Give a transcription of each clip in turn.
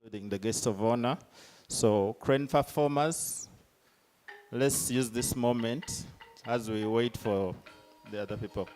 including the guest of honor. So, crane performers, let's use this moment as we wait for the other people.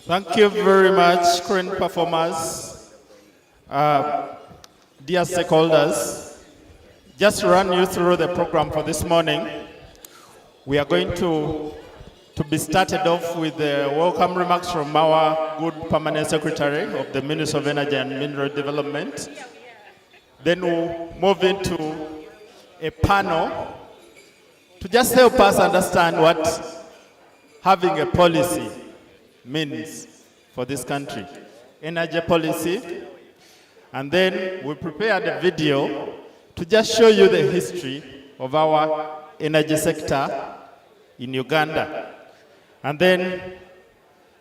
Thank you very much, current performers. Dear stakeholders, just to run you through the program for this morning, we are going to be started off with the welcome remarks from our good Permanent Secretary of the Ministry of Energy and Mineral Development. Then we'll move into a panel to just help us understand what having a policy means for this country, energy policy. And then we prepared a video to just show you the history of our energy sector in Uganda. And then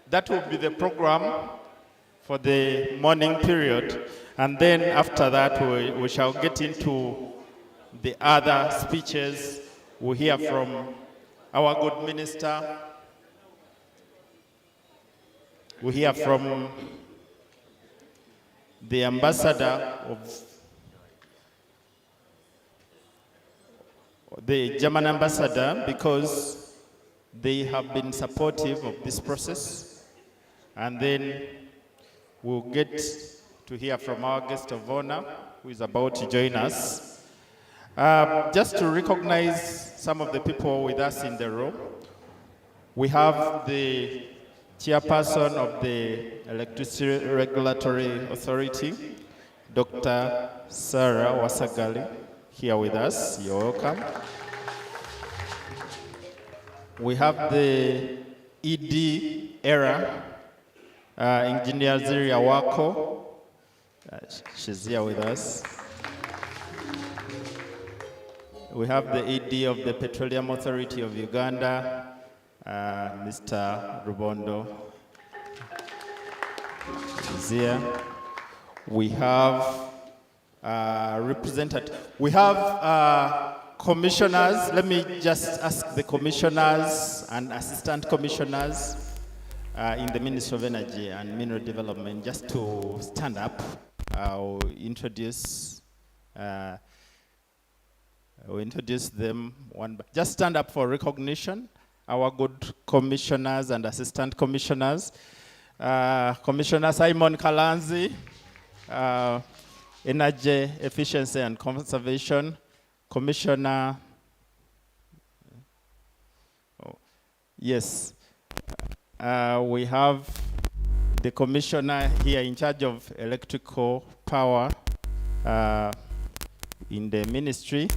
that will be the program for the morning period. And then after that, we shall get into the other speeches. We'll hear from our good minister. We hear from the ambassador of the German ambassador, because they have been supportive of this process. And then we'll get to hear from our guest of honor, who is about to join us. Just to recognize some of the people with us in the room, we have the chairperson of the Electricity Regulatory Authority, Dr. Sarah Wasagali, here with us. You're welcome. We have the ED era, Engineer Ziria Wako. She's here with us. We have the ED of the Petroleum Authority of Uganda, Mr. Rubondo is here. We have representative. We have commissioners. Let me just ask the commissioners and assistant commissioners in the Ministry of Energy and Mineral Development just to stand up. I'll introduce them one by. Just stand up for recognition. Our good commissioners and assistant commissioners. Commissioner Simon Kalanzi, Energy Efficiency and Conservation. Commissioner, yes, we have the commissioner here in charge of electrical power in the ministry.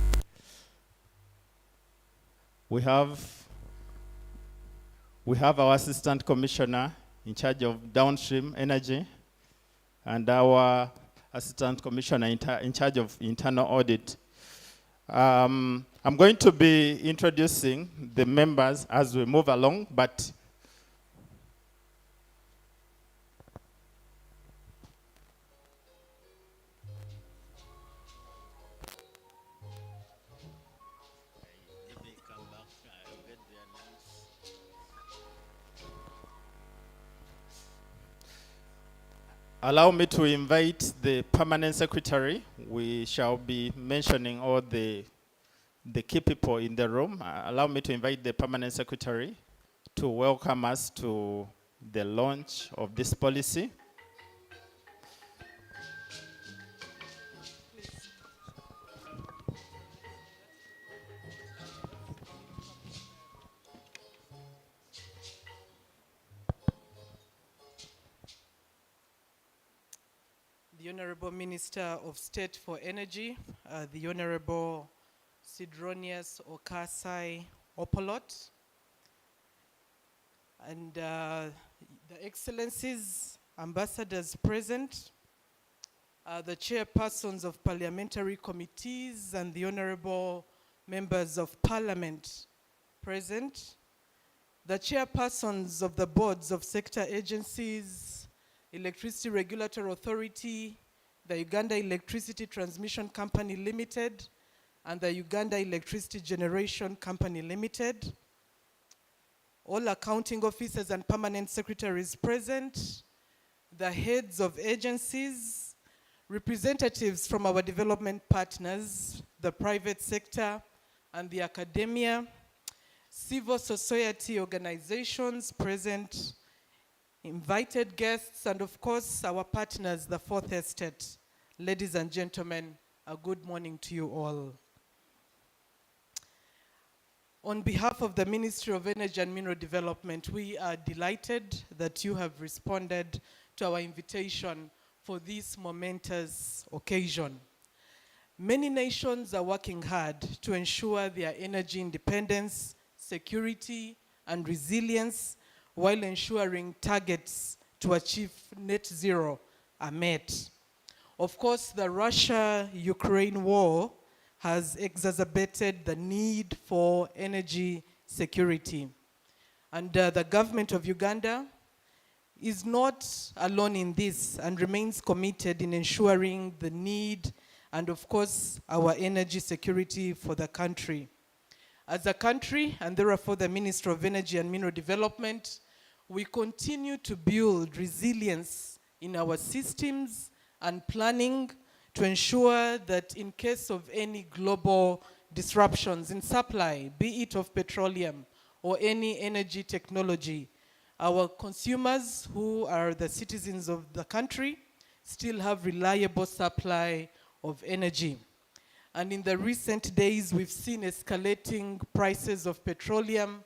We have our assistant commissioner in charge of downstream energy, and our assistant commissioner in charge of internal audit. I'm going to be introducing the members as we move along, but allow me to invite the permanent secretary. We shall be mentioning all the the key people in the room, allow me to invite the Permanent Secretary to welcome us to the launch of this policy. The Honorable Minister of State for Energy, the Honorable Sidronius Okasai Opolot, and the Excellencies, ambassadors present, the chairpersons of parliamentary committees, and the honorable members of parliament present, the chairpersons of the boards of sector agencies, Electricity Regulatory Authority, the Uganda Electricity Transmission Company Limited, and the Uganda Electricity Generation Company Limited, all accounting officers and permanent secretaries present, the heads of agencies, representatives from our development partners, the private sector and the academia, civil society organizations present, invited guests, and of course our partners, the Fourth Estate. Ladies and gentlemen, a good morning to you all. On behalf of the Ministry of Energy and Mineral Development, we are delighted that you have responded to our invitation for this momentous occasion. Many nations are working hard to ensure their energy independence, security, and resilience, while ensuring targets to achieve net zero are met. Of course, the Russia-Ukraine war has exacerbated the need for energy security. And the government of Uganda is not alone in this and remains committed in ensuring the need and, of course, our energy security for the country. As a country, and therefore the Ministry of Energy and Mineral Development, we continue to build resilience in our systems and planning to ensure that in case of any global disruptions in supply, be it of petroleum or any energy technology, our consumers, who are the citizens of the country, still have reliable supply of energy. And in the recent days, we've seen escalating prices of petroleum.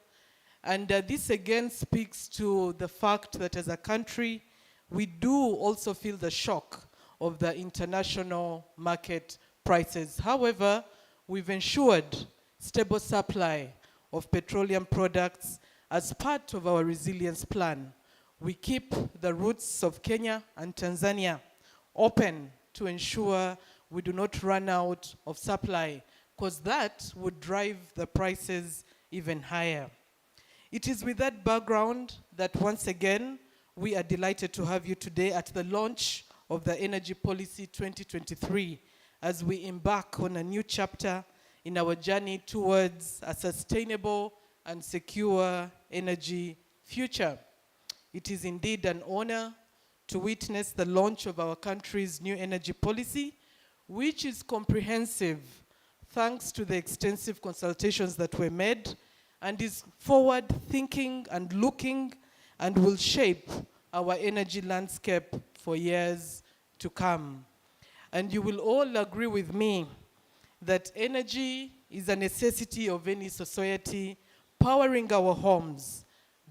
And this again speaks to the fact that as a country, we do also feel the shock of the international market prices. However, we've ensured stable supply of petroleum products as part of our resilience plan. We keep the routes of Kenya and Tanzania open to ensure we do not run out of supply, because that would drive the prices even higher. It is with that background that once again, we are delighted to have you today at the launch of the Energy Policy 2023 as we embark on a new chapter in our journey towards a sustainable and secure energy future. It is indeed an honor to witness the launch of our country's new energy policy, which is comprehensive thanks to the extensive consultations that were made, and is forward-thinking and looking, and will shape our energy landscape for years to come. And you will all agree with me that energy is a necessity of any society, powering our homes,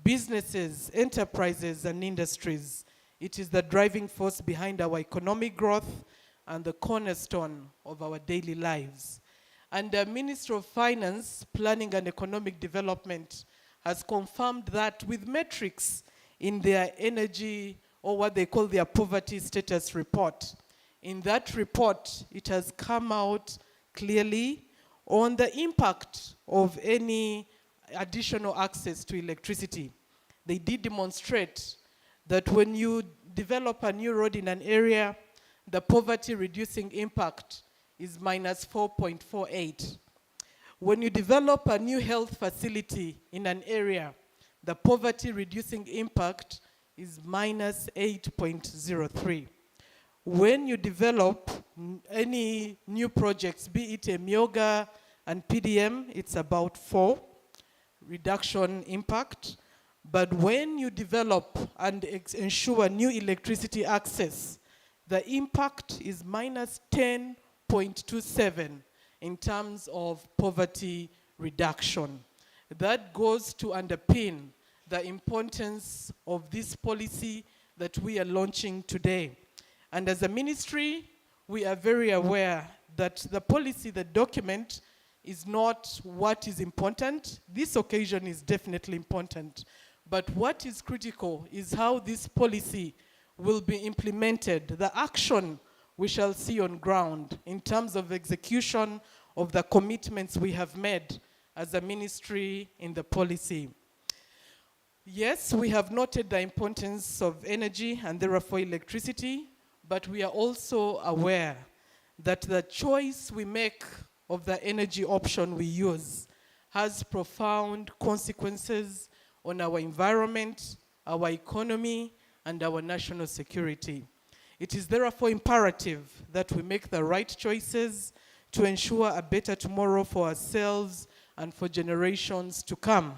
businesses, enterprises, and industries. It is the driving force behind our economic growth and the cornerstone of our daily lives. And the Ministry of Finance, Planning and Economic Development has confirmed that with metrics in their energy, or what they call their poverty status report. In that report, it has come out clearly on the impact of any additional access to electricity. They did demonstrate that when you develop a new road in an area, the poverty reducing impact is minus 4.48. When you develop a new health facility in an area, the poverty reducing impact is minus 8.03. When you develop any new projects, be it a Myoga, and PDM, it's about 4 reduction impact. But when you develop and ensure new electricity access, the impact is minus 10.27 in terms of poverty reduction. That goes to underpin the importance of this policy that we are launching today. And as a ministry, we are very aware that the policy, the document, is not what is important. This occasion is definitely important. But what is critical is how this policy will be implemented, the action we shall see on ground in terms of execution of the commitments we have made as a ministry in the policy. Yes, we have noted the importance of energy and therefore electricity, but we are also aware that the choice we make of the energy option we use has profound consequences on our environment, our economy, and our national security. It is therefore imperative that we make the right choices to ensure a better tomorrow for ourselves and for generations to come.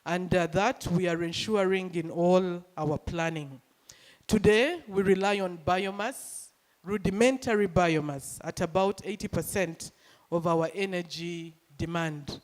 And that we are ensuring in all our planning. Today, we rely on biomass, rudimentary biomass, at about 80% of our energy demand.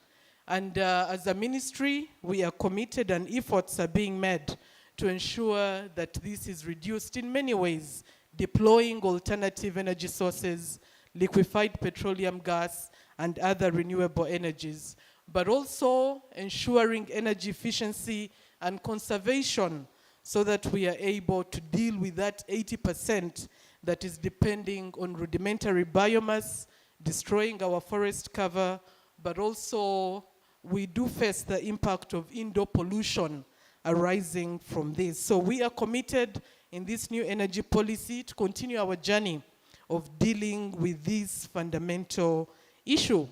And as a ministry, we are committed and efforts are being made to ensure that this is reduced in many ways, deploying alternative energy sources, liquefied petroleum gas, and other renewable energies, but also ensuring energy efficiency and conservation so that we are able to deal with that 80% that is depending on rudimentary biomass, destroying our forest cover, but also we do face the impact of indoor pollution arising from this. So we are committed in this new energy policy to continue our journey of dealing with this fundamental issue.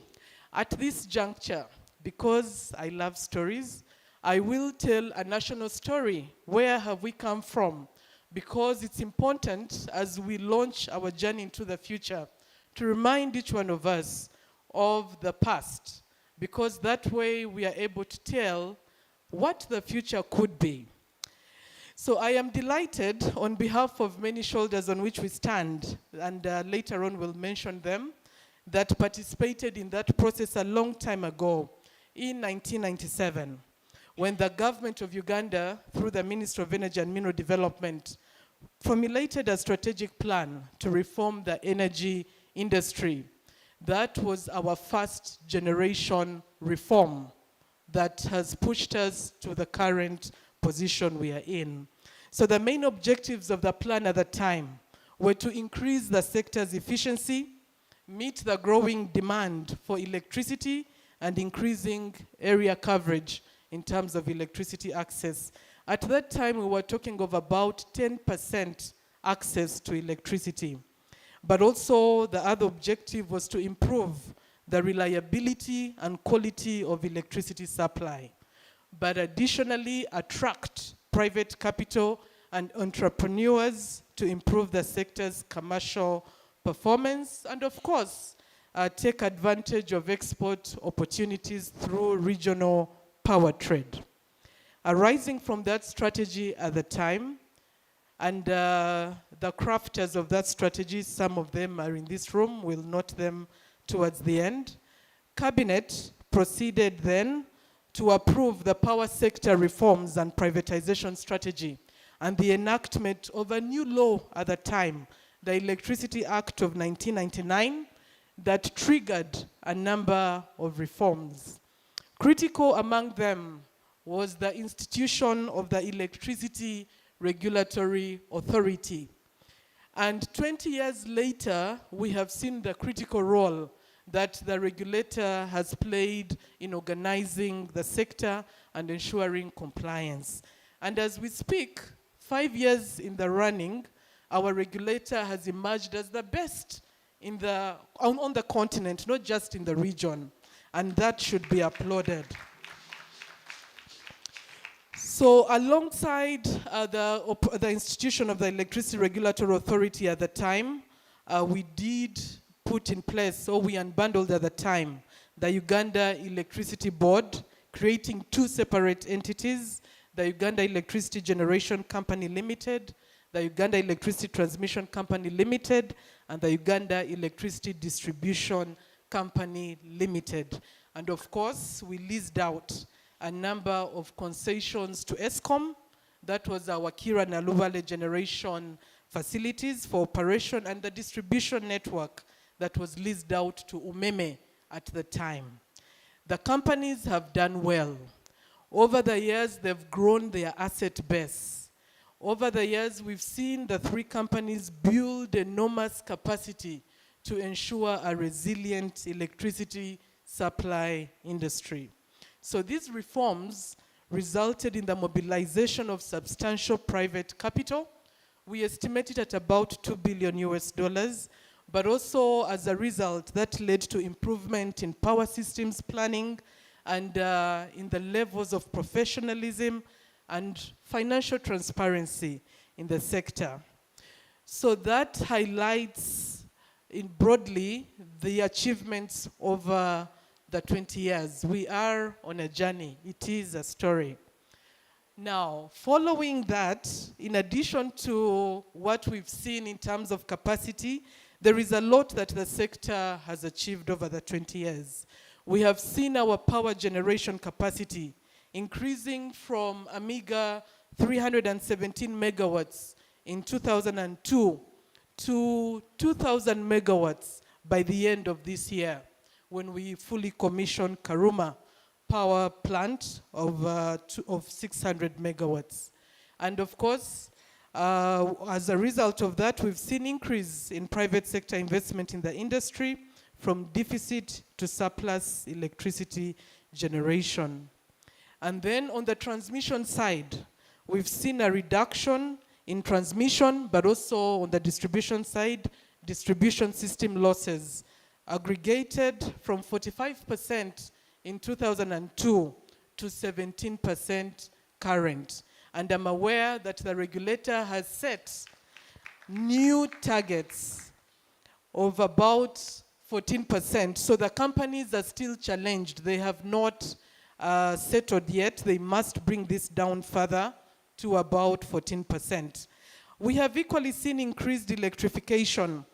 At this juncture, because I love stories, I will tell a national story. Where have we come from? Because it's important as we launch our journey into the future to remind each one of us of the past, because that way we are able to tell what the future could be. So I am delighted on behalf of many shoulders on which we stand, and later on we'll mention them, that participated in that process a long time ago, in 1997, when the government of Uganda, through the Ministry of Energy and Mineral Development, formulated a strategic plan to reform the energy industry. That was our first generation reform that has pushed us to the current position we are in. So the main objectives of the plan at the time were to increase the sector's efficiency, meet the growing demand for electricity, and increasing area coverage in terms of electricity access. At that time, we were talking of about 10% access to electricity. But also, the other objective was to improve the reliability and quality of electricity supply, but additionally attract private capital and entrepreneurs to improve the sector's commercial performance, and of course, take advantage of export opportunities through regional power trade. Arising from that strategy at the time, and the crafters of that strategy, some of them are in this room, we'll note them towards the end. Cabinet proceeded then to approve the power sector reforms and privatization strategy and the enactment of a new law at the time, the Electricity Act of 1999, that triggered a number of reforms. Critical among them was the institution of the Electricity Regulatory Authority. And 20 years later, we have seen the critical role that the regulator has played in organizing the sector and ensuring compliance. And as we speak, 5 years in the running, our regulator has emerged as the best on the continent, not just in the region. And that should be applauded. So alongside the institution of the Electricity Regulatory Authority at the time, we did put in place, or we unbundled at the time, the Uganda Electricity Board, creating two separate entities, the Uganda Electricity Generation Company Limited, the Uganda Electricity Transmission Company Limited, and the Uganda Electricity Distribution Company Limited. And of course, we leased out a number of concessions to ESCOM. That was our Kira Naluvale generation facilities for operation, and the distribution network that was leased out to Umeme at the time. The companies have done well. Over the years, they've grown their asset base. Over the years, we've seen the three companies build enormous capacity to ensure a resilient electricity supply industry. So these reforms resulted in the mobilization of substantial private capital. We estimate it at about $2 billion, but also as a result, that led to improvement in power systems planning and in the levels of professionalism and financial transparency in the sector. So that highlights broadly the achievements over the 20 years. We are on a journey. It is a story. Now, following that, in addition to what we've seen in terms of capacity, there is a lot that the sector has achieved over the 20 years. We have seen our power generation capacity increasing from a meager 317 megawatts in 2002 to 2,000 megawatts by the end of this year, when we fully commissioned Karuma power plant of 600 megawatts. And of course, as a result of that, we've seen increase in private sector investment in the industry from deficit to surplus electricity generation. And then on the transmission side, we've seen a reduction in transmission, but also on the distribution side, distribution system losses aggregated from 45% in 2002 to 17% current. And I'm aware that the regulator has set new targets of about 14%. So the companies are still challenged. They have not settled yet. They must bring this down further to about 14%. We have equally seen increased electrification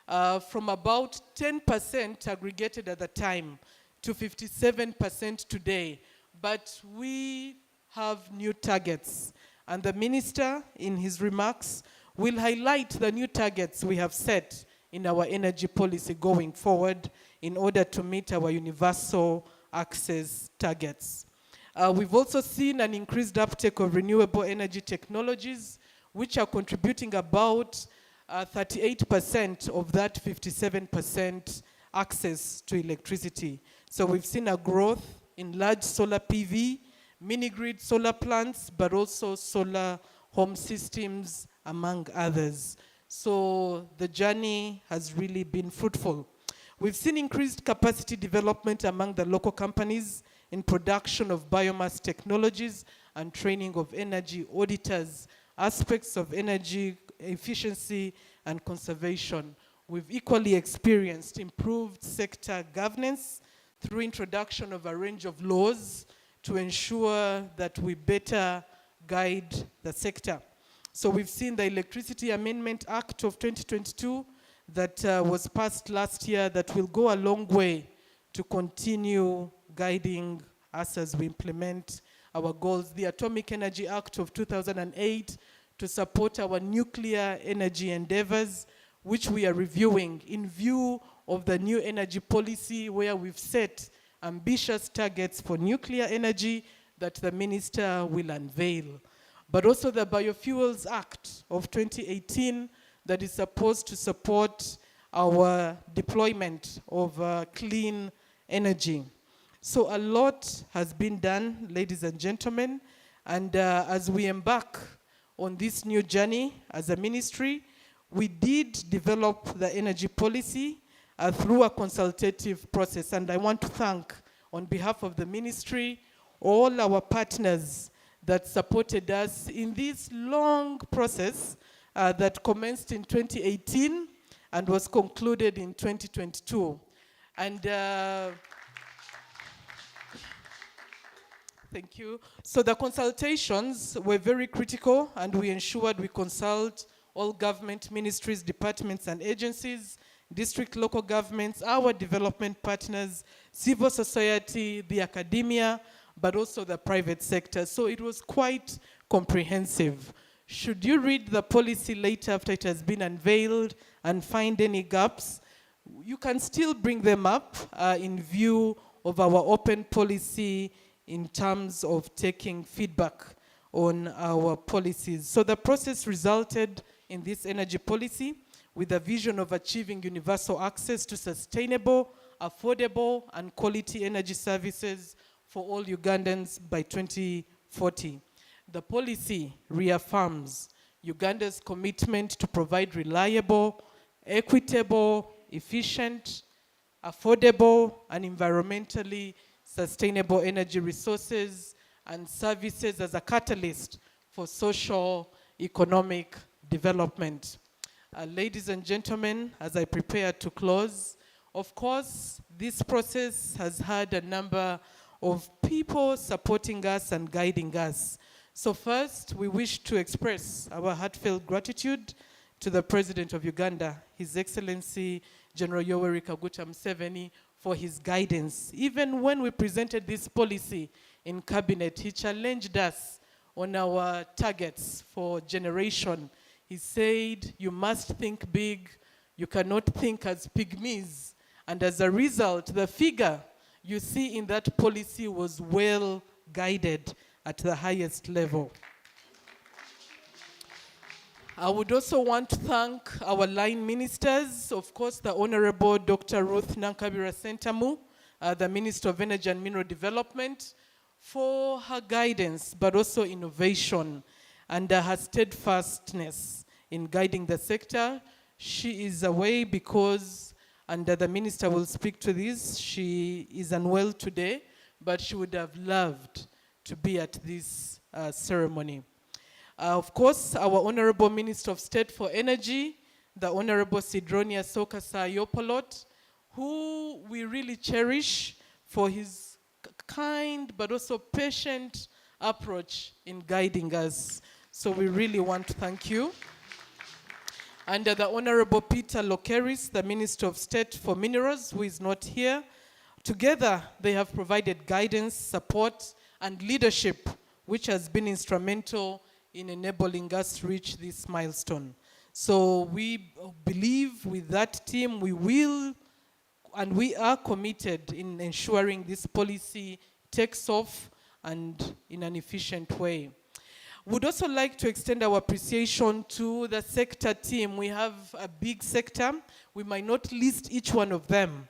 from about 10% aggregated at the time to 57% today. But we have new targets. And the minister, in his remarks, will highlight the new targets we have set in our energy policy going forward in order to meet our universal access targets. We've also seen an increased uptake of renewable energy technologies, which are contributing about 38% of that 57% access to electricity. So we've seen a growth in large solar PV, mini-grid solar plants, but also solar home systems, among others. So the journey has really been fruitful. We've seen increased capacity development among the local companies in production of biomass technologies and training of energy auditors, aspects of energy efficiency and conservation. We've equally experienced improved sector governance through introduction of a range of laws to ensure that we better guide the sector. So we've seen the Electricity Amendment Act of 2022 that was passed last year that will go a long way to continue guiding us as we implement our goals. The Atomic Energy Act of 2008 to support our nuclear energy endeavors, which we are reviewing in view of the new energy policy where we've set ambitious targets for nuclear energy that the minister will unveil. But also the Biofuels Act of 2018 that is supposed to support our deployment of clean energy. So a lot has been done, ladies and gentlemen, and as we embark on this new journey as a ministry, we did develop the energy policy through a consultative process, and I want to thank, on behalf of the ministry, all our partners that supported us in this long process that commenced in 2018 and was concluded in 2022. And thank you. So the consultations were very critical, and we ensured we consult all government ministries, departments, and agencies, district local governments, our development partners, civil society, the academia, but also the private sector. So it was quite comprehensive. Should you read the policy later after it has been unveiled and find any gaps, you can still bring them up in view of our open policy in terms of taking feedback on our policies. So the process resulted in this energy policy with a vision of achieving universal access to sustainable, affordable, and quality energy services for all Ugandans by 2040. The policy reaffirms Uganda's commitment to provide reliable, equitable, efficient, affordable, and environmentally sustainable energy resources and services as a catalyst for social, economic development. Ladies and gentlemen, as I prepare to close, of course, this process has had a number of people supporting us and guiding us. So first, we wish to express our heartfelt gratitude to the President of Uganda, His Excellency General Yoweri Kaguta Museveni, for his guidance. Even when we presented this policy in Cabinet, he challenged us on our targets for generation. He said, you must think big, you cannot think as pygmies. And as a result, the figure you see in that policy was well guided at the highest level. I would also want to thank our line ministers, of course, the Honorable Dr. Ruth Nankabira Sentamu, the Minister of Energy and Mineral Development, for her guidance, but also innovation and her steadfastness in guiding the sector. She is away because, and the minister will speak to this, she is unwell today, but she would have loved to be at this ceremony. Of course, our Honorable Minister of State for Energy, the Honorable Sidronia Sokasa Yopolot, who we really cherish for his kind but also patient approach in guiding us. So we really want to thank you. And the Honorable Peter Lokeris, the Minister of State for Minerals, who is not here. Together, they have provided guidance, support, and leadership, which has been instrumental in enabling us to reach this milestone. So we believe with that team, we will, and we are committed in ensuring this policy takes off and in an efficient way. Would also like to extend our appreciation to the sector team. We have a big sector. We might not list each one of them,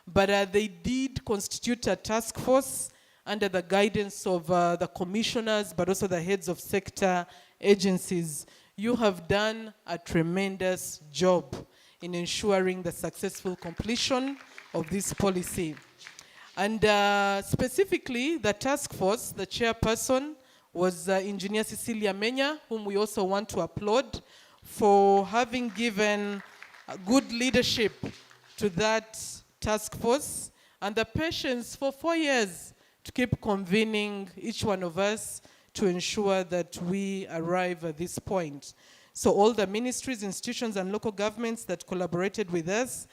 but they did constitute a task force under the guidance of the commissioners, but also the heads of sector agencies. You have done a tremendous job in ensuring the successful completion of this policy. And specifically, the task force, the chairperson was Engineer Cecilia Menya, whom we also want to applaud for having given good leadership to that task force and the patience for 4 years to keep convening each one of us to ensure that we arrive at this point. So all the ministries, institutions, and local governments that collaborated with us,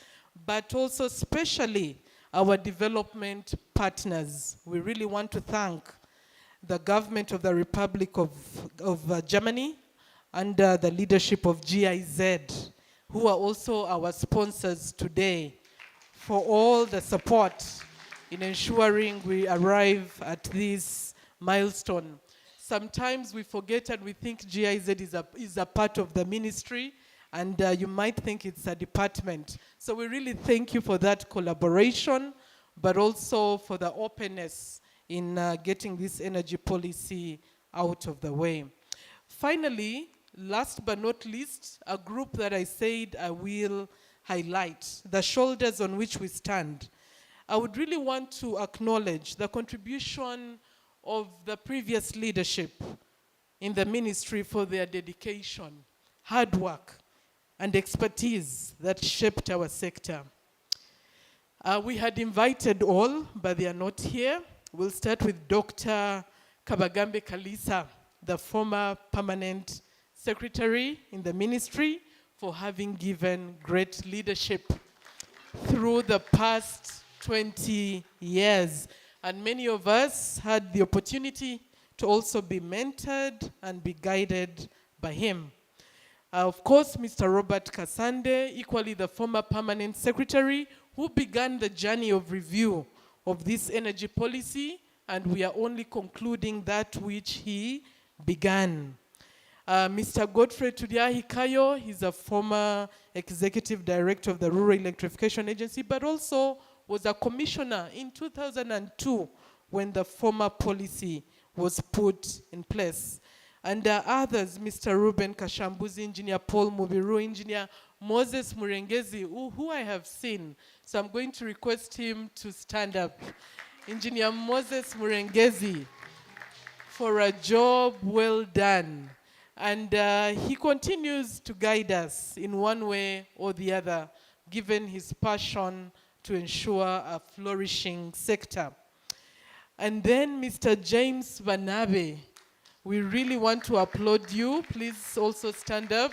but also especially our development partners. We really want to thank the government of the Republic of Germany under the leadership of GIZ, who are also our sponsors today, for all the support in ensuring we arrive at this milestone. Sometimes we forget and we think GIZ is a part of the ministry, and you might think it's a department. So we really thank you for that collaboration, but also for the openness in getting this energy policy out of the way. Finally, last but not least, a group that I said I will highlight, the shoulders on which we stand. I would really want to acknowledge the contribution of the previous leadership in the ministry for their dedication, hard work, and expertise that shaped our sector. We had invited all, but they are not here. We'll start with Dr. Kabagambe Kalisa, the former permanent secretary in the ministry, for having given great leadership through the past 20 years. And many of us had the opportunity to also be mentored and be guided by him. Of course, Mr. Robert Kasande, equally the former permanent secretary, who began the journey of review of this energy policy, and we are only concluding that which he began. Mr. Godfrey Tudiahikayo, he's a former executive director of the Rural Electrification Agency, but also was a commissioner in 2002 when the former policy was put in place. And others, Mr. Ruben Kashambuzi, Engineer Paul Mubiru, Engineer Moses Murengezi, who I have seen. So I'm going to request him to stand up. Engineer Moses Murengezi, for a job well done. And he continues to guide us in one way or the other, given his passion to ensure a flourishing sector. And then Mr. James Banabe, we really want to applaud you. Please also stand up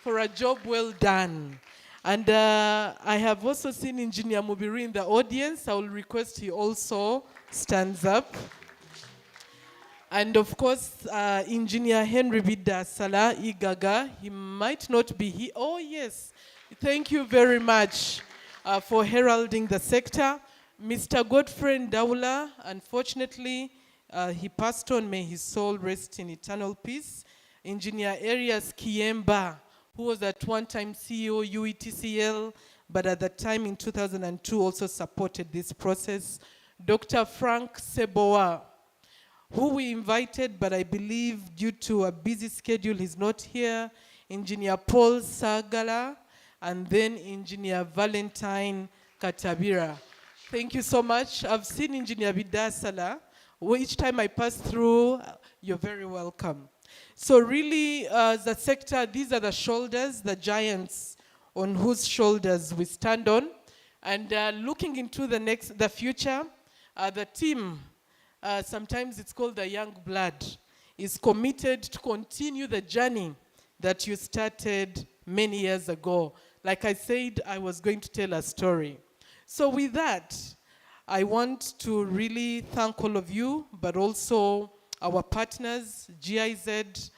for a job well done. And I have also seen Engineer Mubiri in the audience. I will request he also stands up. And of course, Engineer Henry Vida Salah Igaga, he might not be here. Oh yes, thank you very much for heralding the sector. Mr. Godfrey Ndaula, unfortunately, he passed on, may his soul rest in eternal peace. Engineer Arias Kiemba, who was at one time CEO UETCL, but at the time in 2002 also supported this process. Dr. Frank Seboa, who we invited, but I believe due to a busy schedule, he's not here. Engineer Paul Sagala, and then Engineer Valentine Katabira. Thank you so much. I've seen Engineer Vidasala. Each time I pass through, you're very welcome. So really, the sector, these are the shoulders, the giants on whose shoulders we stand on. And looking into the future, the team, sometimes it's called the young blood, is committed to continue the journey that you started many years ago. Like I said, I was going to tell a story. So with that, I want to really thank all of you, but also our partners, GIZ,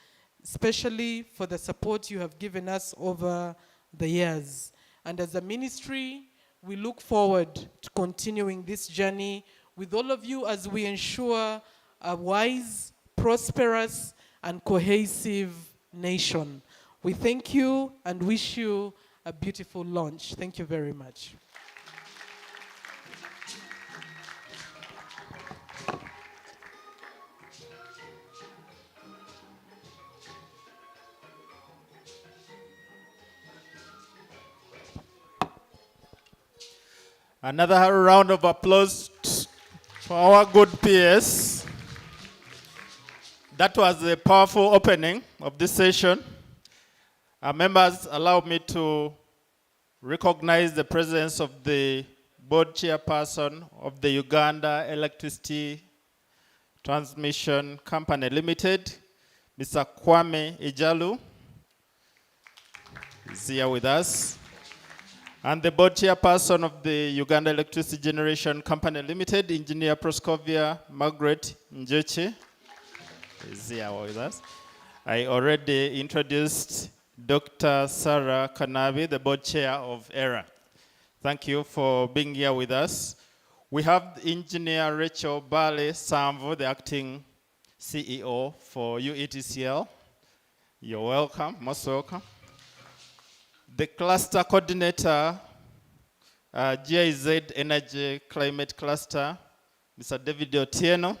especially for the support you have given us over the years. And as a ministry, we look forward to continuing this journey with all of you as we ensure a wise, prosperous, and cohesive nation. We thank you and wish you a beautiful launch. Thank you very much. Another round of applause for our good peers. That was a powerful opening of this session. Members, allow me to recognize the presence of the board chairperson of the Uganda Electricity Transmission Company Limited, Mr. Kwame Ijalu, is here with us. And the board chairperson of the Uganda Electricity Generation Company Limited, Engineer Proscovia Margaret Njeche, is here with us. I already introduced Dr. Sarah Kanabi, the board chair of ERA. Thank you for being here with us. We have Engineer Rachel Bale Samvo, the acting CEO for UETCL. You're welcome, most welcome. The cluster coordinator, GIZ Energy Climate Cluster, Mr. David Otieno.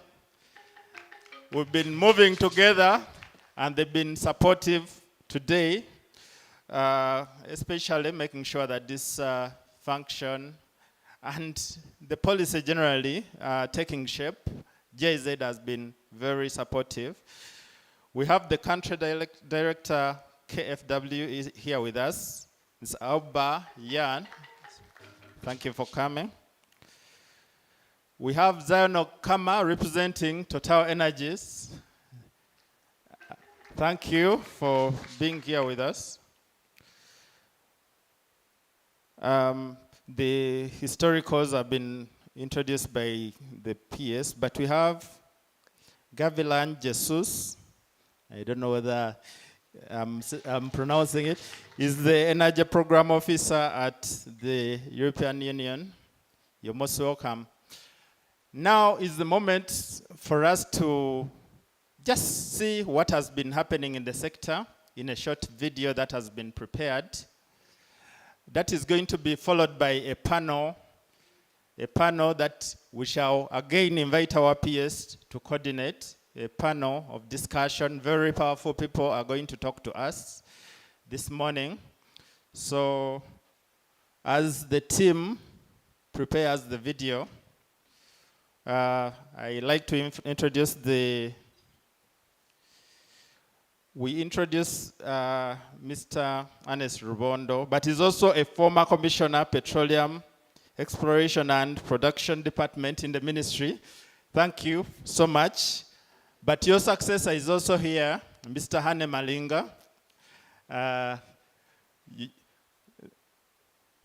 We've been moving together and they've been supportive today, especially making sure that this function and the policy generally taking shape. GIZ has been very supportive. We have the country director, KFW, is here with us, Ms. Alba Yan, thank you for coming. We have Zion Okama representing Total Energies. Thank you for being here with us. The historicals have been introduced by the PS, but we have Gavilan Jesus. I don't know whether I'm pronouncing it. He's the Energy Program Officer at the European Union. You're most welcome. Now is the moment for us to just see what has been happening in the sector in a short video that has been prepared. That is going to be followed by a panel that we shall again invite our peers to coordinate, a panel of discussion. Very powerful people are going to talk to us this morning. So as the team prepares the video, I like to introduce Mr. Ernest Rubondo, but he's also a former commissioner, Petroleum Exploration and Production Department in the ministry. Thank you so much. But your successor is also here, Mr. Hane Malinga.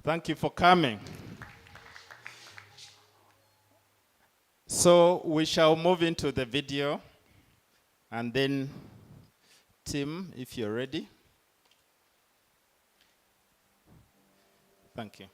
Thank you for coming. So we shall move into the video, and then Tim, if you're ready. Thank you.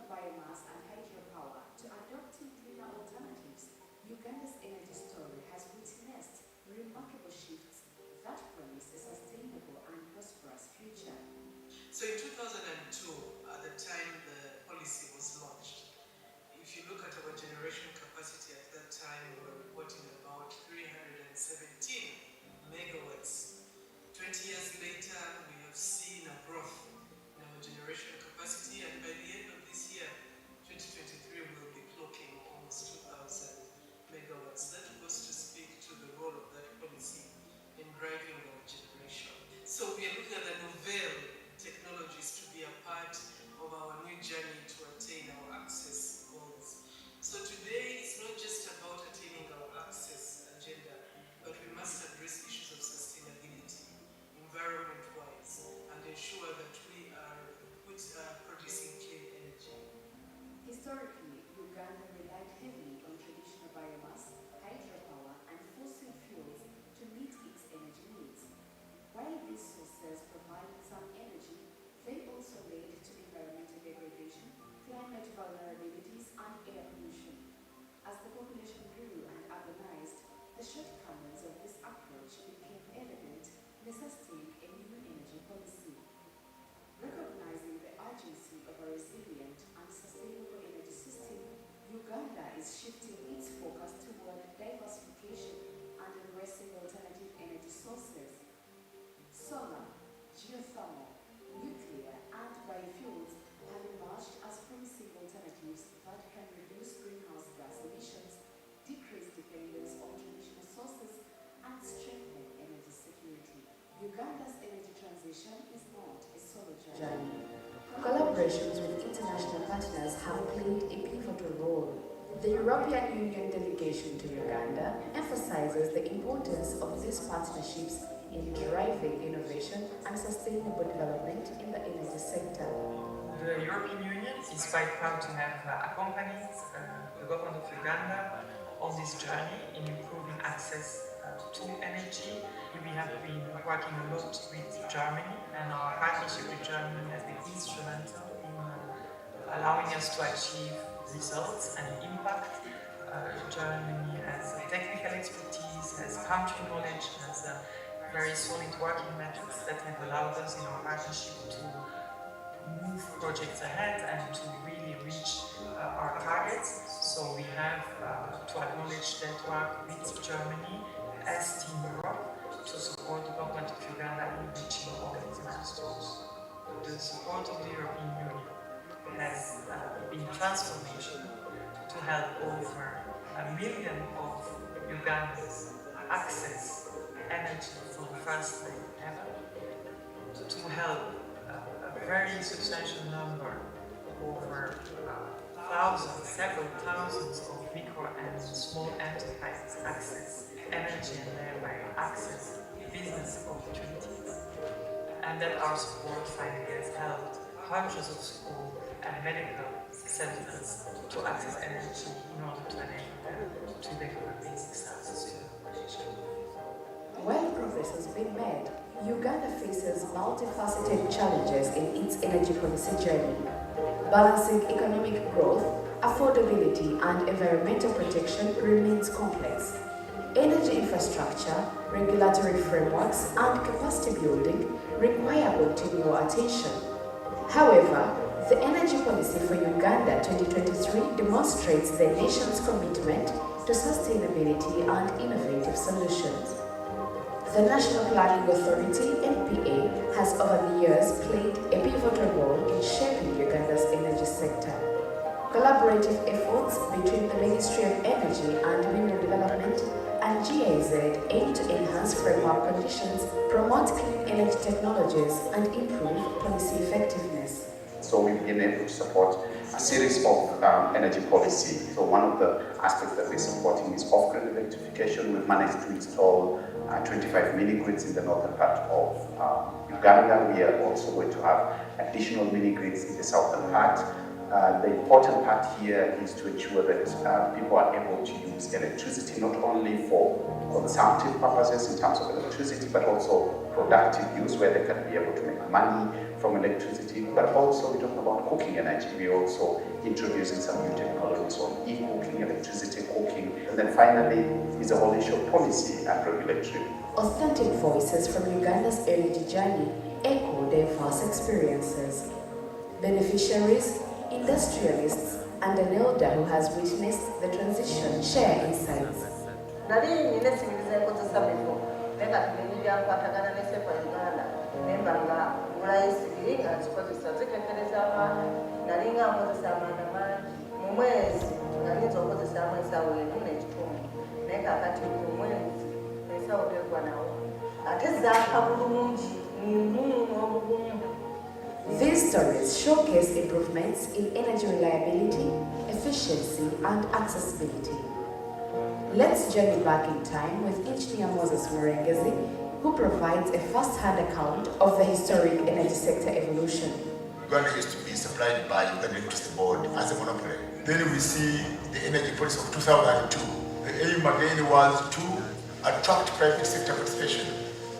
Biomass and hydropower to adopting cleaner alternatives, Uganda's energy story has witnessed remarkable shifts that promise a sustainable and prosperous future. So in 2002, at the time the policy was launched, if you look at our generation capacity at that time, we were reporting about 317 megawatts. 20 years later, we have seen a growth in our generation capacity, and by the end of this year, 2023, we'll be clocking almost 2,000 megawatts. That goes to speak to the role of that policy in driving our generation. So we are looking at the novel technologies to be a part of our new journey to attain our access goals. So today it's not just about attaining our access agenda, but we must address issues of sustainability, environment-wise, and ensure that we are producing clean energy. Historically, Uganda relied heavily on traditional biomass, hydropower, and fossil fuels to meet its energy needs. While these sources provided some energy, they also led to environmental degradation, climate vulnerabilities, and air pollution. As the population grew and urbanized, the shortcomings of this approach became evident, necessitating a new energy policy. Recognizing the urgency of a resilient and sustainable energy system, Uganda is shifting its focus toward diversification and embracing alternative energy sources. Solar, geothermal, nuclear, and biofuels have emerged as promising alternatives that can reduce greenhouse gas emissions, decrease dependence on traditional sources, and strengthen energy security. Uganda's energy transition is not a solo journey. Collaborations with international partners have played a pivotal role. The European Union delegation to Uganda emphasizes the importance of these partnerships in driving innovation and sustainable development in the energy sector. The European Union is quite proud to have accompanied the government of Uganda on this journey in improving access to energy. We have been working a lot with Germany, and our partnership with Germany has been instrumental in allowing us to achieve results and impact. Germany has technical expertise, has country knowledge, has very solid working methods that have allowed us in our partnership to move projects ahead and to really reach our targets. So we have to acknowledge that work with Germany as Team Europe to support the government of Uganda in reaching all its milestones. The support of the European Union has been transformational to help over 1 million of Ugandans access energy for the first time ever, to help a very substantial number, over thousands, several thousands of micro and small enterprises access energy and thereby access business opportunities. And that our support finally has helped hundreds of schools and medical centers to access energy in order to enable them to deliver basic services to the population. While progress has been made, Uganda faces multifaceted challenges in its energy policy journey. Balancing economic growth, affordability, and environmental protection remains complex. Energy infrastructure, regulatory frameworks, and capacity building require continual attention. However, the energy policy for Uganda 2023 demonstrates the nation's commitment to sustainability and innovative solutions. The National Planning Authority, NPA, has over the years played a pivotal role in shaping Uganda's energy sector. Collaborative efforts between the Ministry of Energy and Mineral Development and GIZ aim to enhance framework conditions, promote clean energy technologies, and improve policy effectiveness. So we've been able to support a series of energy policy. So one of the aspects that we're supporting is off-grid electrification. We've managed to install 25 mini-grids in the northern part of Uganda. We are also going to have additional mini-grids in the southern part. The important part here is to ensure that people are able to use electricity not only for consumptive purposes in terms of electricity, but also productive use where they can be able to make money from electricity. But also we're talking about cooking energy. We're also introducing some new technologies on e-cooking, electricity cooking. And then finally is the whole issue of policy and regulatory. Authentic voices from Uganda's energy journey echo diverse experiences. Beneficiaries, industrialists, and an elder who has witnessed the transition share insights. These stories showcase improvements in energy reliability, efficiency, and accessibility. Let's journey back in time with Engineer Moses Murengezi, who provides a first-hand account of the historic energy sector evolution. Uganda used to be supplied by Uganda Electricity Board as a monopoly. Then we see the energy policy of 2002. The aim again was to attract private sector participation.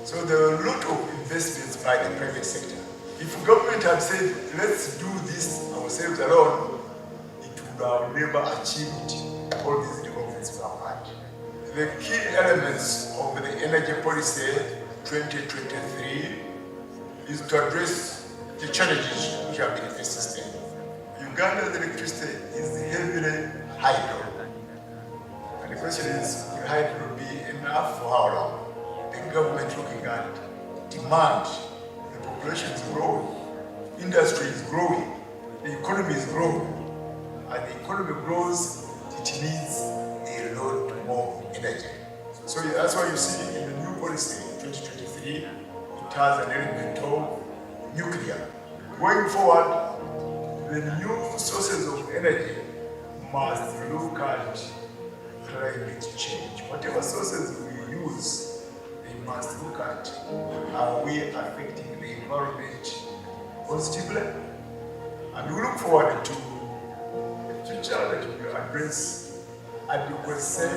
So there were a lot of investments by the private sector. If the government had said, let's do this ourselves alone, it would have never achieved all these developments we have had. The key elements of the energy policy 2023 is to address the challenges which have been persistent. Uganda's electricity is heavily hydro. And the question is, will hydro be enough for how long? The government looking at demand. The population is growing, industry is growing, the economy is growing. And the economy grows, it needs a lot more energy. So that's why you see in the new policy, 2023, it has an element of nuclear. Going forward, the new sources of energy must look at climate change. Whatever sources we use, they must look at how we affecting the environment positively. And we look forward to a future that will address adequacy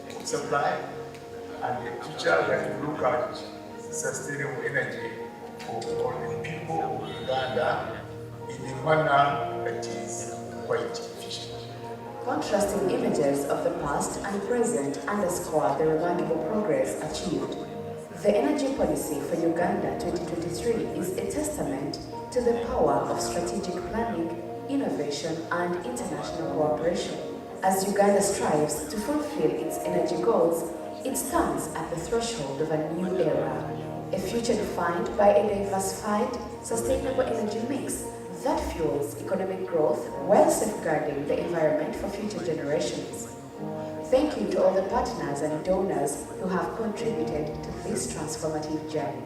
of supply and a future that will look at sustainable energy for all the people of Uganda in a manner that is quite efficient. Contrasting images of the past and present underscore the remarkable progress achieved. The energy policy for Uganda 2023 is a testament to the power of strategic planning, innovation, and international cooperation. As Uganda strives to fulfill its energy goals, it stands at the threshold of a new era, a future defined by a diversified, sustainable energy mix that fuels economic growth while safeguarding the environment for future generations. Thank you to all the partners and donors who have contributed to this transformative journey.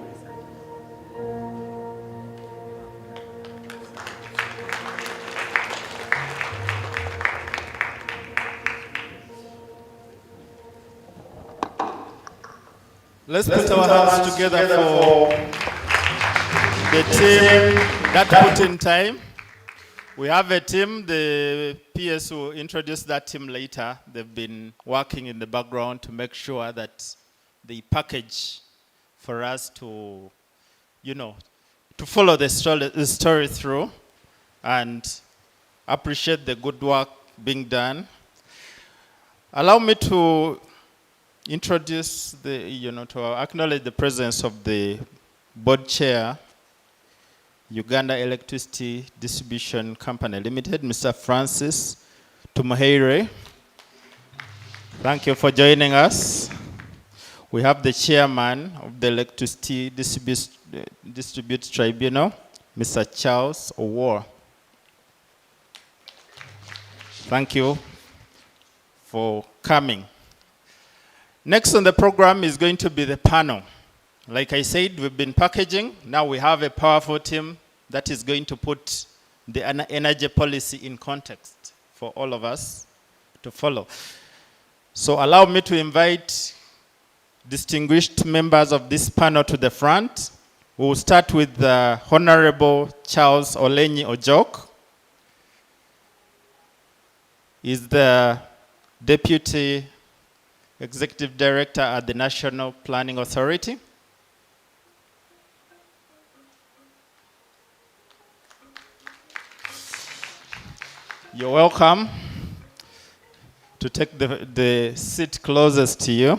Let's put our hands together for the team that put in time. We have a team, the PS will introduce that team later. They've been working in the background to make sure that they package for us to, to follow the story through and appreciate the good work being done. Allow me to introduce to acknowledge the presence of the board chair, Uganda Electricity Distribution Company Limited, Mr. Francis Tumuheire. Thank you for joining us. We have the chairman of the Electricity Dispute Tribunal, Mr. Charles Owor. Thank you for coming. Next on the program is going to be the panel. Like I said, we've been packaging. Now we have a powerful team that is going to put the energy policy in context for all of us to follow. So allow me to invite distinguished members of this panel to the front. We will start with the Honorable Charles Olenyi Ojok. He's the Deputy Executive Director at the National Planning Authority. You're welcome to take the seat closest to you.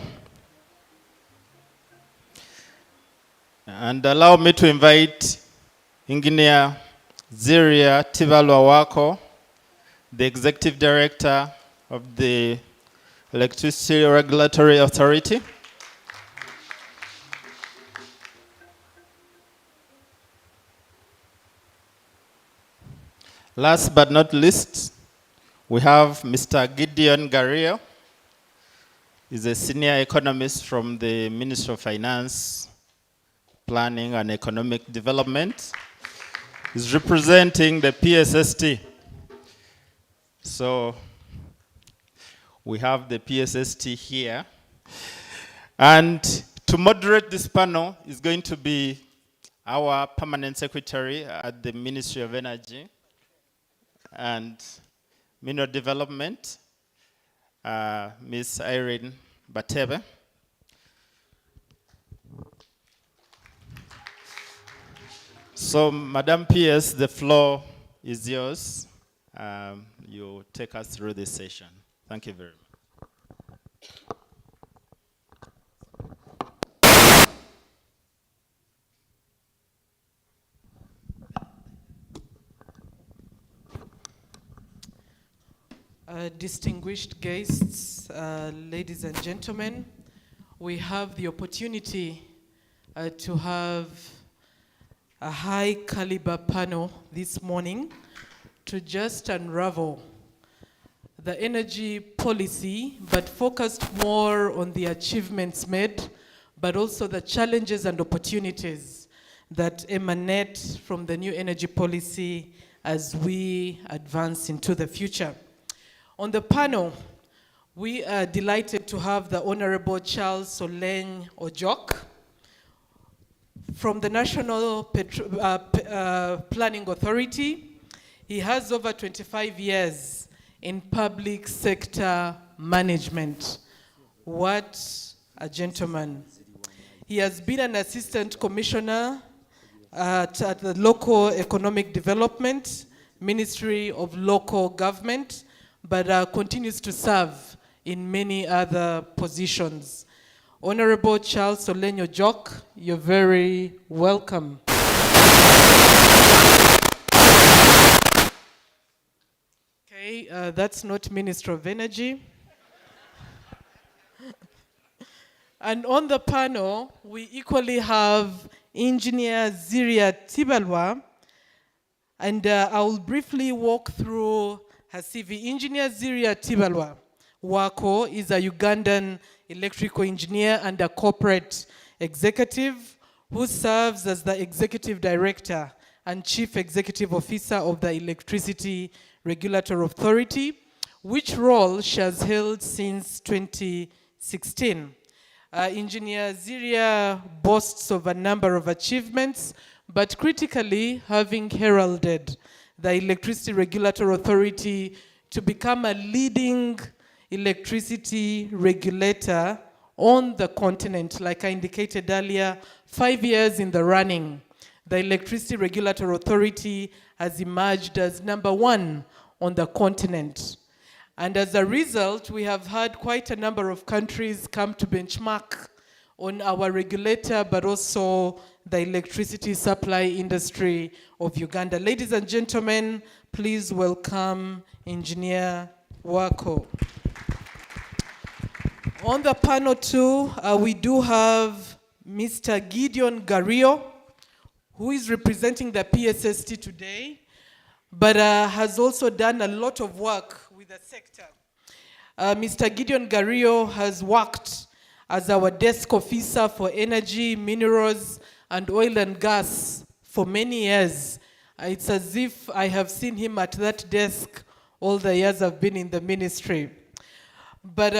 And allow me to invite Engineer Ziria Tibalwa-Wako, the Executive Director of the Electricity Regulatory Authority. Last but not least, we have Mr. Gideon Gario. He's a senior economist from the Ministry of Finance, Planning and Economic Development. He's representing the PSST. So we have the PSST here. And to moderate this panel is going to be our permanent secretary at the Ministry of Energy and Mineral Development, Ms. Irene Batebe. So, Madam PS, the floor is yours. You take us through this session. Thank you very much. Distinguished guests, ladies and gentlemen, we have the opportunity to have a high caliber panel this morning to just unravel the energy policy, but focused more on the achievements made, but also the challenges and opportunities that emanate from the new energy policy as we advance into the future. On the panel, we are delighted to have the Honorable Charles Olenyi Ojok from the National Planning Authority. He has over 25 years in public sector management. What a gentleman. He has been an assistant commissioner at the Local Economic Development, Ministry of Local Government, but continues to serve in many other positions. Honorable Charles Olenyo Jock, you're very welcome. Okay, that's not Minister of Energy. And on the panel, we equally have Engineer Ziria Tibalwa, and I will briefly walk through her CV. Engineer Ziria Tibalwa Wako is a Ugandan electrical engineer and a corporate executive who serves as the executive director and chief executive officer of the Electricity Regulatory Authority, which role she has held since 2016. Engineer Ziria boasts of a number of achievements, but critically having heralded the Electricity Regulatory Authority to become a leading electricity regulator on the continent. Like I indicated earlier, 5 years in the running, the Electricity Regulatory Authority has emerged as #1 on the continent. And as a result, we have had quite a number of countries come to benchmark on our regulator, but also the electricity supply industry of Uganda. Ladies and gentlemen, please welcome Engineer Wako. On the panel too, we do have Mr. Gideon Gario, who is representing the PSST today, but has also done a lot of work with the sector. Mr. Gideon Gario has worked as our desk officer for energy, minerals, and oil and gas for many years. It's as if I have seen him at that desk all the years I've been in the ministry. But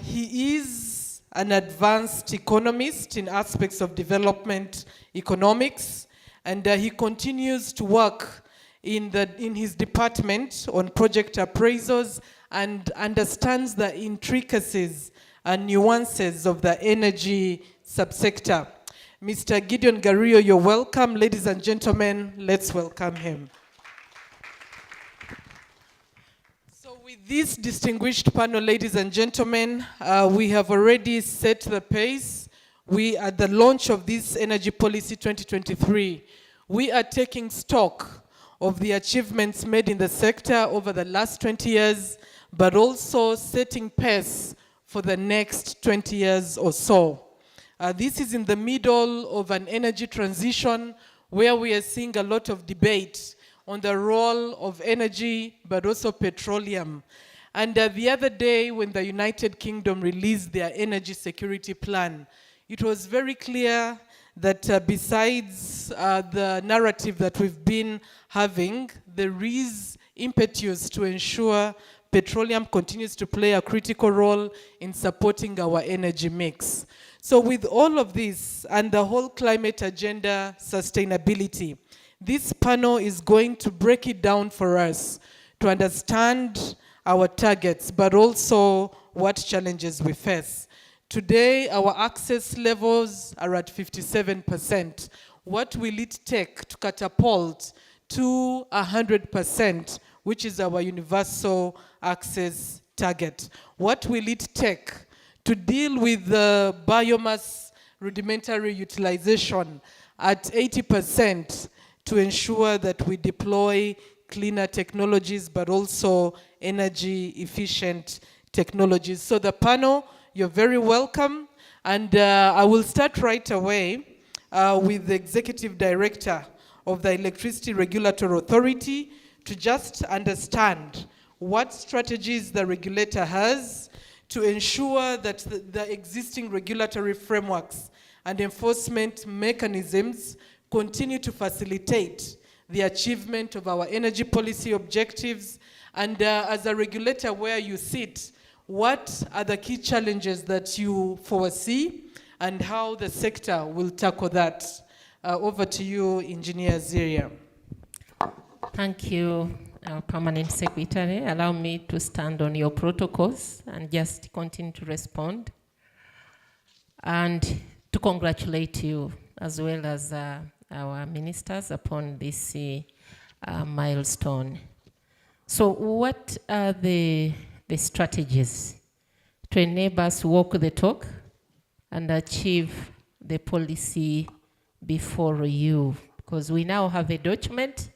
he is an advanced economist in aspects of development economics, and he continues to work in his department on project appraisals and understands the intricacies and nuances of the energy subsector. Mr. Gideon Gario, you're welcome. Ladies and gentlemen, let's welcome him. So with this distinguished panel, ladies and gentlemen, we have already set the pace. We, at the launch of this Energy Policy 2023, we are taking stock of the achievements made in the sector over the last 20 years, but also setting pace for the next 20 years or so. This is in the middle of an energy transition where we are seeing a lot of debate on the role of energy, but also petroleum. And the other day when the United Kingdom released their energy security plan, it was very clear that besides the narrative that we've been having, there is impetus to ensure petroleum continues to play a critical role in supporting our energy mix. So with all of this and the whole climate agenda sustainability, this panel is going to break it down for us to understand our targets, but also what challenges we face. Today, our access levels are at 57%. What will it take to catapult to 100%, which is our universal access target? What will it take to deal with the biomass rudimentary utilization at 80% to ensure that we deploy cleaner technologies, but also energy efficient technologies? So the panel, you're very welcome. And I will start right away with the Executive Director of the Electricity Regulatory Authority to just understand what strategies the regulator has to ensure that the existing regulatory frameworks and enforcement mechanisms continue to facilitate the achievement of our energy policy objectives. And as a regulator where you sit, what are the key challenges that you foresee and how the sector will tackle that? Over to you, Engineer Ziria. Thank you, Permanent Secretary. Allow me to stand on your protocols and just continue to respond. And to congratulate you as well as our ministers upon this milestone. So what are the strategies to enable us to walk the talk and achieve the policy before you. Because we now have a document,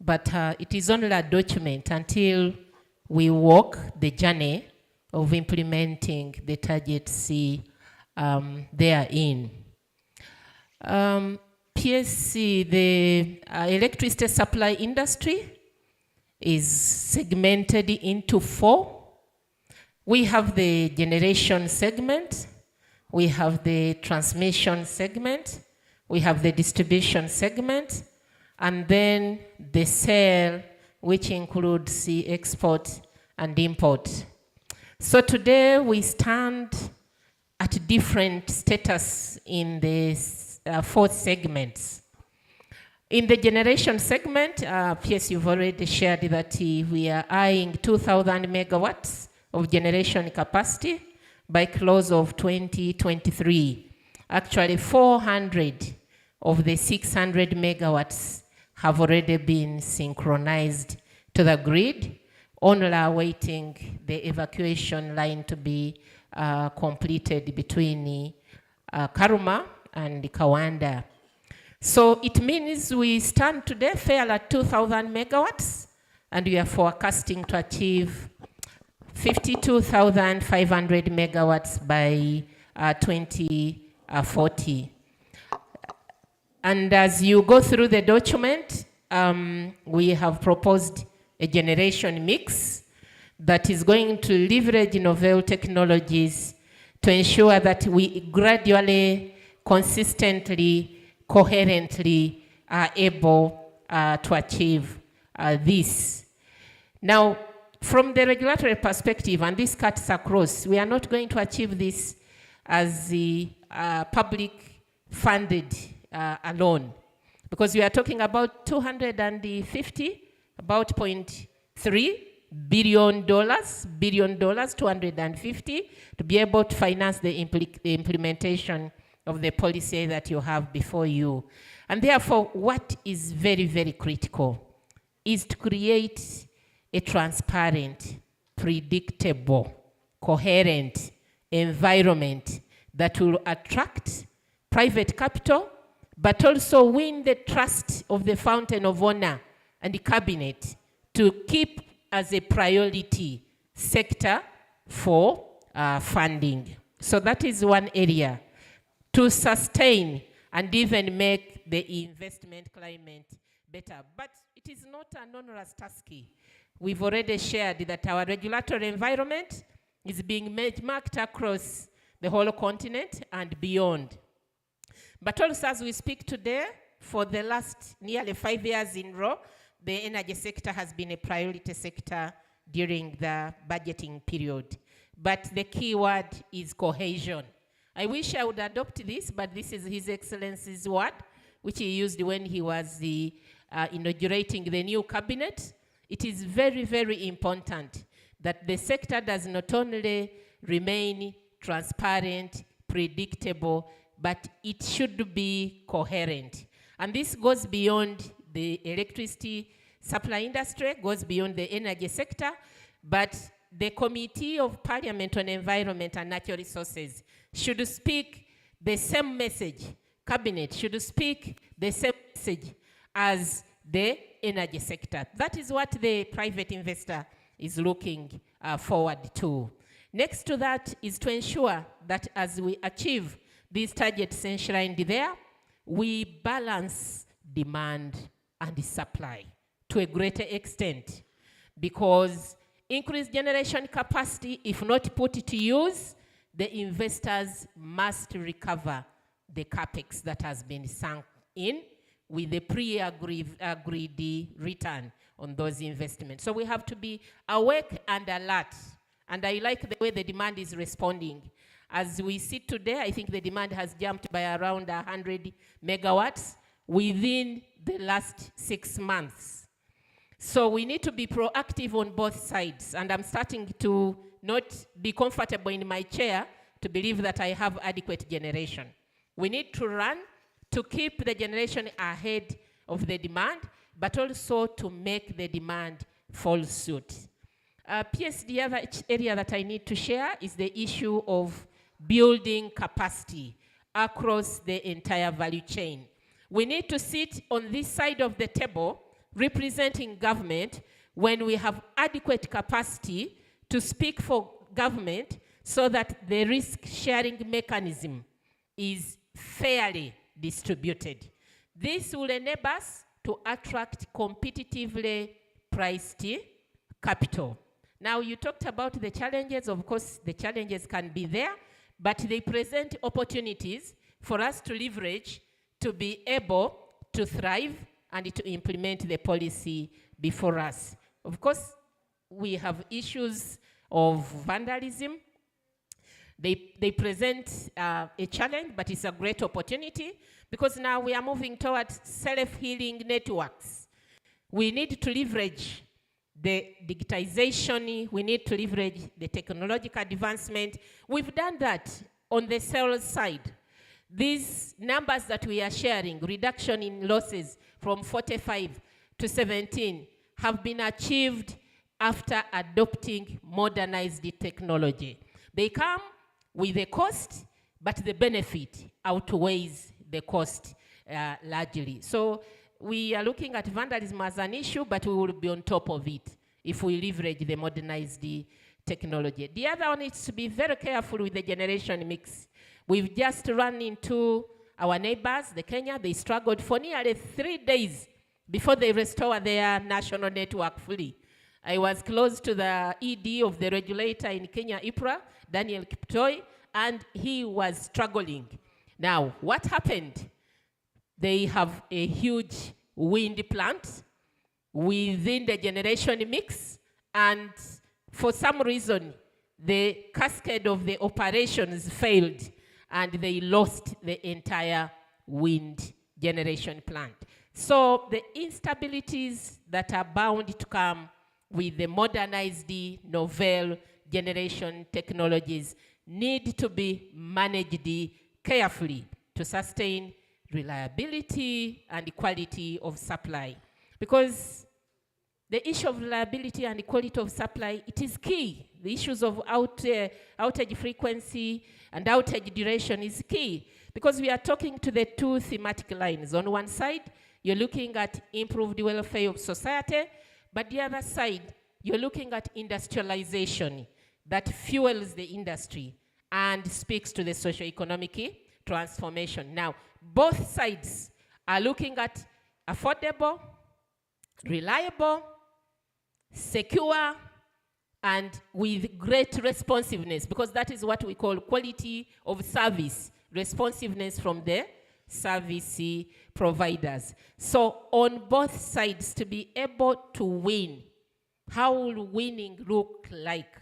but it is only a document until we walk the journey of implementing the Target C therein. PSC, the electricity supply industry, is segmented into 4. We have the generation segment, we have the transmission segment, we have the distribution segment, and then the sale, which includes the export and import. So today we stand at different status in the 4 segments. In the generation segment, PS, you've already shared that we are eyeing 2,000 megawatts of generation capacity by close of 2023. Actually, 400 of the 600 megawatts have already been synchronized to the grid, only awaiting the evacuation line to be completed between Karuma and Kawanda. So it means we stand today fair at 2,000 megawatts, and we are forecasting to achieve 52,500 megawatts by 2040. And as you go through the document, we have proposed a generation mix that is going to leverage novel technologies to ensure that we gradually, consistently, coherently are able to achieve this. Now, from the regulatory perspective, and this cuts across, we are not going to achieve this as the public funded alone, because we are talking about 250, about $0.3 billion, 250, to be able to finance the implementation of the policy that you have before you. And therefore, what is very, very critical is to create a transparent, predictable, coherent environment that will attract private capital, but also win the trust of the fountain of honor and the cabinet to keep as a priority sector for funding. So that is one area to sustain and even make the investment climate better. But it is not an onerous task. We've already shared that our regulatory environment is being marked across the whole continent and beyond. But also, as we speak today, for the last nearly 5 years in a row, the energy sector has been a priority sector during the budgeting period. But the key word is cohesion. I wish I would adopt this, but this is His Excellency's word, which he used when he was inaugurating the new cabinet. It is very, very important that the sector does not only remain transparent, predictable, but it should be coherent. And this goes beyond the electricity supply industry, goes beyond the energy sector, but the Committee of Parliament on Environment and Natural Resources should speak the same message. Cabinet should speak the same message as the energy sector. That is what the private investor is looking forward to. Next to that is to ensure that as we achieve these targets enshrined there, we balance demand and supply to a greater extent, because increased generation capacity, if not put to use, the investors must recover the capex that has been sunk in with the pre-agreed return on those investments. So we have to be awake and alert. And I like the way the demand is responding. As we see today, I think the demand has jumped by around 100 megawatts within the last 6 months. So we need to be proactive on both sides. And I'm starting to not be comfortable in my chair to believe that I have adequate generation. We need to run to keep the generation ahead of the demand, but also to make the demand follow suit. PS, the other area that I need to share is the issue of building capacity across the entire value chain. We need to sit on this side of the table representing government when we have adequate capacity to speak for government so that the risk-sharing mechanism is fairly distributed. This will enable us to attract competitively priced capital. Now, you talked about the challenges. Of course, the challenges can be there, but they present opportunities for us to leverage to be able to thrive and to implement the policy before us. Of course, we have issues of vandalism. They present a challenge, but it's a great opportunity because now we are moving towards self-healing networks. We need to leverage the digitization, we need to leverage the technological advancement. We've done that on the sales side. These numbers that we are sharing, reduction in losses from 45 to 17, have been achieved after adopting modernized technology. They come with a cost, but the benefit outweighs the cost largely. So we are looking at vandalism as an issue, but we will be on top of it if we leverage the modernized technology. The other one is to be very careful with the generation mix. We've just run into our neighbors, the Kenya. They struggled for nearly 3 days before they restore their national network fully. I was close to the ED of the regulator in Kenya, IPRA, Daniel Kiptoi, and he was struggling. Now, what happened? They have a huge wind plant within the generation mix, and for some reason, the cascade of the operations failed, and they lost the entire wind generation plant. So the instabilities that are bound to come with the modernized novel generation technologies need to be managed carefully to sustain reliability and quality of supply. Because the issue of reliability and quality of supply, it is key. The issues of outage frequency and outage duration is key, because we are talking to the two thematic lines. On one side, you're looking at improved welfare of society, but the other side, you're looking at industrialization that fuels the industry and speaks to the socio-economic transformation. Now, both sides are looking at affordable, reliable, secure, and with great responsiveness, because that is what we call quality of service, responsiveness from the service providers. So on both sides, to be able to win, how will winning look like?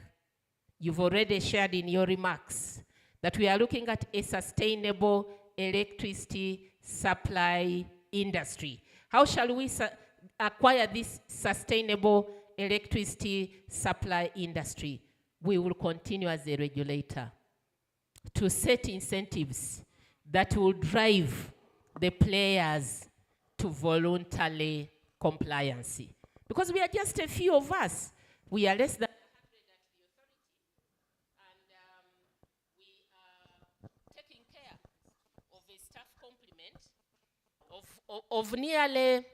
You've already shared in your remarks that we are looking at a sustainable electricity supply industry. How shall we acquire this sustainable electricity supply industry? We will continue as a regulator to set incentives that will drive the players to voluntary compliance. Because we are just a few of us. We are less than 100 at the authority, and we are taking care of a staff complement of nearly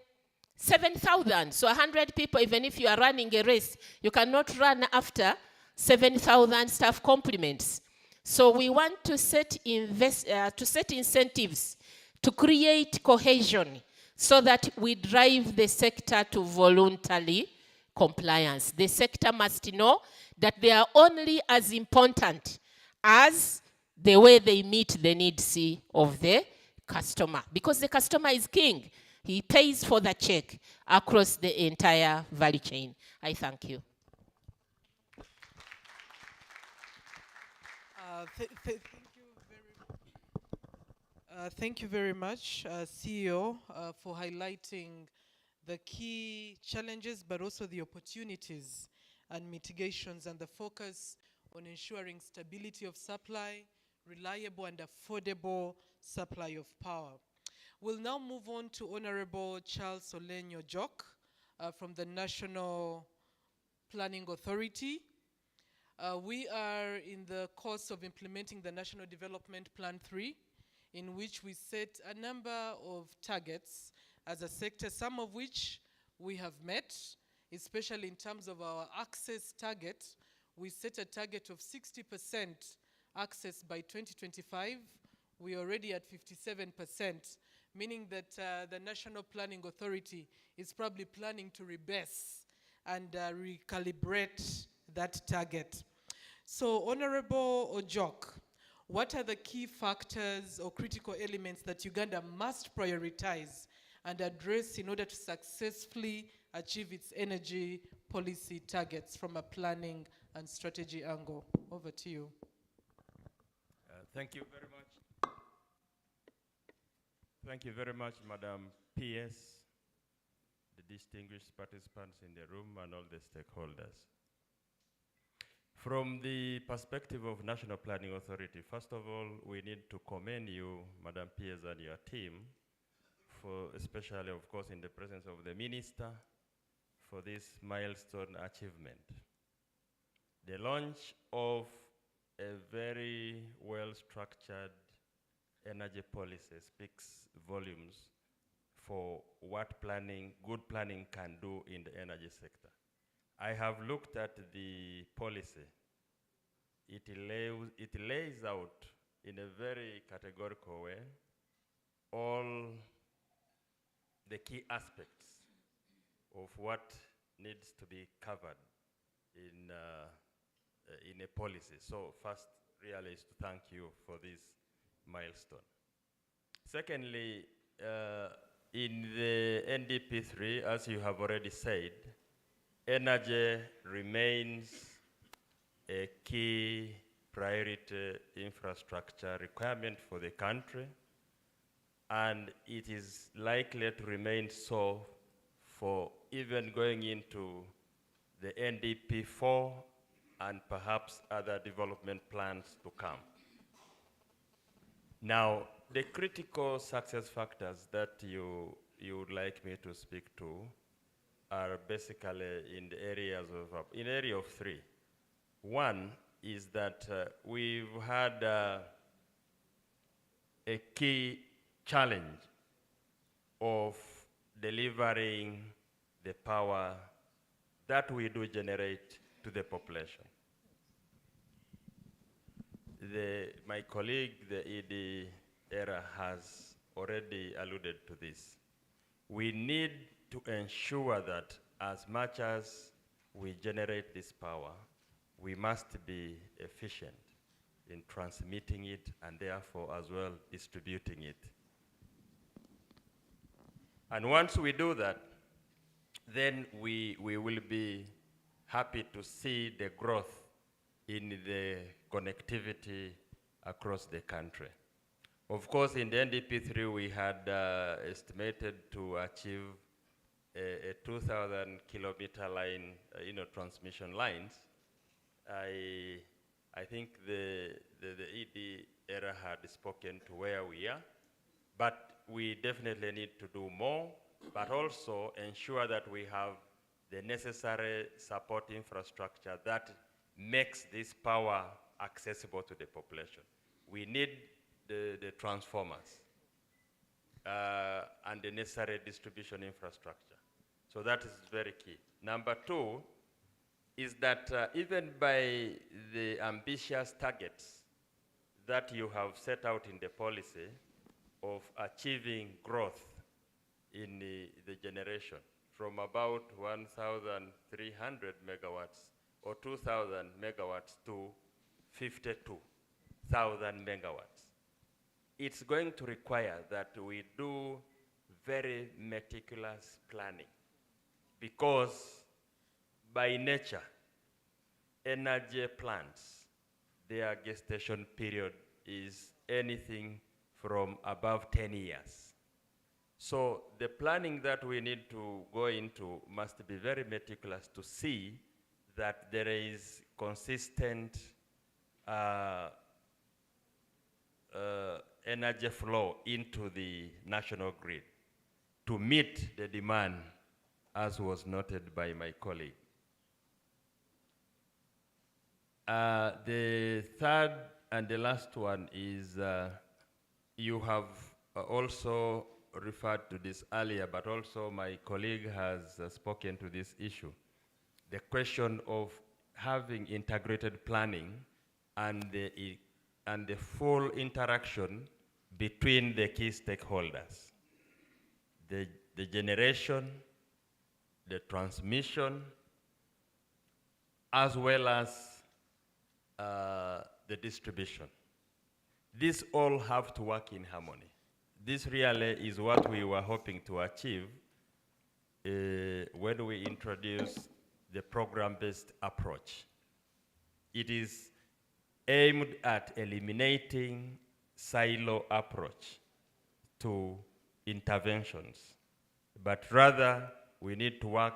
7,000. So 100 people, even if you are running a race, you cannot run after 7,000 staff complements. So we want to set incentives to create cohesion so that we drive the sector to voluntary compliance. The sector must know that they are only as important as the way they meet the needs of the customer, because the customer is king. He pays for the check across the entire value chain. I thank you. Thank you very much, CEO, for highlighting the key challenges, but also the opportunities and mitigations, and the focus on ensuring stability of supply, reliable and affordable supply of power. We'll now move on to Honorable Charles Olenyo Jok from the National Planning Authority. We are in the course of implementing the National Development Plan 3, in which we set a number of targets as a sector, some of which we have met, especially in terms of our access target. We set a target of 60% access by 2025. We're already at 57%, meaning that the National Planning Authority is probably planning to rebase and recalibrate that target. So, Honorable Ojok, what are the key factors or critical elements that Uganda must prioritize and address in order to successfully achieve its energy policy targets from a planning and strategy angle? Over to you. Thank you very much. Thank you very much, Madam PS, the distinguished participants in the room, and all the stakeholders. From the perspective of National Planning Authority, first of all, we need to commend you, Madam PS, and your team, for especially, of course, in the presence of the Minister, for this milestone achievement. The launch of a very well-structured energy policy speaks volumes for what good planning can do in the energy sector. I have looked at the policy. It lays out in a very categorical way all the key aspects of what needs to be covered in a policy. So first, really, is to thank you for this milestone. Secondly, in the NDP3, as you have already said, energy remains a key priority infrastructure requirement for the country, and it is likely to remain so for even going into the NDP4 and perhaps other development plans to come. Now, the critical success factors that you would like me to speak to are basically in the area of three. One is that we've had a key challenge of delivering the power that we do generate to the population. My colleague, the ED era, has already alluded to this. We need to ensure that as much as we generate this power, we must be efficient in transmitting it and therefore as well distributing it. And once we do that, then we will be happy to see the growth in the connectivity across the country. Of course, in the NDP3, we had estimated to achieve a 2,000 kilometer line, transmission lines. I think the ED era had spoken to where we are, but we definitely need to do more, but also ensure that we have the necessary support infrastructure that makes this power accessible to the population. We need the transformers and the necessary distribution infrastructure. So that is very key. Number two is that even by the ambitious targets that you have set out in the policy of achieving growth in the generation from about 1,300 megawatts or 2,000 megawatts to 52,000 megawatts. It's going to require that we do very meticulous planning, because by nature, energy plants, their gestation period is anything from above 10 years. So the planning that we need to go into must be very meticulous to see that there is consistent energy flow into the national grid to meet the demand, as was noted by my colleague. The third and the last one is you have also referred to this earlier, but also my colleague has spoken to this issue. The question of having integrated planning and the full interaction between the key stakeholders. The generation, the transmission, as well as the distribution. These all have to work in harmony. This really is what we were hoping to achieve when we introduced the program-based approach. It is aimed at eliminating silo approach to interventions, but rather we need to work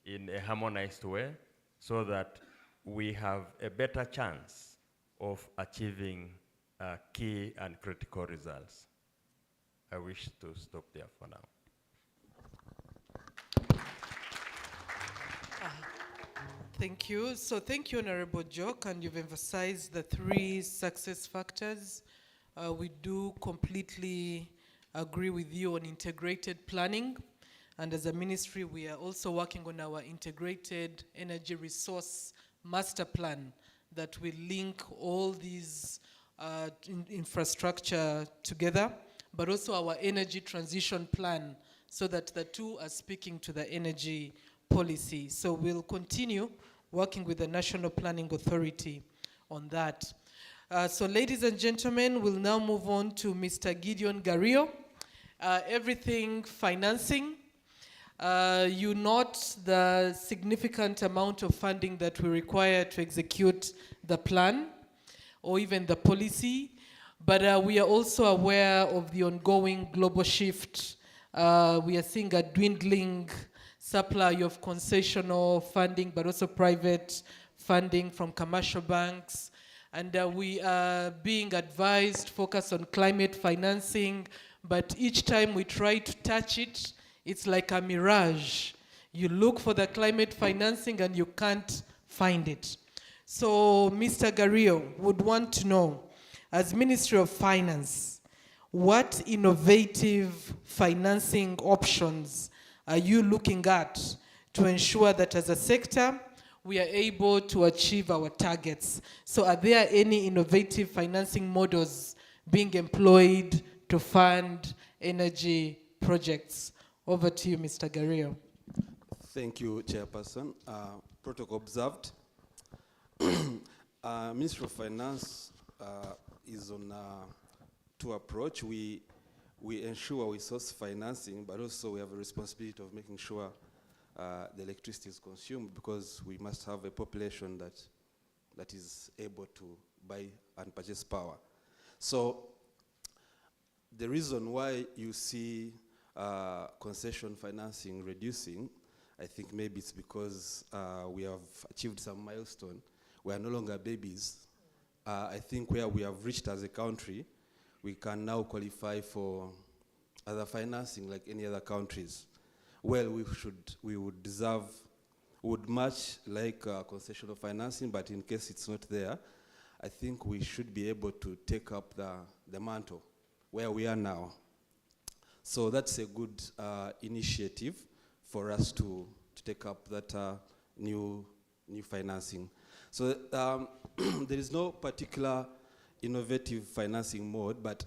in a harmonized way so that we have a better chance of achieving key and critical results. I wish to stop there for now. Thank you. So thank you, Honorable Jock, and you've emphasized the 3 success factors. We do completely agree with you on integrated planning. And as a ministry, we are also working on our integrated energy resource master plan that will link all these infrastructure together, but also our energy transition plan so that the two are speaking to the energy policy. So we'll continue working with the National Planning Authority on that. So ladies and gentlemen, we'll now move on to Mr. Gideon Gario. Everything financing. You note the significant amount of funding that we require to execute the plan or even the policy, but we are also aware of the ongoing global shift. We are seeing a dwindling supply of concessional funding, but also private funding from commercial banks. And we are being advised focus on climate financing, but each time we try to touch it, it's like a mirage. You look for the climate financing and you can't find it. So Mr. Gario would want to know, as Ministry of Finance, what innovative financing options are you looking at to ensure that as a sector, we are able to achieve our targets? So are there any innovative financing models being employed to fund energy projects? Over to you, Mr. Gario. Thank you, Chairperson. Protocol observed. Ministry of Finance is on two approach. We ensure we source financing, but also we have a responsibility of making sure the electricity is consumed, because we must have a population that is able to buy and purchase power. So the reason why you see concession financing reducing, I think maybe it's because we have achieved some milestone. We are no longer babies. I think where we have reached as a country, we can now qualify for other financing like any other countries. Well, we would much like concessional financing, but in case it's not there, I think we should be able to take up the mantle where we are now. So that's a good initiative for us to take up that new financing. So there is no particular innovative financing mode, but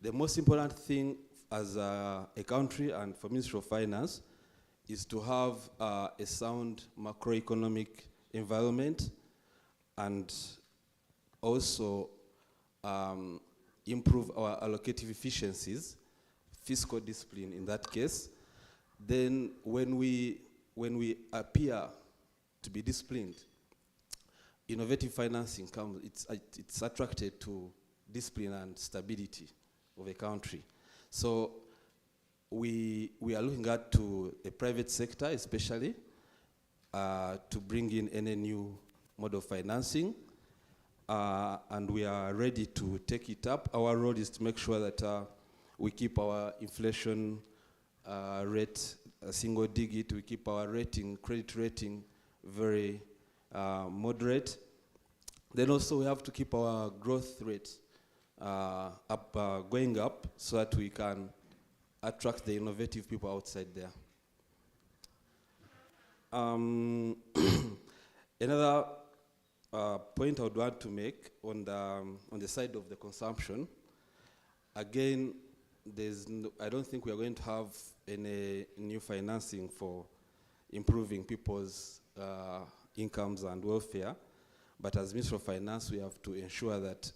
the most important thing as a country and for Ministry of Finance is to have a sound macroeconomic environment, and also improve our allocative efficiencies, fiscal discipline in that case. Then when we appear to be disciplined, innovative financing comes, it's attracted to discipline and stability of a country. So we are looking at to the private sector especially to bring in any new mode of financing, and we are ready to take it up. Our role is to make sure that we keep our inflation rate a single digit, we keep our credit rating very moderate, Then also we have to keep our growth rate going up so that we can attract the innovative people outside there. Another point I would want to make on the side of the consumption, again, I don't think we are going to have any new financing for improving people's incomes and welfare. But as Minister of Finance, we have to ensure that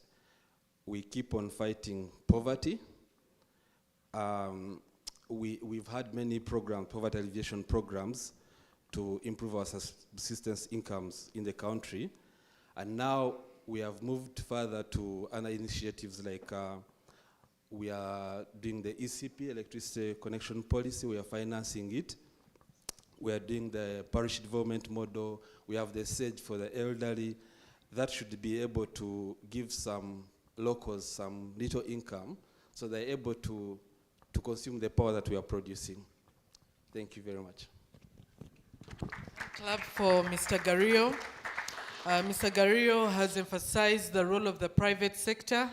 we keep on fighting poverty. We've had many programs, poverty alleviation programs, to improve our subsistence incomes in the country. And now we have moved further to other initiatives like we are doing the ECP, electricity connection policy, we are financing it. We are doing the parish development model. We have the SAGE for the elderly. That should be able to give some locals some little income so they're able to consume the power that we are producing. Thank you very much. Clap for Mr. Gario. Mr. Gario has emphasized the role of the private sector.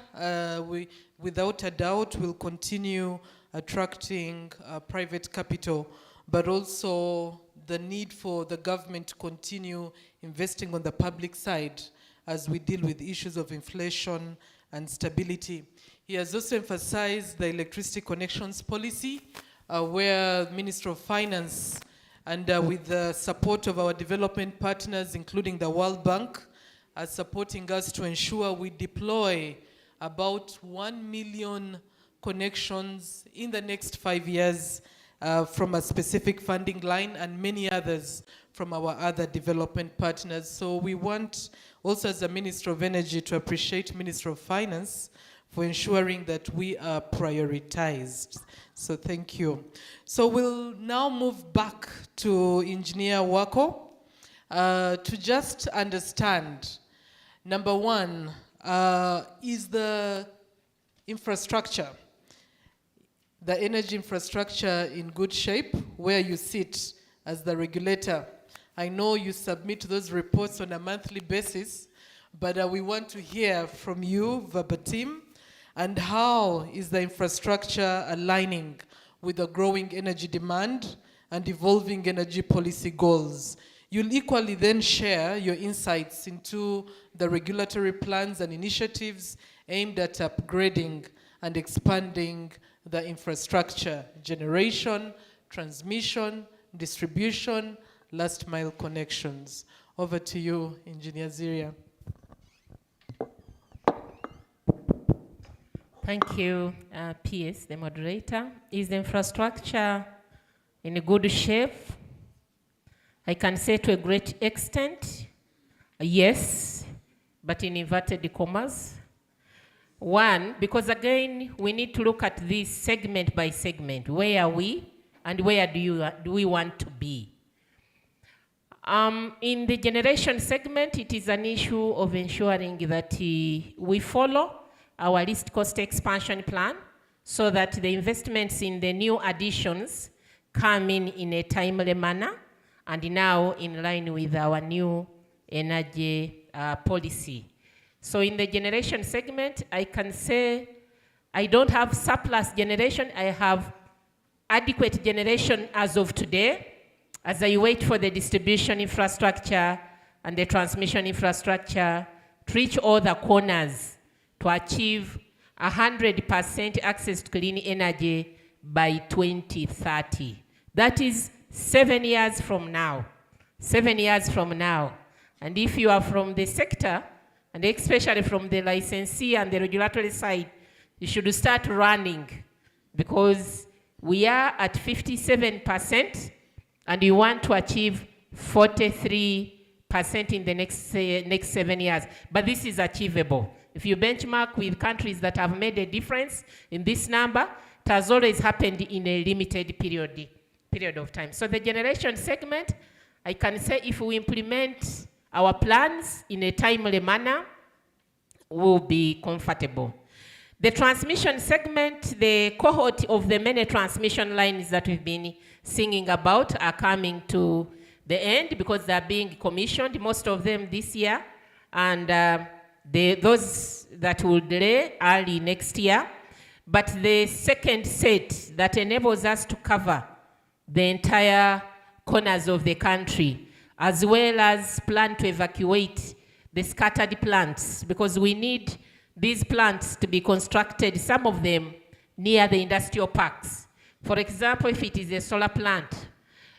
We, without a doubt, will continue attracting private capital, but also the need for the government to continue investing on the public side as we deal with issues of inflation and stability. He has also emphasized the electricity connections policy, where Minister of Finance and with the support of our development partners, including the World Bank, are supporting us to ensure we deploy about 1 million connections in the next 5 years from a specific funding line, and many others from our other development partners. So we want also, as the Minister of Energy, to appreciate Minister of Finance for ensuring that we are prioritized. So thank you. So we'll now move back to Engineer Wako to just understand, number one, is the infrastructure, the energy infrastructure, in good shape where you sit as the regulator? I know you submit those reports on a monthly basis, but we want to hear from you verbatim. And how is the infrastructure aligning with the growing energy demand and evolving energy policy goals? You'll equally then share your insights into the regulatory plans and initiatives aimed at upgrading and expanding the infrastructure, generation, transmission, distribution, last mile connections. Over to you, Engineer Ziria. Thank you, PS, the moderator. Is the infrastructure in a good shape? I can say to a great extent, yes, but in inverted commas. One, because again, we need to look at this segment by segment. Where are we and where do we want to be? In the generation segment, it is an issue of ensuring that we follow our least cost expansion plan so that the investments in the new additions come in a timely manner and now in line with our new energy policy. So in the generation segment, I can say I don't have surplus generation. I have adequate generation as of today, as I wait for the distribution infrastructure and the transmission infrastructure to reach all the corners to achieve 100% access to clean energy by 2030. That is 7 years from now. 7 years from now. And if you are from the sector, and especially from the licensee and the regulatory side, you should start running, because we are at 57% and we want to achieve 43% in the next 7 years. But this is achievable. If you benchmark with countries that have made a difference in this number, it has always happened in a limited period of time. So the generation segment, I can say if we implement our plans in a timely manner, we'll be comfortable. The transmission segment, the cohort of the many transmission lines that we've been singing about are coming to the end because they're being commissioned, most of them this year. and those that will delay early next year. But the second set that enables us to cover the entire corners of the country, as well as plan to evacuate the scattered plants, because we need these plants to be constructed, some of them near the industrial parks. For example, if it is a solar plant,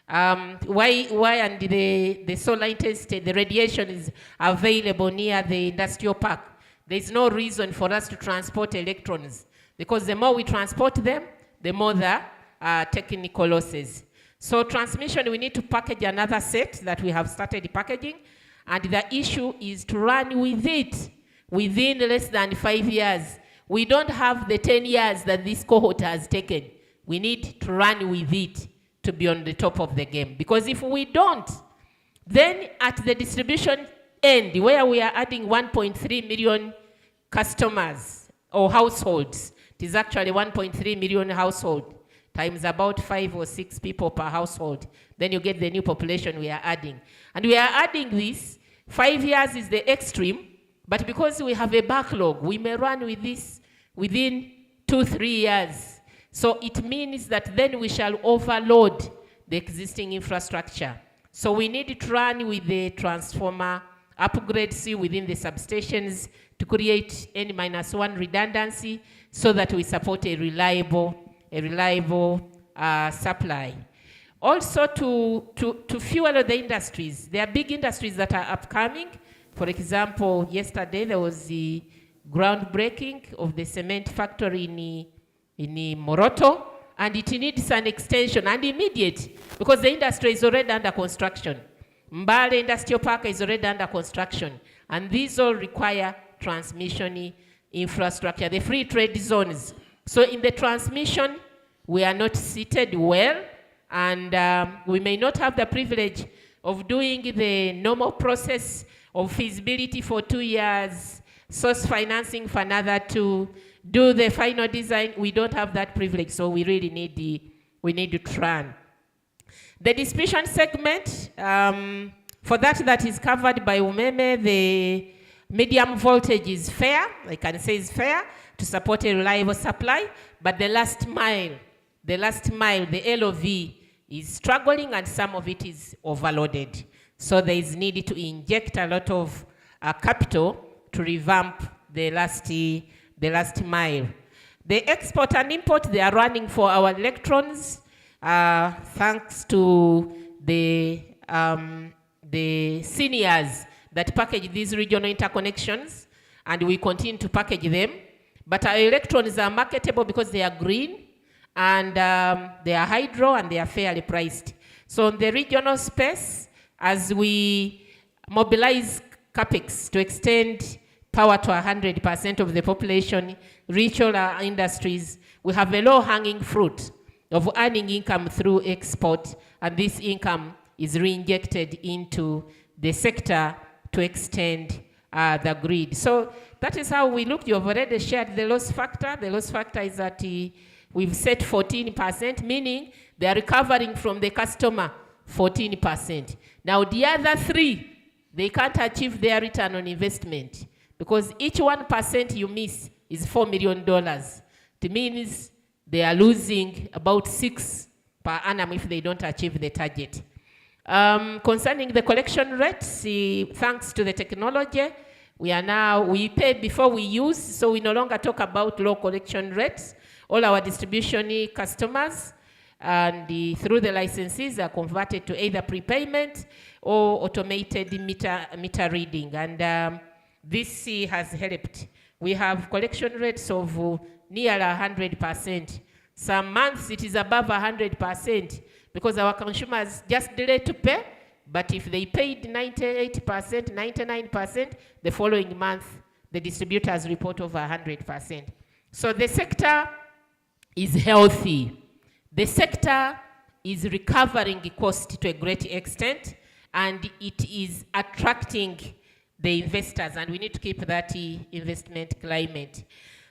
why and the solar intensity, the radiation is available near the industrial park, there's no reason for us to transport electrons, because the more we transport them, the more the technical losses. So transmission, we need to package another set that we have started packaging, and the issue is to run with it within less than 5 years. We don't have the 10 years that this cohort has taken. We need to run with it to be on the top of the game. Because if we don't, then at the distribution end, where we are adding 1.3 million customers or households, it is actually 1.3 million households, times about 5 or 6 people per household. Then you get the new population we are adding. And we are adding this, 5 years is the extreme, but because we have a backlog, we may run with this within 2-3 years. So it means that then we shall overload the existing infrastructure. So we need to run with the transformer upgrades within the substations to create N-1 redundancy so that we support a reliable supply. Also to fuel the industries. There are big industries that are upcoming. For example, yesterday there was the groundbreaking of the cement factory in Moroto, and it needs an extension and immediate, because the industry is already under construction. Mbale Industrial Park is already under construction, and these all require transmission infrastructure, the free trade zones. So in the transmission, we are not seated well, and we may not have the privilege of doing the normal process of feasibility for 2 years, source financing for another 2, do the final design. We don't have that privilege, so we really need to run. The distribution segment, for that is covered by UMEME, the medium voltage is fair, I can say is fair, to support a reliable supply, but the last mile, the LOV is struggling, and some of it is overloaded. So there is need to inject a lot of capital to revamp the last mile. The export and import, they are running for our electrons, thanks to the seniors that package these regional interconnections, and we continue to package them. But our electrons are marketable because they are green, and they are hydro, and they are fairly priced. So in the regional space, as we mobilize CAPEX to extend power to 100% of the population, reach all our industries, we have a low-hanging fruit of earning income through export, and this income is reinjected into the sector to extend the grid. So that is how we look. You have already shared the loss factor. The loss factor is that we've set 14%, meaning they are recovering from the customer 14%. Now the other 3, they can't achieve their return on investment, because each 1% you miss is $4 million. It means they are losing about 6 per annum if they don't achieve the target. Concerning the collection rates, thanks to the technology, we pay before we use, so we no longer talk about low collection rates. All our distribution customers and through the licenses are converted to either prepayment or automated meter reading, and this has helped. We have collection rates of near 100%. Some months it is above 100%, because our consumers just delay to pay, but if they paid 98%, 99%, the following month, the distributors report over 100%. So the sector is healthy. The sector is recovering cost to a great extent, and it is attracting the investors, and we need to keep that investment climate.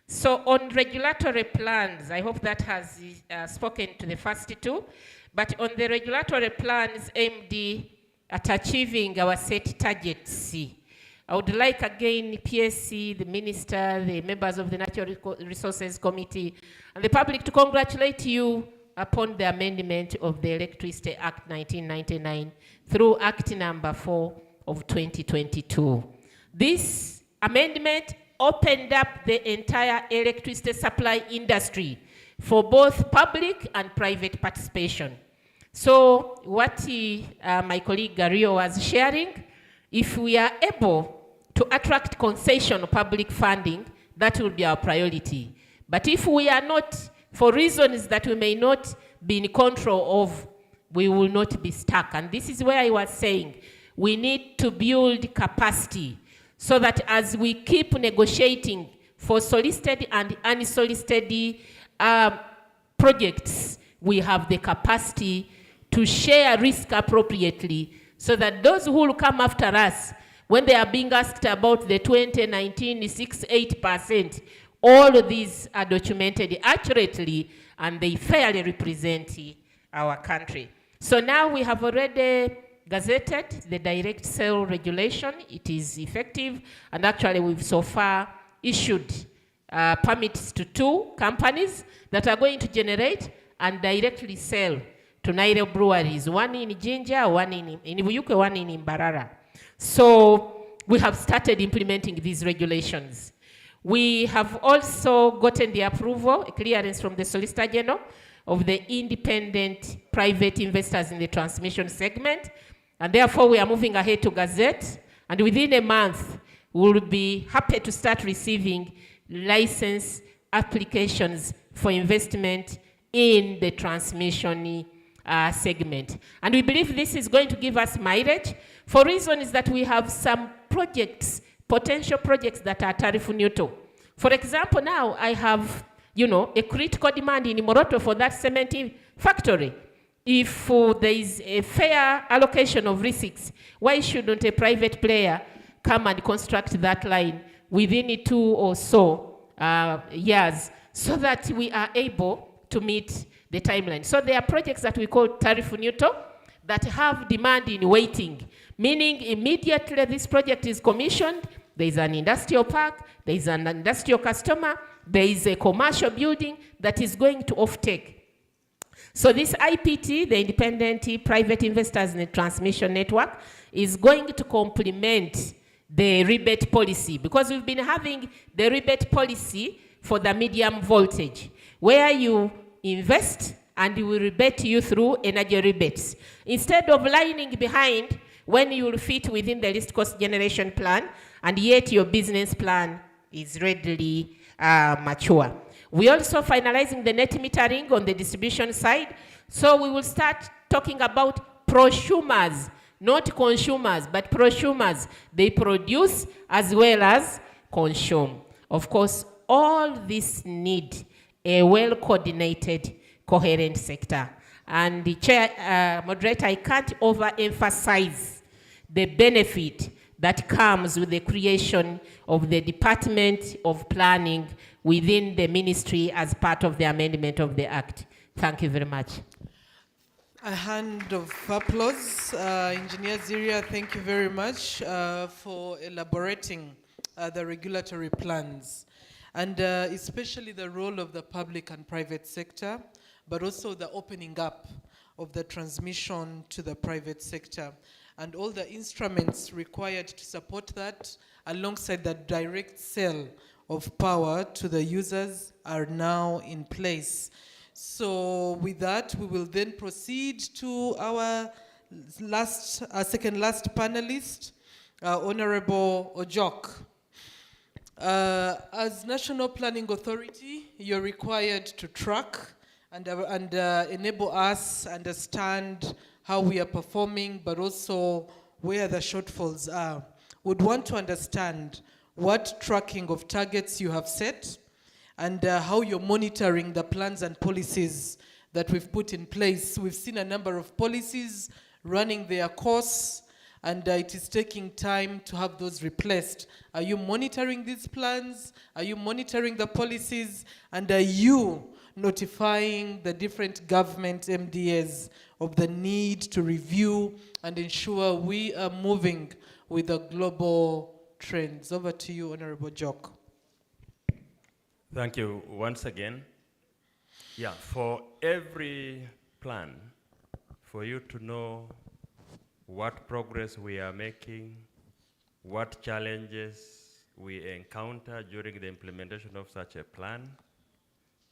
So on regulatory plans, I hope that has spoken to the first 2, but on the regulatory plans aimed at achieving our set targets, I would like again PSC, the Minister, the members of the Natural Resources Committee, and the public to congratulate you upon the amendment of the Electricity Act 1999 through Act number 4 of 2022. This amendment opened up the entire electricity supply industry for both public and private participation. So what my colleague Gario was sharing, if we are able to attract concession public funding, that will be our priority. But if we are not, for reasons that we may not be in control of, we will not be stuck. And this is where I was saying, we need to build capacity so that as we keep negotiating for solicited and unsolicited projects, we have the capacity to share risk appropriately so that those who will come after us, when they are being asked about the 2019 6-8%, all of these are documented accurately and they fairly represent our country. So now we have already gazetted the direct sale regulation. It is effective, and actually we've so far issued permits to 2 companies that are going to generate and directly sell to Nairo breweries, one in Jinja, one in Buyuke, one in Mbarara. So we have started implementing these regulations. We have also gotten the approval, a clearance from the Solicitor General of the independent private investors in the transmission segment, and therefore we are moving ahead to gazette, and within a month we will be happy to start receiving license applications for investment in the transmission segment. And we believe this is going to give us mileage for reasons that we have some projects, potential projects that are tariff neutral. For example, now I have, a critical demand in Moroto for that cement factory. If there is a fair allocation of receipts, why shouldn't a private player come and construct that line within 2 or so years so that we are able to meet the timeline? So there are projects that we call tariff neutral that have demand in waiting, meaning immediately this project is commissioned, there is an industrial park, there is an industrial customer, there is a commercial building that is going to offtake. So this IPT, the Independent Private Investors in the Transmission Network, is going to complement the rebate policy, because we've been having the rebate policy for the medium voltage, where you invest and we will rebate you through energy rebates. Instead of lining behind when you will fit within the least cost generation plan, and yet your business plan is readily mature. We also finalizing the net metering on the distribution side. So we will start talking about prosumers, not consumers, but prosumers. They produce as well as consume. Of course, all this need a well-coordinated, coherent sector. And the chair, moderator, I can't overemphasize the benefit that comes with the creation of the Department of Planning within the ministry as part of the amendment of the Act. Thank you very much. A hand of applause. Engineer Ziria, thank you very much for elaborating the regulatory plans, and especially the role of the public and private sector, but also the opening up of the transmission to the private sector, and all the instruments required to support that, alongside the direct sale of power to the users, are now in place. So with that, we will then proceed to our second last panelist, Honorable Ojok. As National Planning Authority, you're required to track and enable us understand how we are performing, but also where the shortfalls are. Would want to understand what tracking of targets you have set, and how you're monitoring the plans and policies that we've put in place. We've seen a number of policies running their course, and it is taking time to have those replaced. Are you monitoring these plans? Are you monitoring the policies? And are you notifying the different government MDAs of the need to review and ensure we are moving with a global trends. Over to you, Honorable Jock. Thank you once again. Yeah, for every plan, for you to know what progress we are making, what challenges we encounter during the implementation of such a plan,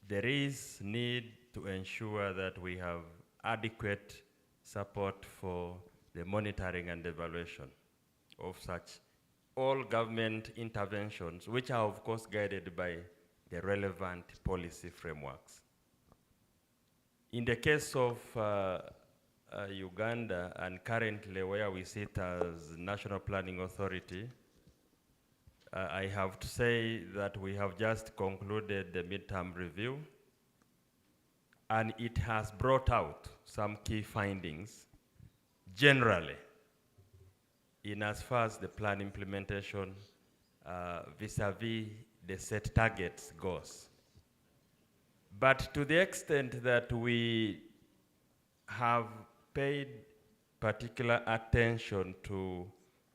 there is need to ensure that we have adequate support for the monitoring and evaluation of such all government interventions, which are of course guided by the relevant policy frameworks. In the case of Uganda, and currently where we sit as National Planning Authority, I have to say that we have just concluded the midterm review, and it has brought out some key findings generally in as far as the plan implementation vis-a-vis the set targets goes. But to the extent that we have paid particular attention to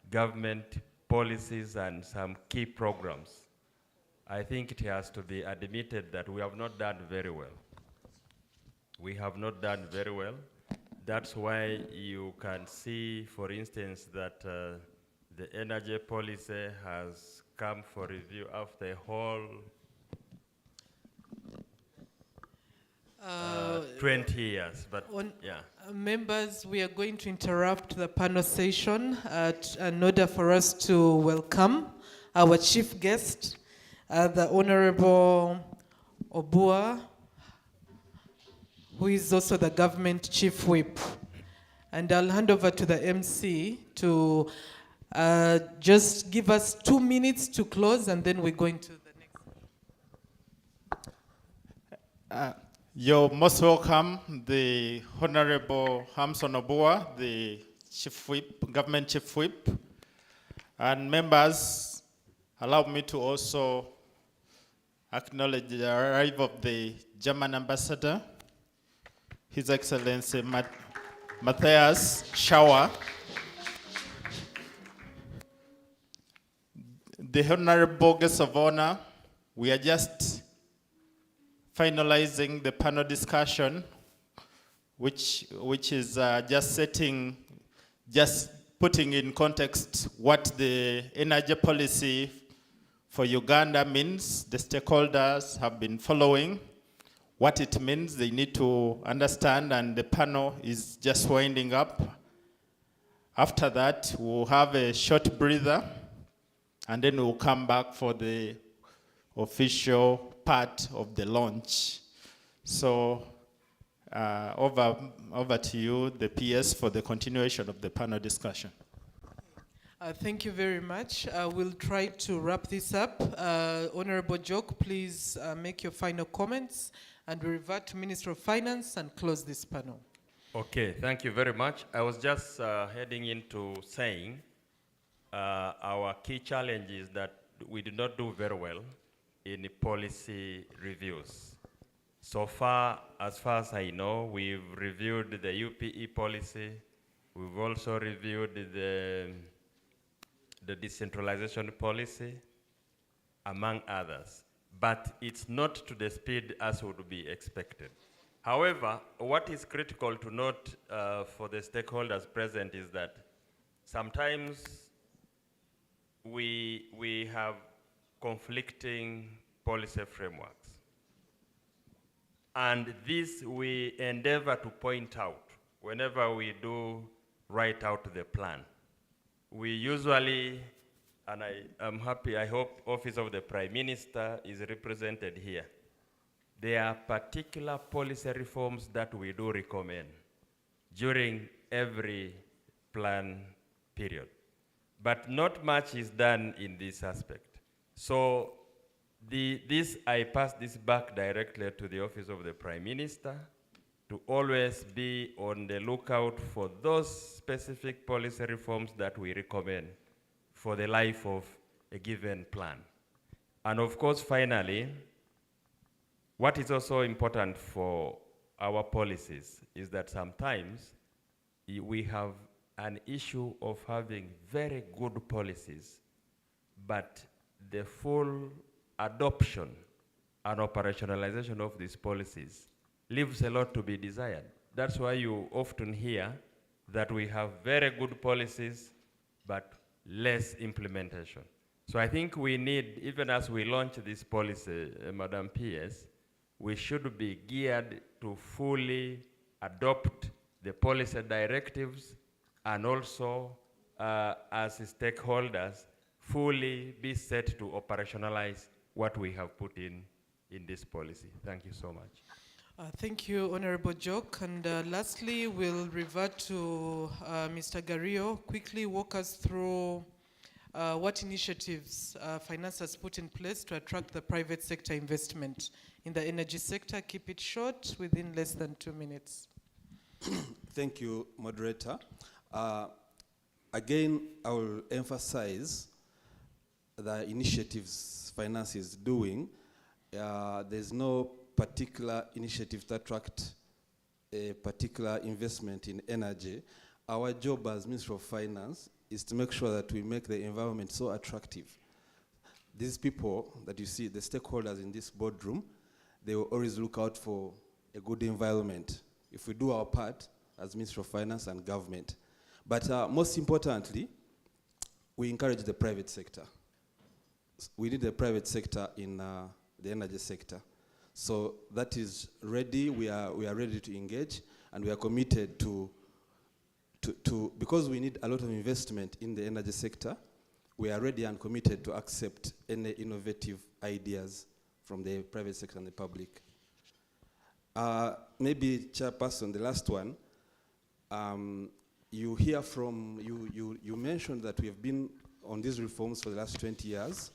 government policies and some key programs, I think it has to be admitted that we have not done very well. We have not done very well. That's why you can see, for instance, that the energy policy has come for review after a whole 20 years, but yeah. Members, we are going to interrupt the panel session in order for us to welcome our chief guest, the Honorable Obua, who is also the government chief whip. And I'll hand over to the MC to just give us 2 minutes to close, and then we're going to the next. You're most welcome, the Honorable Hamson Obua, the Chief Whip, Government Chief Whip. And members, allow me to also acknowledge the arrival of the German Ambassador, His Excellency Matthias Schauer. The Honorable Guests of Honor, we are just finalizing the panel discussion, which is just putting in context what the energy policy for Uganda means. The stakeholders have been following what it means. They need to understand, and the panel is just winding up. After that, we'll have a short breather, and then we'll come back for the official part of the launch. So over to you, the PS, for the continuation of the panel discussion. Thank you very much. We'll try to wrap this up. Honorable Jock, please make your final comments, and we revert to Minister of Finance and close this panel. Okay, thank you very much. I was just heading into saying our key challenge is that we did not do very well in policy reviews. So far as I know, we've reviewed the UPE policy. We've also reviewed the decentralization policy, among others. But it's not to the speed as would be expected. However, what is critical to note for the stakeholders present is that sometimes we have conflicting policy frameworks. And this we endeavor to point out whenever we do write out the plan. We usually, and I'm happy, I hope Office of the Prime Minister is represented here. There are particular policy reforms that we do recommend during every plan period. But not much is done in this aspect. So I pass this back directly to the Office of the Prime Minister to always be on the lookout for those specific policy reforms that we recommend for the life of a given plan. And of course, finally, what is also important for our policies is that sometimes we have an issue of having very good policies but the full adoption and operationalization of these policies leaves a lot to be desired. That's why you often hear that we have very good policies, but less implementation. So I think we need, even as we launch this policy, Madam PS, we should be geared to fully adopt the policy directives and also, as stakeholders, fully be set to operationalize what we have put in this policy. Thank you so much. Thank you, Honorable Joke. And lastly, we'll revert to Mr. Gario. Quickly walk us through what initiatives finance has put in place to attract the private sector investment in the energy sector. Keep it short, within less than 2 minutes. Thank you, moderator. Again, I will emphasize the initiatives finance is doing. There's no particular initiative to attract a particular investment in energy. Our job as Minister of Finance is to make sure that we make the environment so attractive. These people that you see, the stakeholders in this boardroom, they will always look out for a good environment if we do our part as Minister of Finance and government. But most importantly, we encourage the private sector. We need the private sector in the energy sector. So that is ready. We are ready to engage, and we are committed to because we need a lot of investment in the energy sector. We are ready and committed to accept any innovative ideas from the private sector and the public. Maybe Chairperson, the last one. You hear from you mentioned that we have been on these reforms for the last 20 years.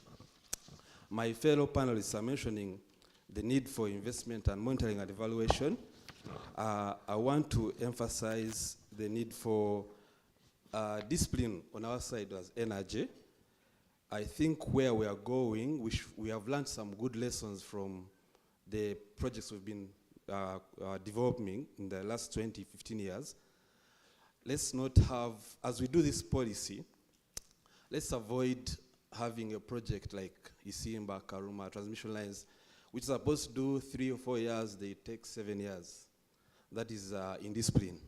My fellow panelists are mentioning the need for investment and monitoring and evaluation. I want to emphasize the need for discipline on our side as energy. I think where we are going, we have learned some good lessons from the projects we've been developing in the last 20, 15 years. Let's not have, as we do this policy, let's avoid having a project like Isimba, Karuma, transmission lines, which is supposed to do 3 or 4 years, they take 7 years. That is indiscipline.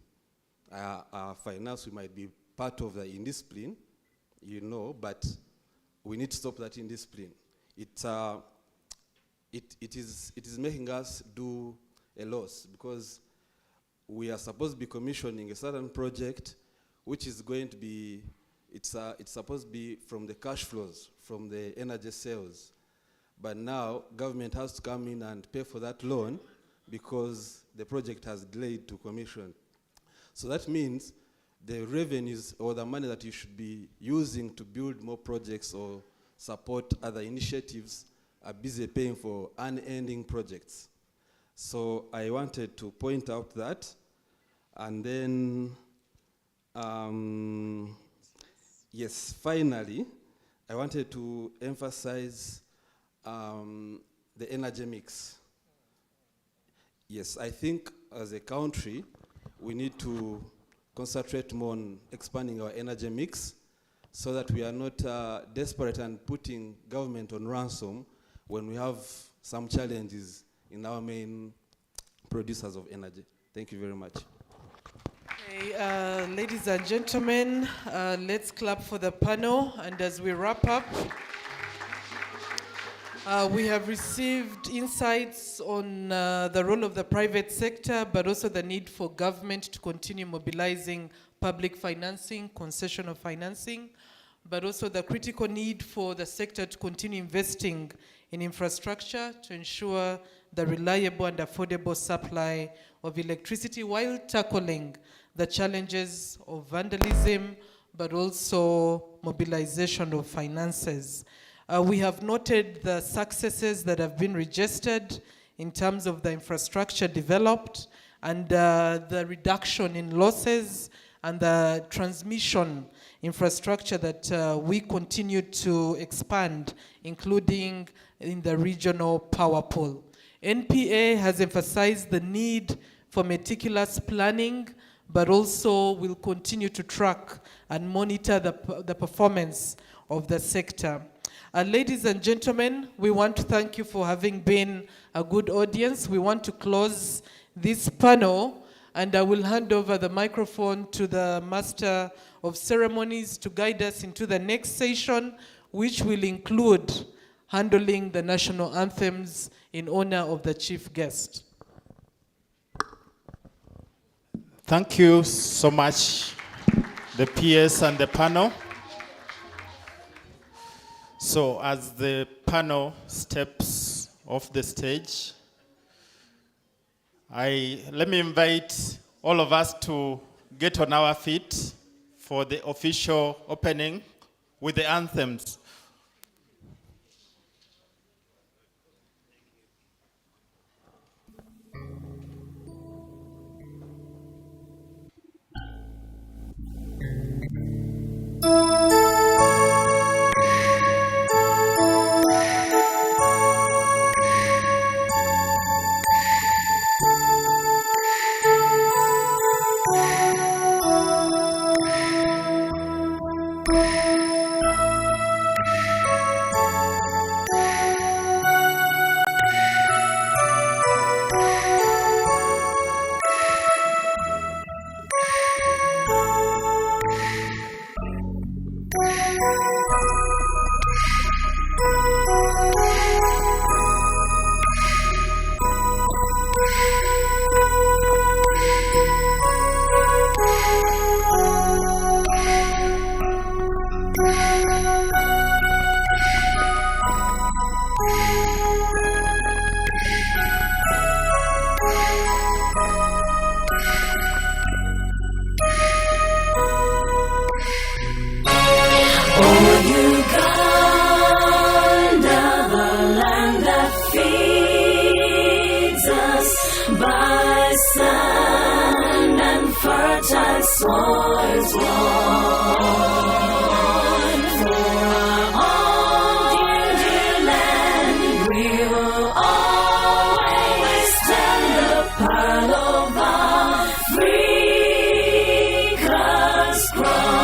Finance, we might be part of the indiscipline, but we need to stop that indiscipline. It is making us do a loss because we are supposed to be commissioning a certain project, which is going to be, it's supposed to be from the cash flows, from the energy sales. But now, government has to come in and pay for that loan because the project has delayed to commission. So that means the revenues or the money that you should be using to build more projects or support other initiatives are busy paying for unending projects. So I wanted to point out that. And then, yes, finally, I wanted to emphasize the energy mix. Yes, I think as a country, we need to concentrate more on expanding our energy mix so that we are not desperate and putting government on ransom when we have some challenges in our main producers of energy. Thank you very much. Okay, ladies and gentlemen, let's clap for the panel. And as we wrap up, we have received insights on the role of the private sector, but also the need for government to continue mobilizing public financing, concessional financing, but also the critical need for the sector to continue investing in infrastructure to ensure the reliable and affordable supply of electricity while tackling the challenges of vandalism, but also mobilization of finances. We have noted the successes that have been registered in terms of the infrastructure developed and the reduction in losses and the transmission infrastructure that we continue to expand, including in the regional power pool. NPA has emphasized the need for meticulous planning, but also will continue to track and monitor the performance of the sector. Ladies and gentlemen, we want to thank you for having been a good audience. We want to close this panel, and I will hand over the microphone to the Master of Ceremonies to guide us into the next session, which will include handling the national anthems in honor of the chief guest. Thank you so much, the PS and the panel. So as the panel steps off the stage, let me invite all of us to get on our feet for the official opening with the anthems. By sand and fertile soils, Lord, for our own dear land, we'll always stand the pearl of Africa's crown.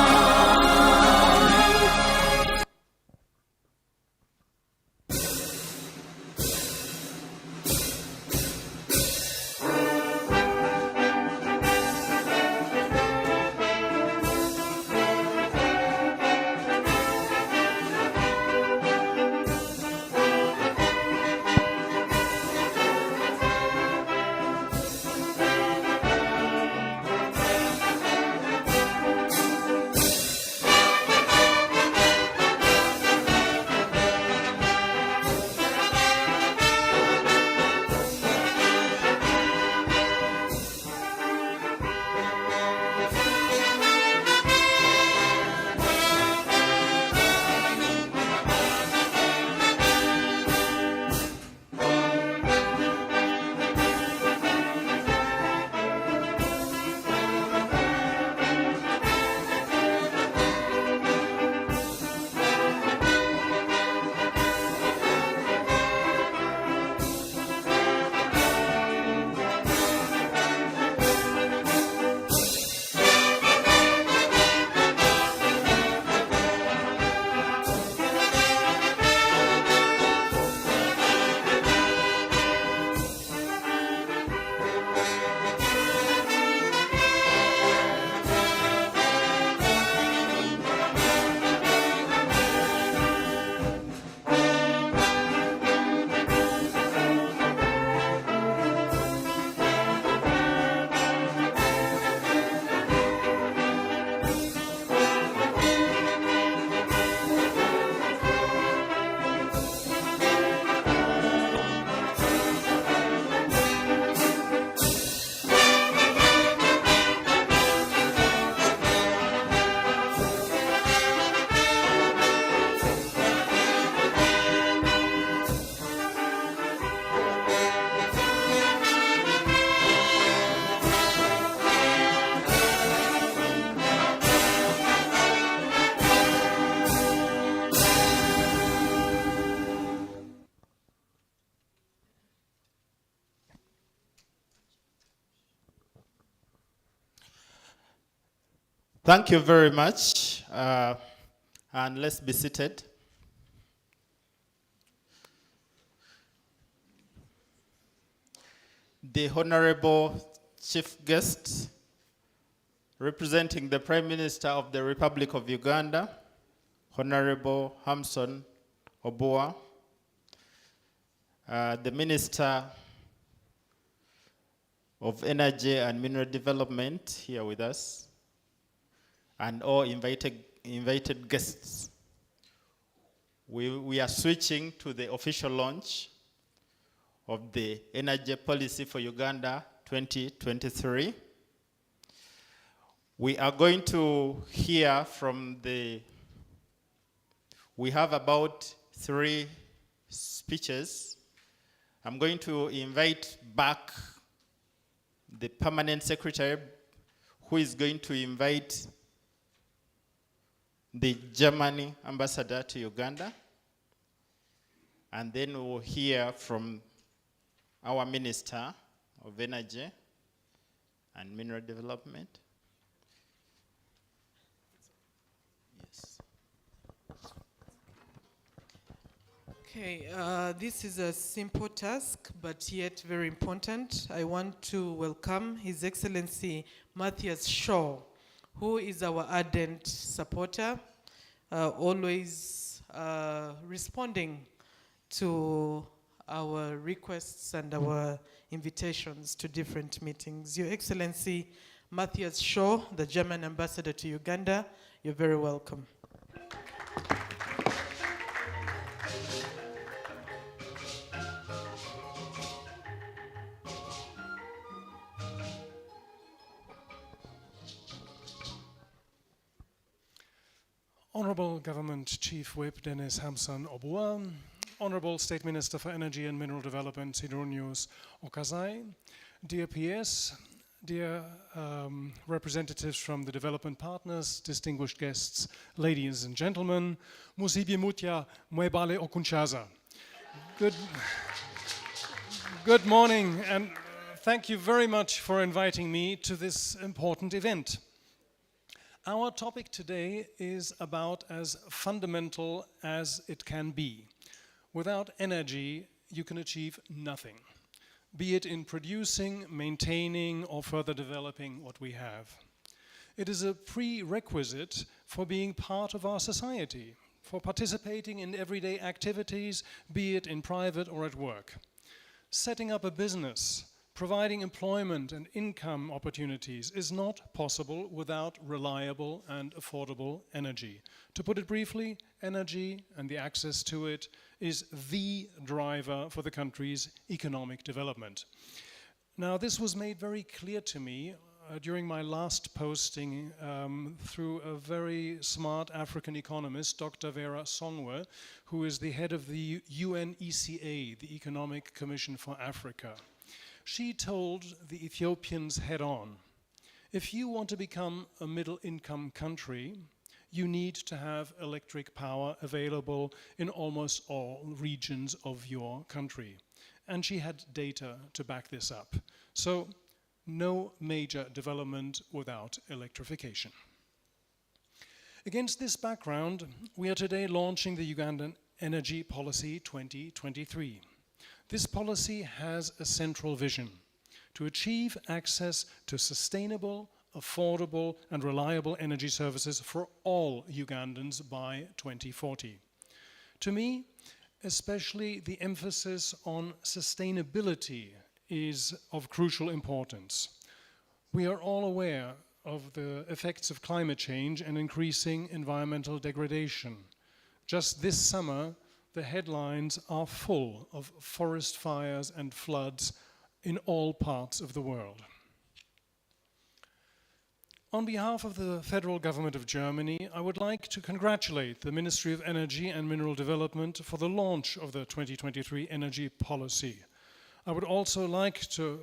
Thank you very much, and let's be seated. the Honorable Chief Guest, representing the Prime Minister of the Republic of Uganda, Honorable Hamson Obua, the Minister of Energy and Mineral Development here with us, and all invited guests. We are switching to the official launch of the Energy Policy for Uganda 2023. We are going to hear from we have about 3 speeches. I'm going to invite back the Permanent Secretary, who is going to invite the German ambassador to Uganda. And then we'll hear from our Minister of Energy and Mineral Development. Yes. Okay, this is a simple task, but yet very important. I want to welcome His Excellency Matthias Shaw, who is our ardent supporter, always responding to our requests and our invitations to different meetings. Your Excellency Matthias Shaw, the German ambassador to Uganda, you're very welcome. Honourable Government Chief Whip Dennis Hamson Obua, Honourable State Minister for Energy and Mineral Development Sidonius Okazai, dear PS, dear representatives from the development partners, distinguished guests, ladies and gentlemen, Musibi Mutya Mwebale Okunchaza. Good morning, and thank you very much for inviting me to this important event. Our topic today is about as fundamental as it can be. Without energy, you can achieve nothing, be it in producing, maintaining, or further developing what we have. It is a prerequisite for being part of our society, for participating in everyday activities, be it in private or at work. Setting up a business, providing employment and income opportunities is not possible without reliable and affordable energy. To put it briefly, energy and the access to it is the driver for the country's economic development. Now, this was made very clear to me during my last posting through a very smart African economist, Dr. Vera Songwe, who is the head of the UNECA, the Economic Commission for Africa. She told the Ethiopians head on, if you want to become a middle-income country, you need to have electric power available in almost all regions of your country. And she had data to back this up. So, no major development without electrification. Against this background, we are today launching the Ugandan Energy Policy 2023. This policy has a central vision: to achieve access to sustainable, affordable, and reliable energy services for all Ugandans by 2040. To me, especially the emphasis on sustainability is of crucial importance. We are all aware of the effects of climate change and increasing environmental degradation. Just this summer, the headlines are full of forest fires and floods in all parts of the world. On behalf of the federal government of Germany, I would like to congratulate the Ministry of Energy and Mineral Development for the launch of the 2023 energy policy. I would also like to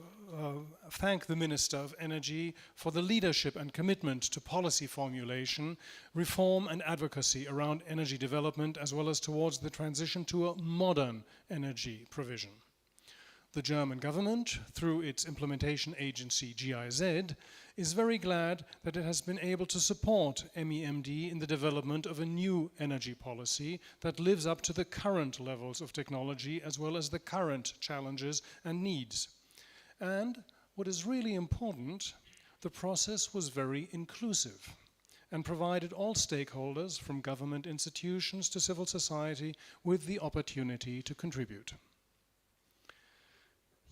thank the Minister of Energy for the leadership and commitment to policy formulation, reform and advocacy around energy development, as well as towards the transition to a modern energy provision. The German government, through its implementation agency GIZ, is very glad that it has been able to support MEMD in the development of a new energy policy that lives up to the current levels of technology as well as the current challenges and needs. And what is really important, the process was very inclusive and provided all stakeholders, from government institutions to civil society, with the opportunity to contribute.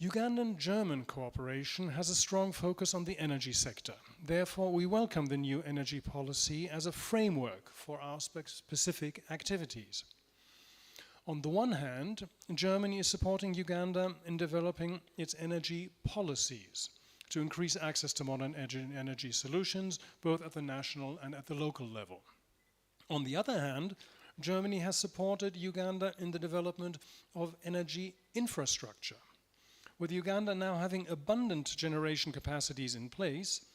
Ugandan-German cooperation has a strong focus on the energy sector. Therefore, we welcome the new energy policy as a framework for our specific activities. On the one hand, Germany is supporting Uganda in developing its energy policies to increase access to modern energy solutions, both at the national and at the local level. On the other hand, Germany has supported Uganda in the development of energy infrastructure. With Uganda now having abundant generation capacities in place,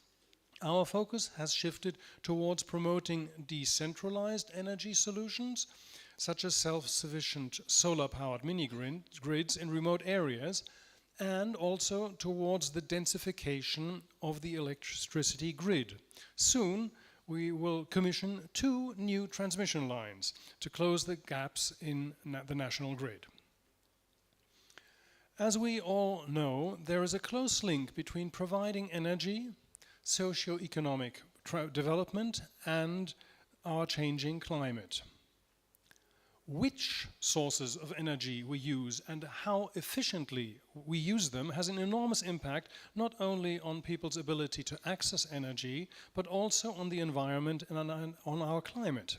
our focus has shifted towards promoting decentralized energy solutions, such as self-sufficient solar-powered mini-grids in remote areas, and also towards the densification of the electricity grid. Soon, we will commission 2 new transmission lines to close the gaps in the national grid. As we all know, there is a close link between providing energy, socio-economic development, and our changing climate. Which sources of energy we use and how efficiently we use them has an enormous impact not only on people's ability to access energy, but also on the environment and on our climate.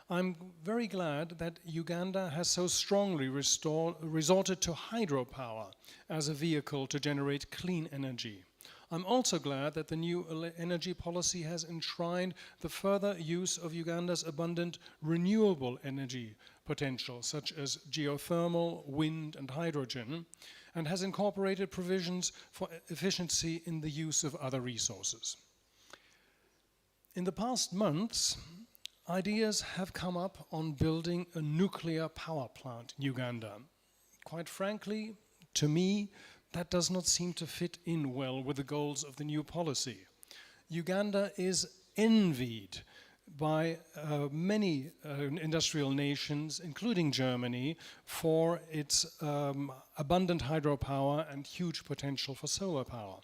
I'm very glad that Uganda has so strongly resorted to hydropower as a vehicle to generate clean energy. I'm also glad that the new energy policy has enshrined the further use of Uganda's abundant renewable energy potential, such as geothermal, wind, and hydrogen, and has incorporated provisions for efficiency in the use of other resources. In the past months, ideas have come up on building a nuclear power plant in Uganda. Quite frankly, to me, that does not seem to fit in well with the goals of the new policy. Uganda is envied by many industrial nations, including Germany, for its abundant hydropower and huge potential for solar power.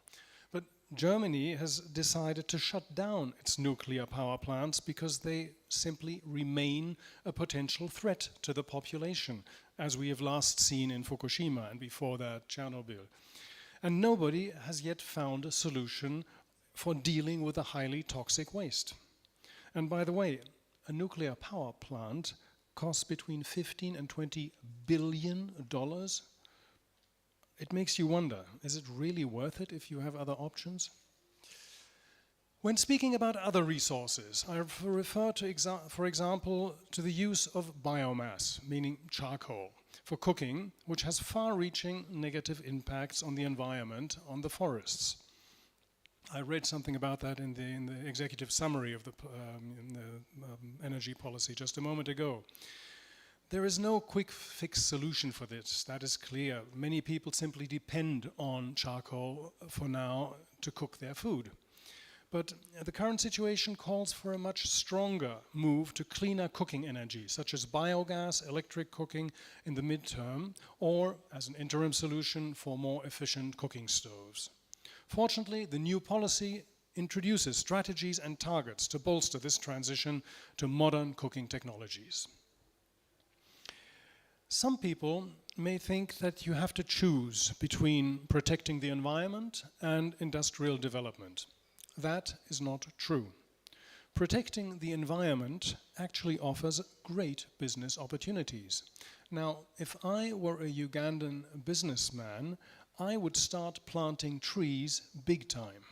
But Germany has decided to shut down its nuclear power plants because they simply remain a potential threat to the population, as we have last seen in Fukushima and before that Chernobyl. And nobody has yet found a solution for dealing with the highly toxic waste. And by the way, a nuclear power plant costs between $15 and $20 billion. It makes you wonder, is it really worth it if you have other options? When speaking about other resources, I refer to, for example, to the use of biomass, meaning charcoal, for cooking, which has far-reaching negative impacts on the environment, on the forests. I read something about that in the executive summary of the energy policy just a moment ago. There is no quick fix solution for this, that is clear. Many people simply depend on charcoal for now to cook their food. But the current situation calls for a much stronger move to cleaner cooking energy, such as biogas, electric cooking in the midterm, or as an interim solution for more efficient cooking stoves. Fortunately, the new policy introduces strategies and targets to bolster this transition to modern cooking technologies. Some people may think that you have to choose between protecting the environment and industrial development. That is not true. Protecting the environment actually offers great business opportunities. Now, if I were a Ugandan businessman, I would start planting trees big time.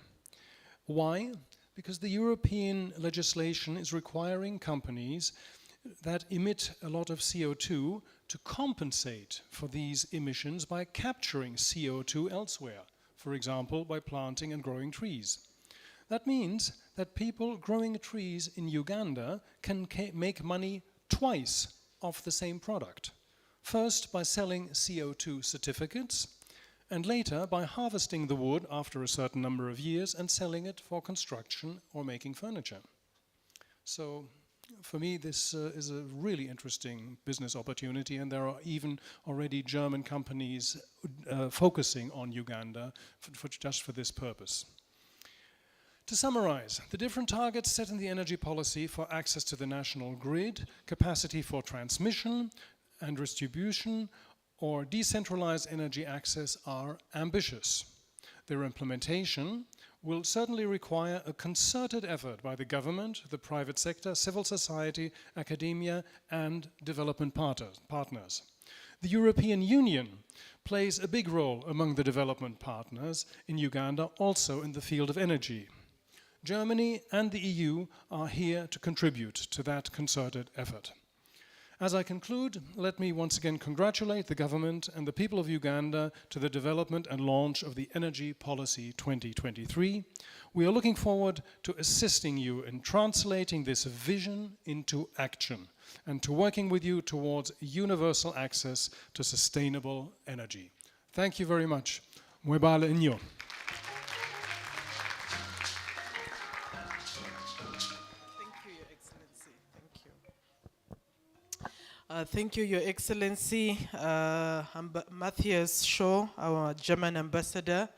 Why? Because the European legislation is requiring companies that emit a lot of CO2 to compensate for these emissions by capturing CO2 elsewhere, for example, by planting and growing trees. That means that people growing trees in Uganda can make money twice off the same product. First, by selling CO2 certificates, and later by harvesting the wood after a certain number of years and selling it for construction or making furniture. So, for me, this is a really interesting business opportunity, and there are even already German companies focusing on Uganda just for this purpose. To summarize, the different targets set in the energy policy for access to the national grid, capacity for transmission and distribution, or decentralized energy access are ambitious. Their implementation will certainly require a concerted effort by the government, the private sector, civil society, academia, and development partners. The European Union plays a big role among the development partners in Uganda, also in the field of energy. Germany and the EU are here to contribute to that concerted effort. As I conclude, let me once again congratulate the government and the people of Uganda to the development and launch of the Energy Policy 2023. We are looking forward to assisting you in translating this vision into action and to working with you towards universal access to sustainable energy. Thank you very much. Mwebale nnyo. Thank you, Your Excellency. Matthias Shaw, our German ambassador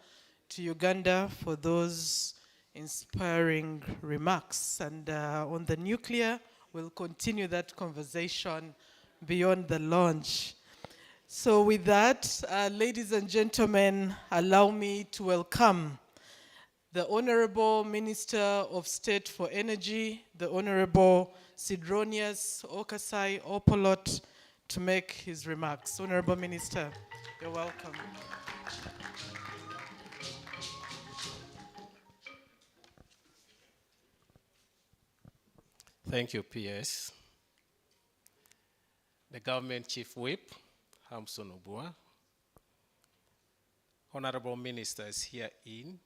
to Uganda, for those inspiring remarks. And on the nuclear, we'll continue that conversation beyond the launch. So with that, ladies and gentlemen, allow me to welcome the Honorable Minister of State for Energy, the Honorable Sidronius Okasai Opolot, to make his remarks. Honorable Minister, you're welcome. Thank you, PS. The Government Chief Whip, Hamson Obua, Honorable Ministers here in,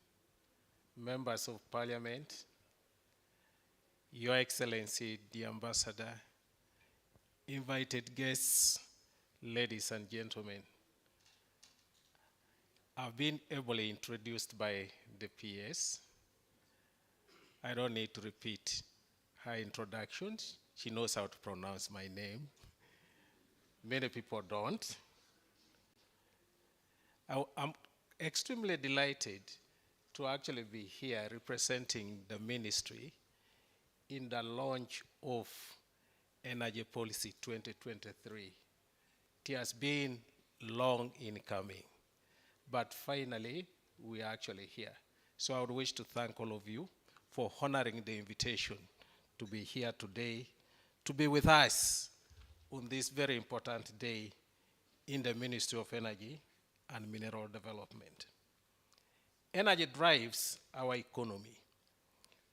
Members of Parliament, Your Excellency, the Ambassador, invited guests, ladies and gentlemen. I've been ably introduced by the PS. I don't need to repeat her introductions. She knows how to pronounce my name. Many people don't. I'm extremely delighted to actually be here representing the ministry in the launch of Energy Policy 2023. It has been long in coming, but finally we are actually here. So I would wish to thank all of you for honoring the invitation to be here today, to be with us on this very important day in the Ministry of Energy and Mineral Development. Energy drives our economy,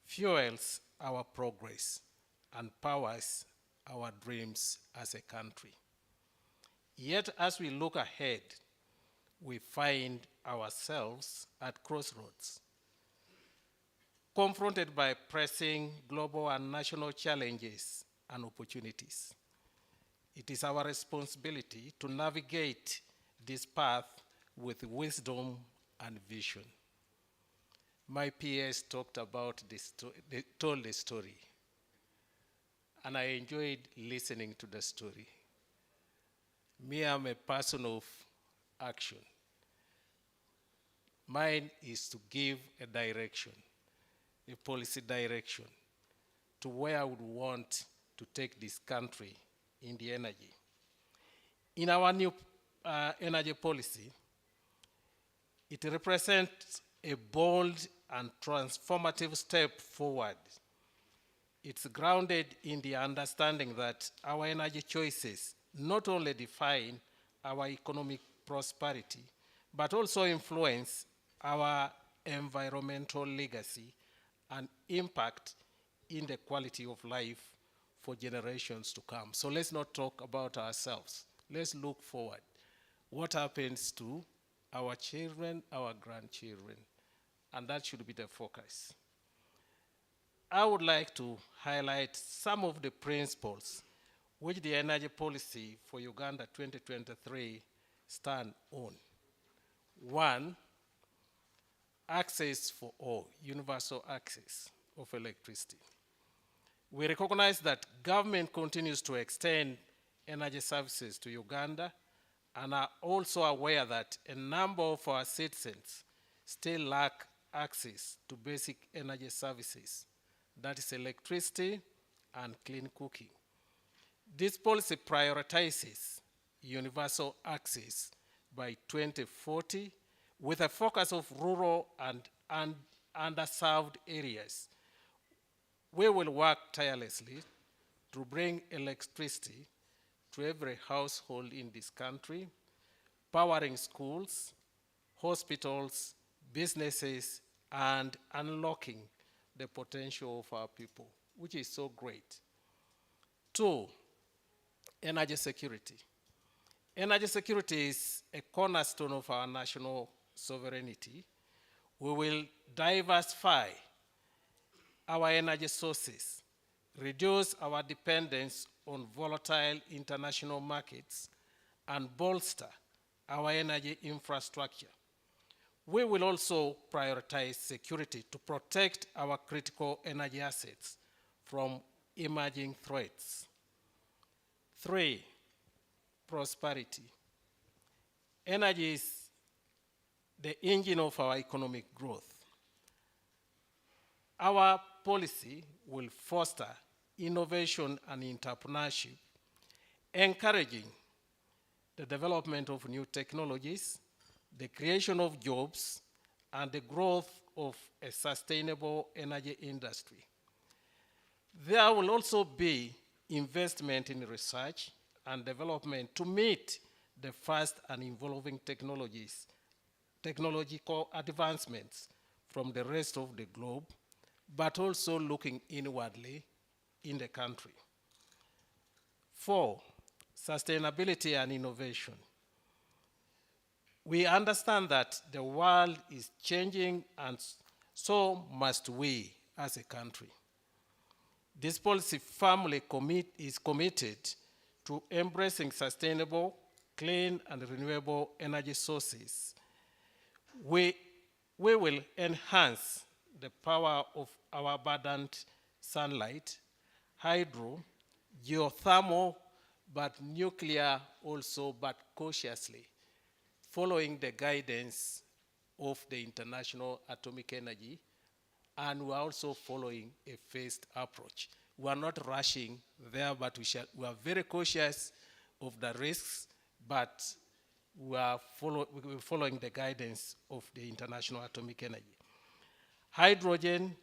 fuels our progress, and powers our dreams as a country. Yet as we look ahead, we find ourselves at crossroads, confronted by pressing global and national challenges and opportunities. It is our responsibility to navigate this path with wisdom and vision. My PS talked about this, they told the story, and I enjoyed listening to the story. Me, I'm a person of action. Mine is to give a direction, a policy direction, to where I would want to take this country in the energy. In our new energy policy, it represents a bold and transformative step forward. It's grounded in the understanding that our energy choices not only define our economic prosperity, but also influence our environmental legacy and impact in the quality of life for generations to come. So let's not talk about ourselves. Let's look forward. What happens to our children, our grandchildren? And that should be the focus. I would like to highlight some of the principles which the energy policy for Uganda 2023 stand on. One, access for all, universal access of electricity. We recognize that government continues to extend energy services to Uganda and are also aware that a number of our citizens still lack access to basic energy services, that is electricity and clean cooking. This policy prioritizes universal access by 2040 with a focus of rural and underserved areas. We will work tirelessly to bring electricity to every household in this country, powering schools, hospitals, businesses, and unlocking the potential of our people, which is so great. 2, energy security. Energy security is a cornerstone of our national sovereignty. We will diversify our energy sources, reduce our dependence on volatile international markets, and bolster our energy infrastructure. We will also prioritize security to protect our critical energy assets from emerging threats. 3, prosperity. Energy is the engine of our economic growth. Our policy will foster innovation and entrepreneurship, encouraging the development of new technologies, the creation of jobs, and the growth of a sustainable energy industry. There will also be investment in research and development to meet the fast and evolving technological advancements from the rest of the globe, but also looking inwardly in the country. 4, sustainability and innovation. We understand that the world is changing, and so must we as a country. This policy firmly is committed to embracing sustainable, clean, and renewable energy sources. We will enhance the power of our abundant sunlight, hydro, geothermal, but nuclear also, but cautiously, following the guidance of the International Atomic Energy, and we're also following a phased approach. We are not rushing there, but we are very cautious of the risks, but we are following the guidance of the International Atomic Energy. Hydrogen,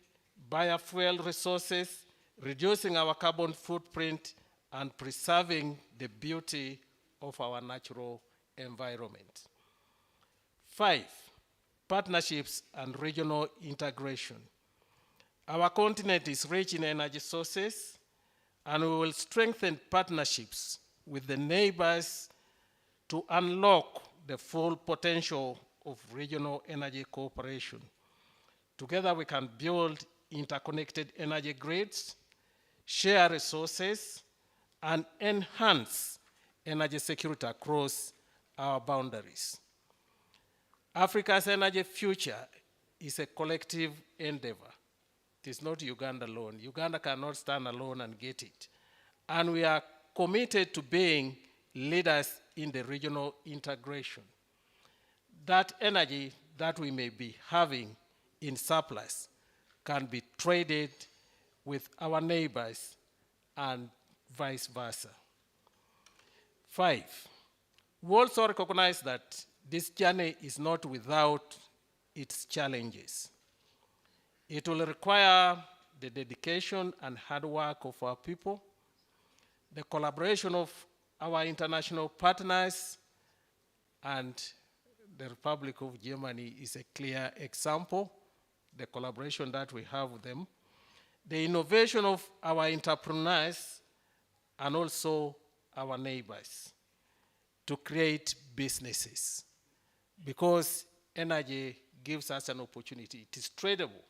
biofuel resources, reducing our carbon footprint, and preserving the beauty of our natural environment. 5, partnerships and regional integration. Our continent is rich in energy sources, and we will strengthen partnerships with the neighbors to unlock the full potential of regional energy cooperation. Together we can build interconnected energy grids, share resources, and enhance energy security across our boundaries. Africa's energy future is a collective endeavor. It is not Uganda alone. Uganda cannot stand alone and get it. And we are committed to being leaders in the regional integration. That energy that we may be having in surplus can be traded with our neighbors and vice versa. 5, we also recognize that this journey is not without its challenges. It will require the dedication and hard work of our people, the collaboration of our international partners, and the Republic of Germany is a clear example, the collaboration that we have with them, the innovation of our entrepreneurs, and also our neighbors to create businesses. Because energy gives us an opportunity. It is tradable,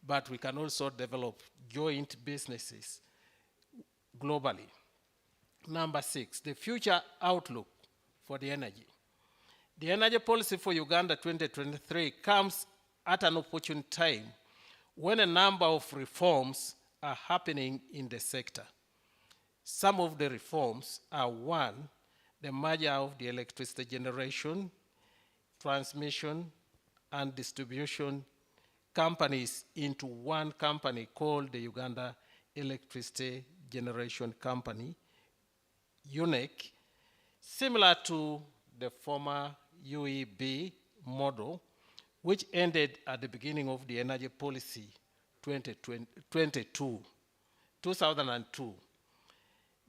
but we can also develop joint businesses globally. Number 6, the future outlook for the energy. The energy policy for Uganda 2023 comes at an opportune time when a number of reforms are happening in the sector. Some of the reforms are: one, the merger of the electricity generation, transmission, and distribution companies into one company called the Uganda Electricity Generation Company, UNEC, similar to the former UEB model, which ended at the beginning of the energy policy 2002.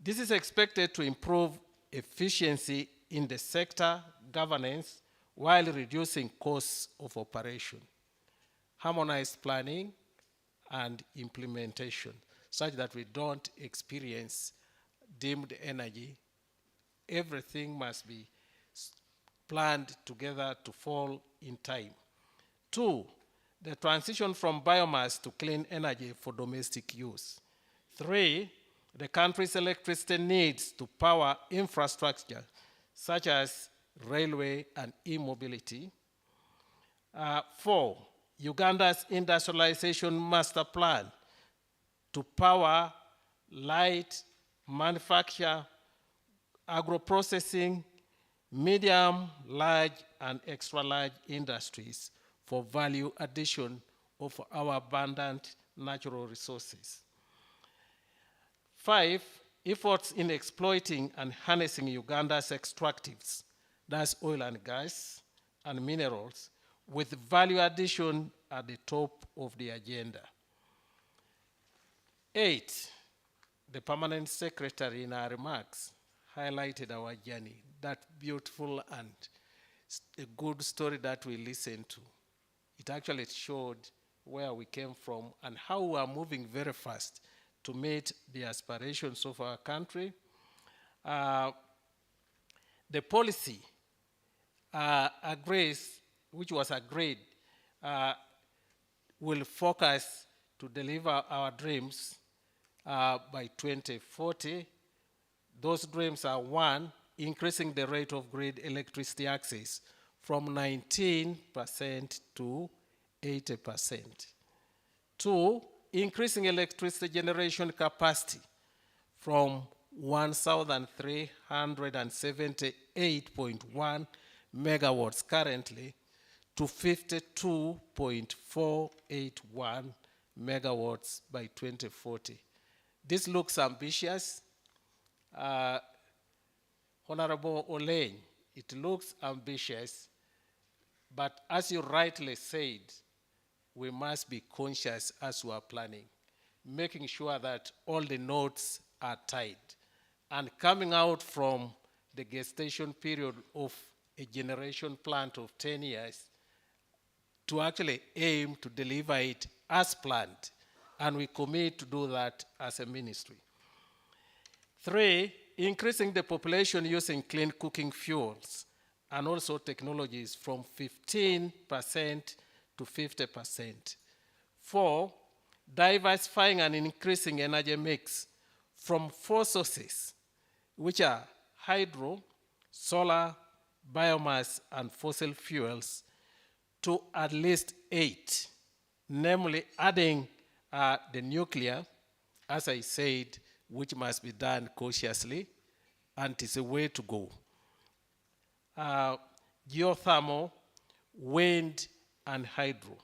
This is expected to improve efficiency in the sector governance while reducing costs of operation, harmonized planning and implementation, such that we don't experience dimmed energy. Everything must be planned together to fall in time. Two, the transition from biomass to clean energy for domestic use. Three, the country's electricity needs to power infrastructure, such as railway and e-mobility. Four, Uganda's industrialization master plan to power light manufacture, agro-processing, medium, large, and extra-large industries for value addition of our abundant natural resources. Five, efforts in exploiting and harnessing Uganda's extractives, that's oil and gas and minerals, with value addition at the top of the agenda. Eight, the permanent secretary in our remarks highlighted our journey, that beautiful and a good story that we listened to. It actually showed where we came from and how we are moving very fast to meet the aspirations of our country. The policy which was agreed, will focus to deliver our dreams by 2040. Those dreams are: one, increasing the rate of grid electricity access from 19% to 80%. Two, increasing electricity generation capacity from 1,378.1 megawatts currently to 52.481 megawatts by 2040. This looks ambitious. Honorable Oleng, it looks ambitious, but as you rightly said, we must be conscious as we are planning, making sure that all the notes are tied, and coming out from the gestation period of a generation plan of 10 years to actually aim to deliver it as planned, and we commit to do that as a ministry. Three, increasing the population using clean cooking fuels and also technologies from 15% to 50%. Four, diversifying and increasing energy mix from 4 sources, which are hydro, solar, biomass, and fossil fuels, to at least 8, namely adding the nuclear, as I said, which must be done cautiously, and it's a way to go. Geothermal, wind, and hydro.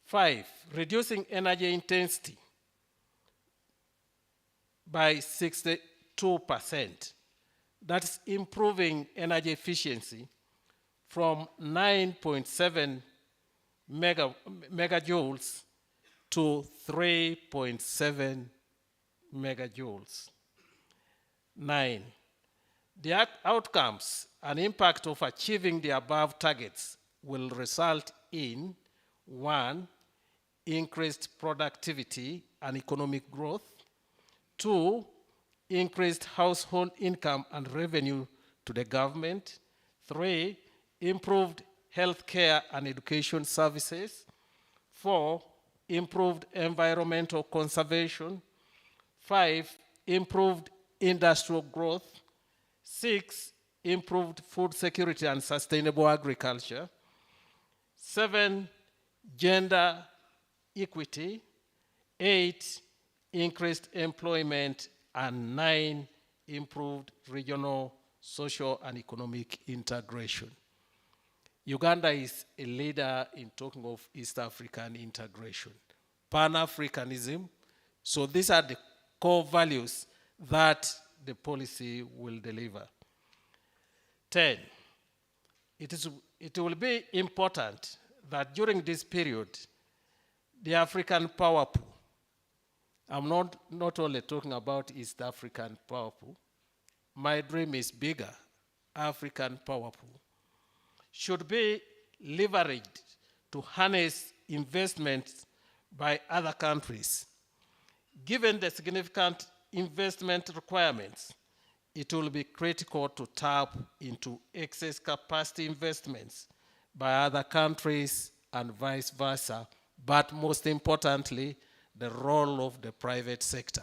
5, reducing energy intensity by 62%. That's improving energy efficiency from 9.7 megajoules to 3.7 megajoules. 9, the outcomes and impact of achieving the above targets will result in: 1, increased productivity and economic growth; 2, increased household income and revenue to the government; 3, improved healthcare and education services; 4, improved environmental conservation; 5, improved industrial growth; 6, improved food security and sustainable agriculture; 7, gender equity; 8, increased employment, and 9, improved regional, social, and economic integration. Uganda is a leader in talking of East African integration, Pan-Africanism. So these are the core values that the policy will deliver. 10, it will be important that during this period, the African power pool, I'm not only talking about East African power pool, my dream is bigger, African power pool, should be leveraged to harness investments by other countries. Given the significant investment requirements, it will be critical to tap into excess capacity investments by other countries and vice versa, but most importantly, the role of the private sector.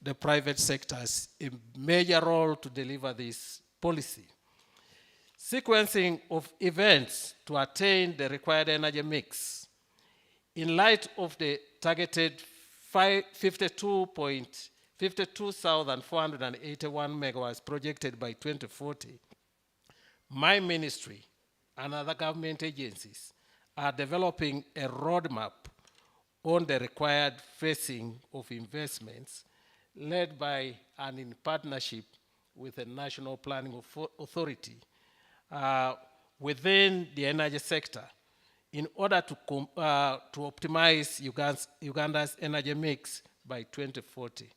The private sector has a major role to deliver this policy. Sequencing of events to attain the required energy mix. In light of the targeted 52,481 megawatts projected by 2040, my ministry and other government agencies are developing a roadmap on the required phasing of investments led by and in partnership with the National Planning Authority within the energy sector in order to optimize Uganda's energy mix by 2040.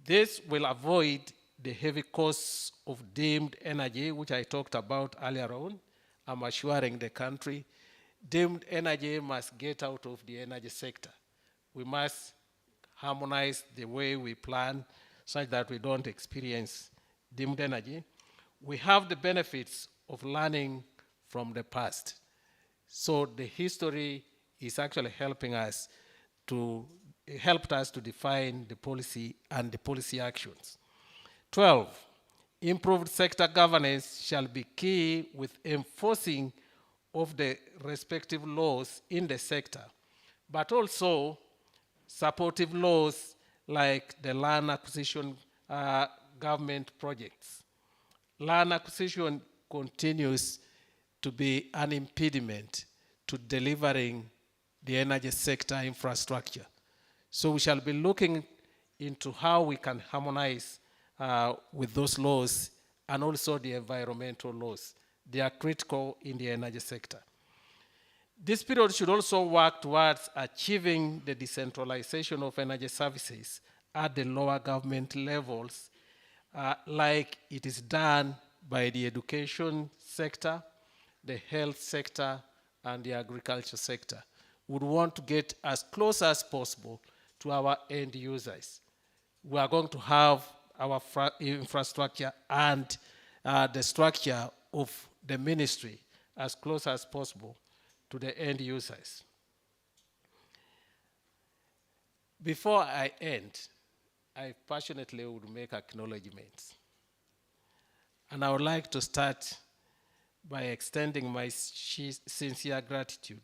This will avoid the heavy costs of deemed energy, which I talked about earlier on. I'm assuring the country, deemed energy must get out of the energy sector. We must harmonize the way we plan such that we don't experience deemed energy. We have the benefits of learning from the past. So the history is actually helped us to define the policy and the policy actions. 12, improved sector governance shall be key with enforcing of the respective laws in the sector, but also supportive laws like the land acquisition government projects. Land acquisition continues to be an impediment to delivering the energy sector infrastructure. So we shall be looking into how we can harmonize with those laws and also the environmental laws. They are critical in the energy sector. This period should also work towards achieving the decentralization of energy services at the lower government levels, like it is done by the education sector, the health sector, and the agriculture sector. We would want to get as close as possible to our end users. We are going to have our infrastructure and the structure of the ministry as close as possible to the end users. Before I end, I passionately would make acknowledgements. And I would like to start by extending my sincere gratitude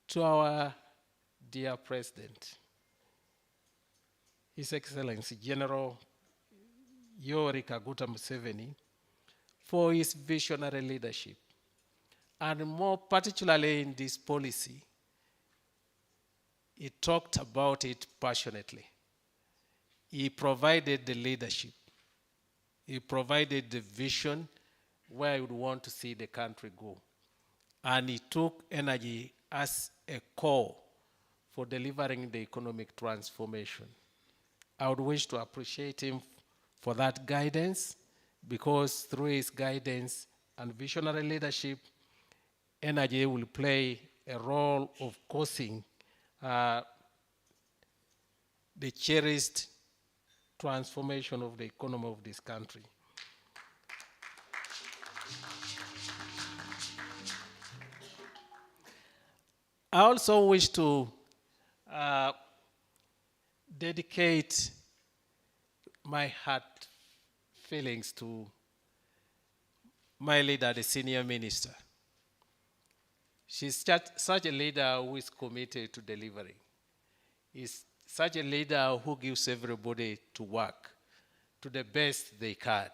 to our dear President, His Excellency General Yoweri Kaguta Museveni, for his visionary leadership, and more particularly in this policy, he talked about it passionately. He provided the leadership. He provided the vision where he would want to see the country go. And he took energy as a core for delivering the economic transformation. I would wish to appreciate him for that guidance, because through his guidance and visionary leadership, energy will play a role of causing the cherished transformation of the economy of this country. I also wish to dedicate my heart feelings to my leader, the senior minister. She's such a leader who is committed to delivering. is such a leader who gives everybody to work to the best they can.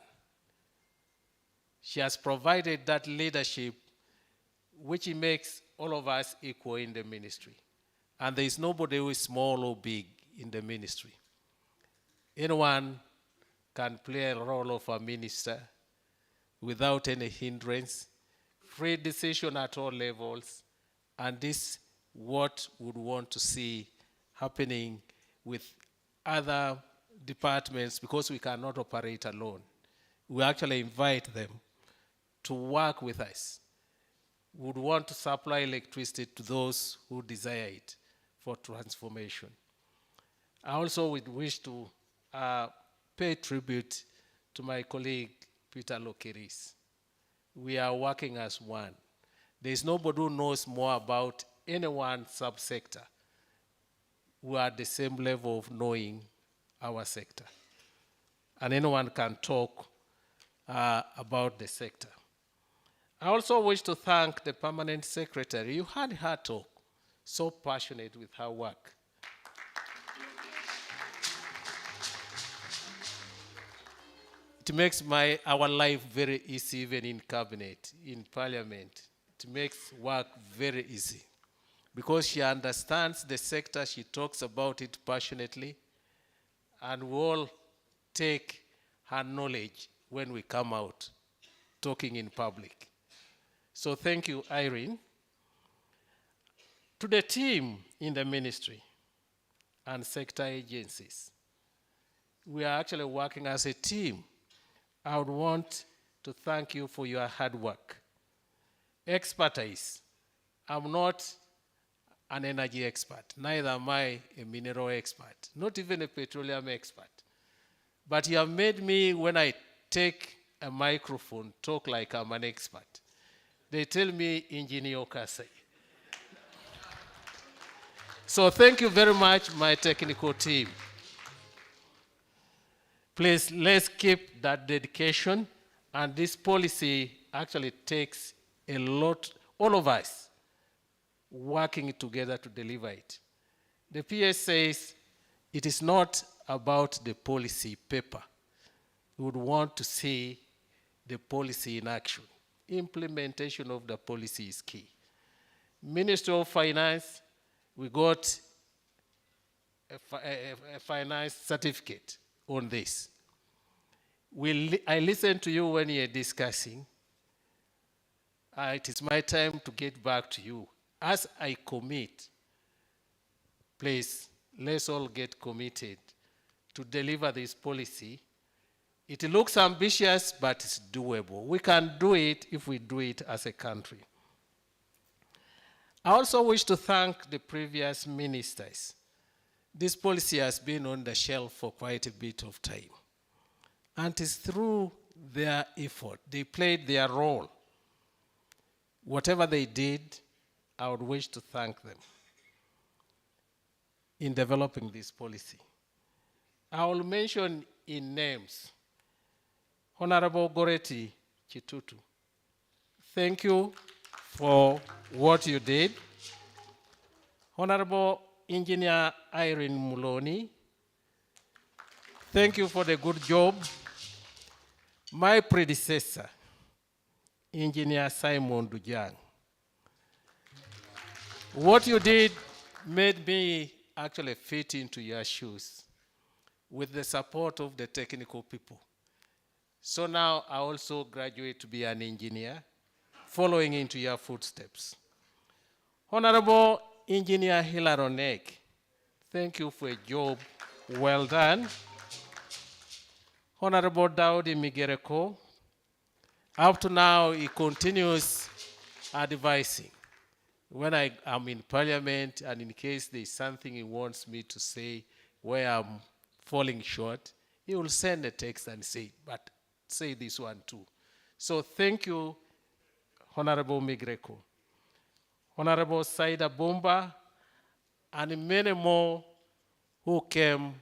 She has provided that leadership which makes all of us equal in the ministry. And there is nobody who is small or big in the ministry. Anyone can play a role of a minister without any hindrance, free decision at all levels, and this is what we would want to see happening with other departments because we cannot operate alone. We actually invite them to work with us. We would want to supply electricity to those who desire it for transformation. I also would wish to pay tribute to my colleague, Peter Lokeris. We are working as one. There is nobody who knows more about any one subsector. We are at the same level of knowing our sector. And anyone can talk about the sector. I also wish to thank the permanent secretary. You heard her talk, so passionate with her work. It makes our life very easy, even in cabinet, in parliament. It makes work very easy because she understands the sector, she talks about it passionately, and we all take her knowledge when we come out talking in public. So thank you, Irene. To the team in the ministry and sector agencies, we are actually working as a team. I would want to thank you for your hard work. Expertise. I'm not an energy expert, neither am I a mineral expert, not even a petroleum expert. But you have made me, when I take a microphone, talk like I'm an expert. They tell me, Engineer Okasai. So thank you very much, my technical team. Please, let's keep that dedication, and this policy actually takes a lot, all of us, working together to deliver it. The PS says it is not about the policy paper. We would want to see the policy in action. Implementation of the policy is key. Ministry of Finance, we got a finance certificate on this. I listened to you when you're discussing. It is my time to get back to you. As I commit, please, let's all get committed to deliver this policy. It looks ambitious, but it's doable. We can do it if we do it as a country. I also wish to thank the previous ministers. This policy has been on the shelf for quite a bit of time. And it's through their effort. They played their role. Whatever they did, I would wish to thank them in developing this policy. I will mention in names. Honorable Goretti Chitutu, thank you for what you did. Honorable Engineer Irene Muloni, thank you for the good job. My predecessor, Engineer Simon Dujang, what you did made me actually fit into your shoes with the support of the technical people. So now I also graduate to be an engineer, following into your footsteps. Honorable Engineer Hilary Onek, thank you for a job well done. Honorable Daudi Migereko, up to now he continues advising. When I am in parliament and in case there is something he wants me to say where I'm falling short, he will send a text and say, but say this one too. So thank you, Honorable Migreko. Honorable Saida Bomba, and many more who came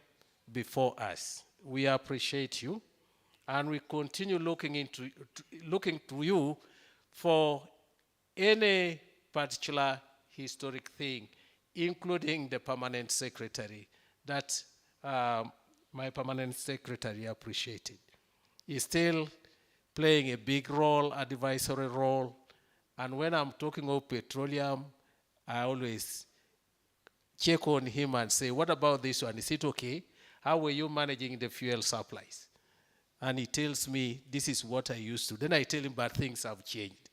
before us. We appreciate you, and we continue looking to you for any particular historic thing including the permanent secretary, that my permanent secretary appreciated. He's still playing a big role, advisory role, and when I'm talking of petroleum, I always check on him and say, what about this one? Is it okay? How were you managing the fuel supplies? And he tells me, this is what I used to. Then I tell him, but things have changed.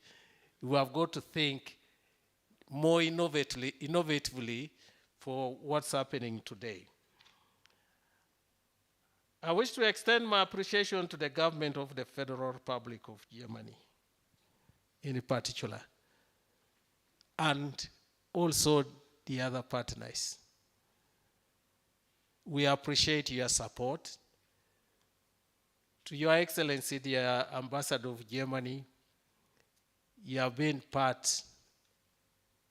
We have got to think more innovatively for what's happening today. I wish to extend my appreciation to the government of the Federal Republic of Germany, in particular, and also the other partners. We appreciate your support. To Your Excellency, the Ambassador of Germany, you have been part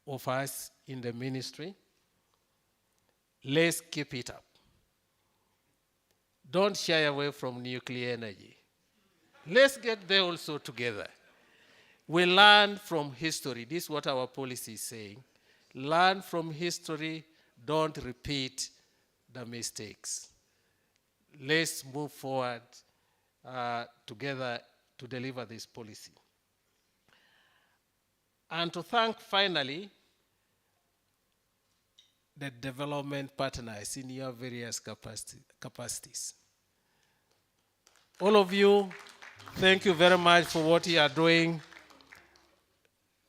of us in the ministry. Let's keep it up. Don't shy away from nuclear energy. Let's get there also together. We learn from history. This is what our policy is saying. Learn from history, don't repeat the mistakes. Let's move forward together to deliver this policy. And to thank finally the development partners in your various capacities. All of you, thank you very much for what you are doing.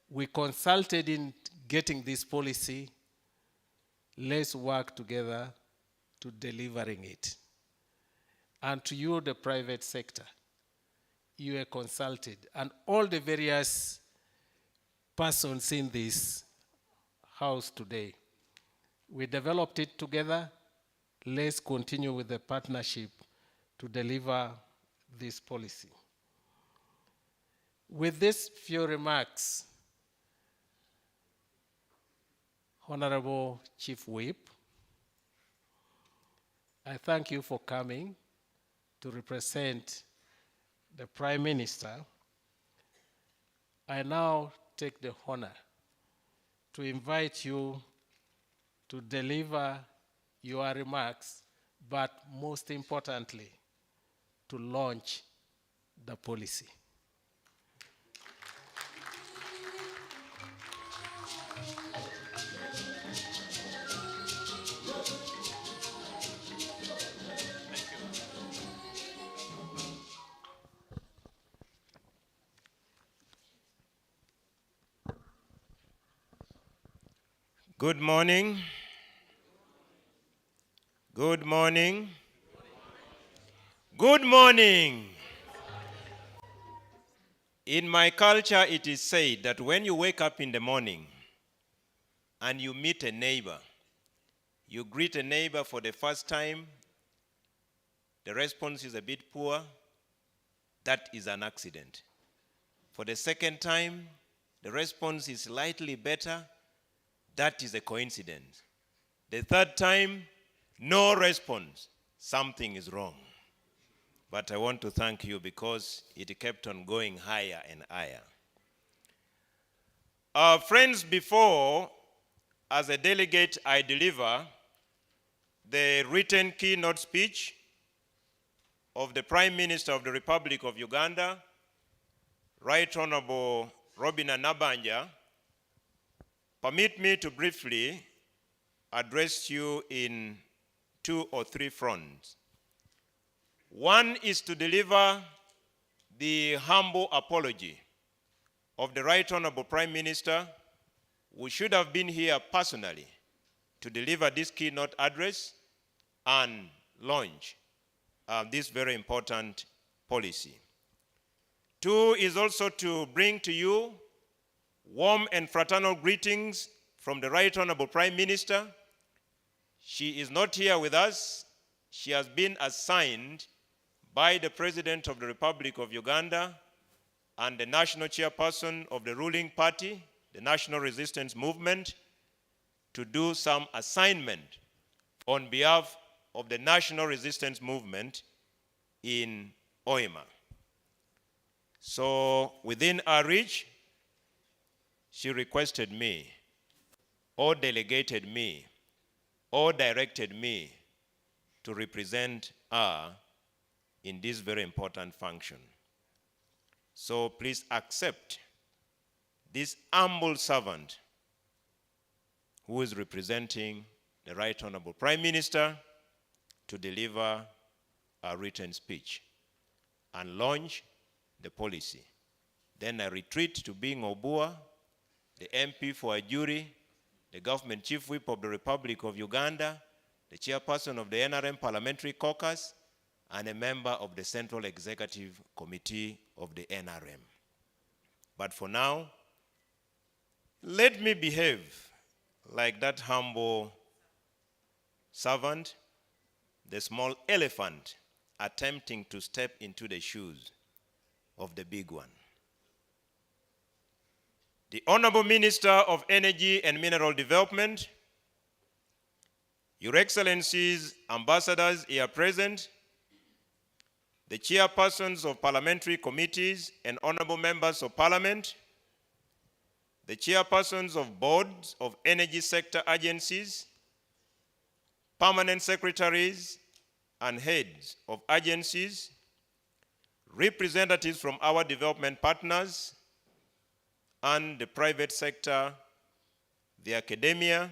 We consulted in getting this policy. Let's work together to delivering it. And to you, the private sector, you were consulted, and all the various persons in this house today. We developed it together. Let's continue with the partnership to deliver this policy. With these few remarks, Honorable Chief Whip, I thank you for coming to represent the Prime Minister. I now take the honor to invite you to deliver your remarks, but most importantly, to launch the policy. Good morning. Good morning. Good morning. In my culture, it is said that when you wake up in the morning and you meet a neighbor, you greet a neighbor for the first time, the response is a bit poor, that is an accident. For the second time, the response is slightly better, that is a coincidence. The third time, no response, something is wrong. But I want to thank you because it kept on going higher and higher. Friends, before, as a delegate, I deliver the written keynote speech of the Prime Minister of the Republic of Uganda, Right Honorable Robin Nabanja. Permit me to briefly address you in 2 or 3 fronts. One is to deliver the humble apology of the Right Honorable Prime Minister, who should have been here personally to deliver this keynote address and launch this very important policy. 2 is also to bring to you warm and fraternal greetings from the Right Honorable Prime Minister. She is not here with us. She has been assigned by the President of the Republic of Uganda and the national chairperson of the ruling party, the National Resistance Movement, to do some assignment on behalf of the National Resistance Movement in Hoima. So within our reach, she requested me or delegated me or directed me to represent her in this very important function. So please accept this humble servant who is representing the Right Honorable Prime Minister to deliver a written speech and launch the policy. Then I retreat to being Obua, the MP for Ajuri, the Government Chief Whip of the Republic of Uganda, the chairperson of the NRM Parliamentary Caucus, and a member of the Central Executive Committee of the NRM. But for now, let me behave like that humble servant, the small elephant attempting to step into the shoes of the big one. The Honorable Minister of Energy and Mineral Development, Your Excellencies, ambassadors here present, the chairpersons of parliamentary committees and honorable members of parliament, the chairpersons of boards of energy sector agencies, permanent secretaries and heads of agencies, representatives from our development partners and the private sector, the academia,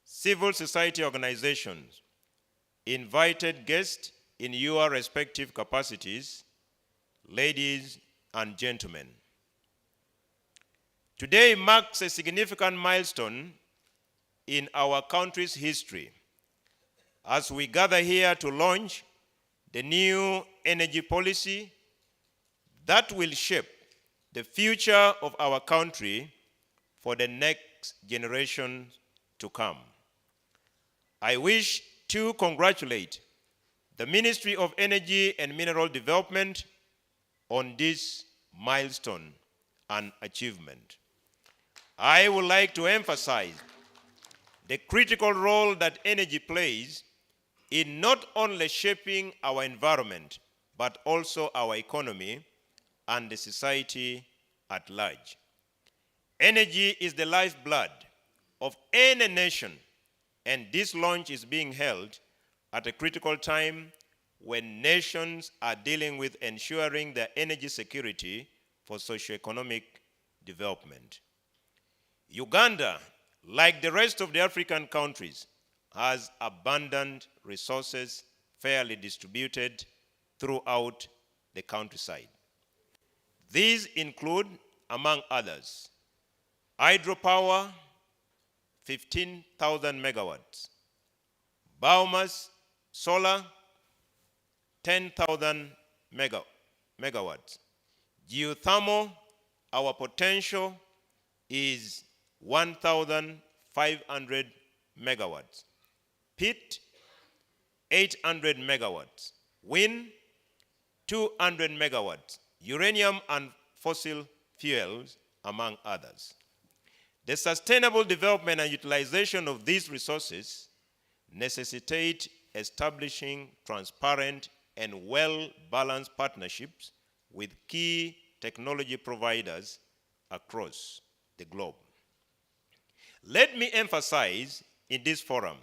civil society organizations, invited guests in your respective capacities, ladies and gentlemen. Today marks a significant milestone in our country's history as we gather here to launch the new energy policy that will shape the future of our country for the next generation to come. I wish to congratulate the Ministry of Energy and Mineral Development on this milestone and achievement. I would like to emphasize the critical role that energy plays in not only shaping our environment, but also our economy and the society at large. Energy is the lifeblood of any nation, and this launch is being held at a critical time when nations are dealing with ensuring their energy security for socioeconomic development. Uganda, like the rest of the African countries, has abundant resources fairly distributed throughout the countryside. These include, among others, hydropower, 15,000 megawatts, biomass, solar, 10,000 megawatts. Geothermal, our potential is 1,500 megawatts. Peat, 800 megawatts. Wind, 200 megawatts. Uranium and fossil fuels, among others. The sustainable development and utilization of these resources necessitate establishing transparent and well-balanced partnerships with key technology providers across the globe. Let me emphasize in this forum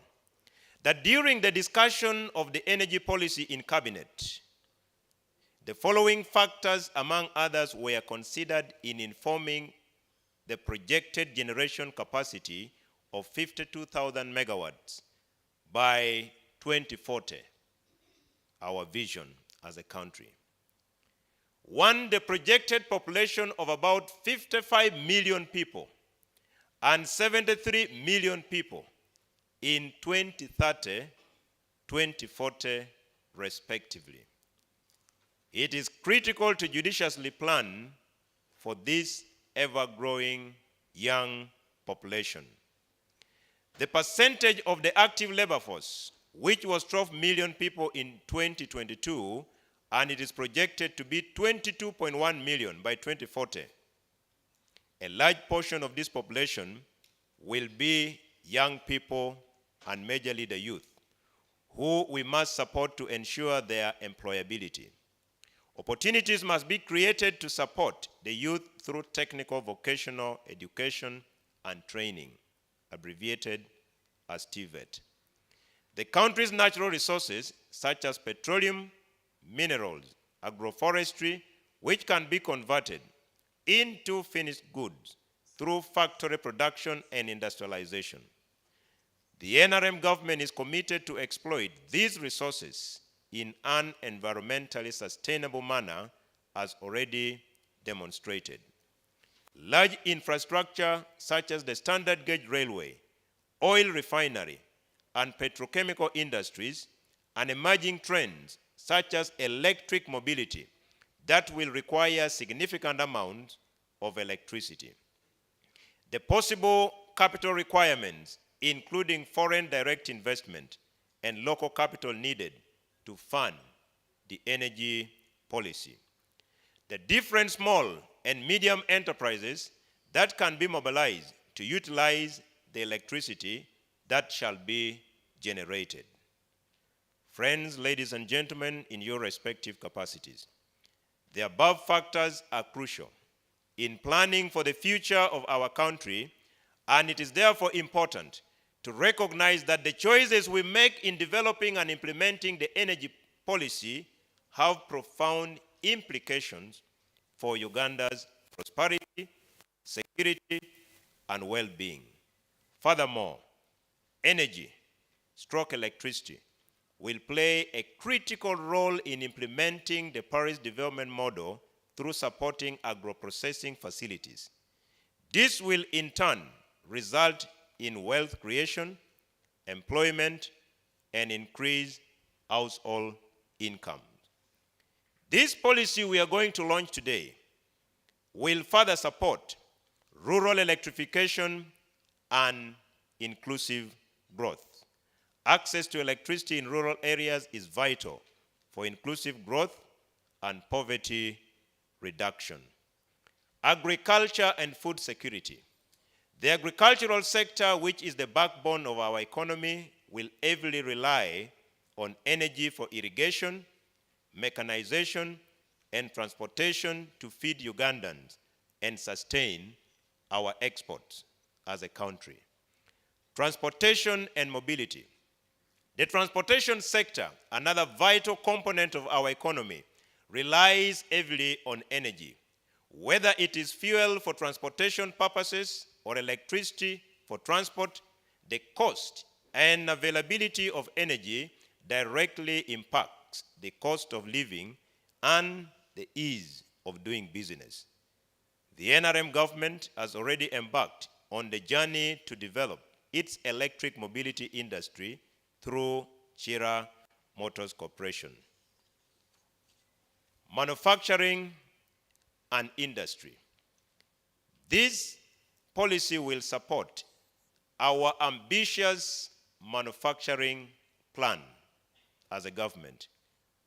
that during the discussion of the energy policy in Cabinet, the following factors, among others, were considered in informing the projected generation capacity of 52,000 megawatts by 2040, our vision as a country. One, the projected population of about 55 million people and 73 million people in 2030, 2040, respectively. It is critical to judiciously plan for this ever-growing young population. The percentage of the active labor force, which was 12 million people in 2022, and it is projected to be 22.1 million by 2040. A large portion of this population will be young people and majorly the youth, who we must support to ensure their employability. Opportunities must be created to support the youth through technical vocational education and training abbreviated as TVET. The country's natural resources, such as petroleum, minerals, agroforestry, which can be converted into finished goods through factory production and industrialization. The NRM government is committed to exploit these resources in an environmentally sustainable manner, as already demonstrated. Large infrastructure such as the standard gauge railway, oil refinery, and petrochemical industries, and emerging trends such as electric mobility that will require significant amounts of electricity. The possible capital requirements, including foreign direct investment and local capital needed to fund the energy policy. The different small and medium enterprises that can be mobilized to utilize the electricity that shall be generated. Friends, ladies and gentlemen, in your respective capacities, the above factors are crucial in planning for the future of our country, and it is therefore important to recognize that the choices we make in developing and implementing the energy policy have profound implications for Uganda's prosperity, security, and well-being. Furthermore, energy, electricity, will play a critical role in implementing the Paris Development Model through supporting agro-processing facilities. This will in turn result in wealth creation, employment, and increased household income. This policy we are going to launch today will further support rural electrification and inclusive growth. Access to electricity in rural areas is vital for inclusive growth and poverty reduction. Agriculture and food security. The agricultural sector, which is the backbone of our economy, will heavily rely on energy for irrigation, mechanization, and transportation to feed Ugandans and sustain our exports as a country. Transportation and mobility. The transportation sector, another vital component of our economy, relies heavily on energy. Whether it is fuel for transportation purposes or electricity for transport, the cost and availability of energy directly impacts the cost of living and the ease of doing business. The NRM government has already embarked on the journey to develop its electric mobility industry through Chira Motors Corporation. Manufacturing and industry. This policy will support our ambitious manufacturing plan as a government.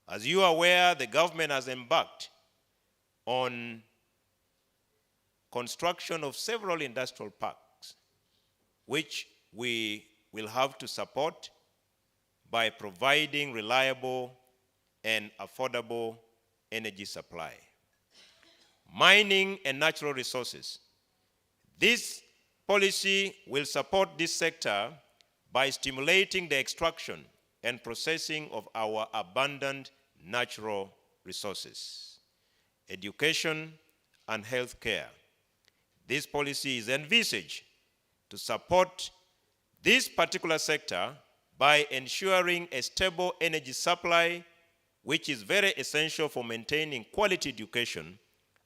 As you are aware, the government has embarked on construction of several industrial parks, which we will have to support by providing reliable and affordable energy supply. Mining and natural resources. This policy will support this sector by stimulating the extraction and processing of our abundant natural resources. Education and healthcare. This policy is envisaged to support this particular sector by ensuring a stable energy supply, which is very essential for maintaining quality education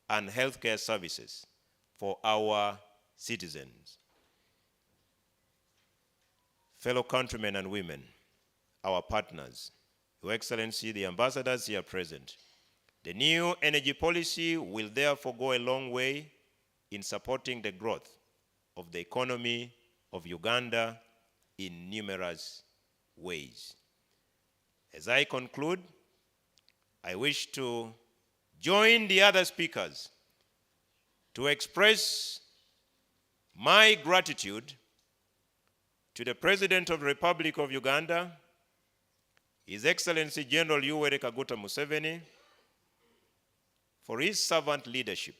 and healthcare services for our citizens. Fellow countrymen and women, our partners, Your Excellency, the ambassadors here present, the new energy policy will therefore go a long way in supporting the growth of the economy of Uganda in numerous ways. As I conclude, I wish to join the other speakers to express my gratitude to the President of the Republic of Uganda, His Excellency General Yoweri Kaguta Museveni, for his servant leadership,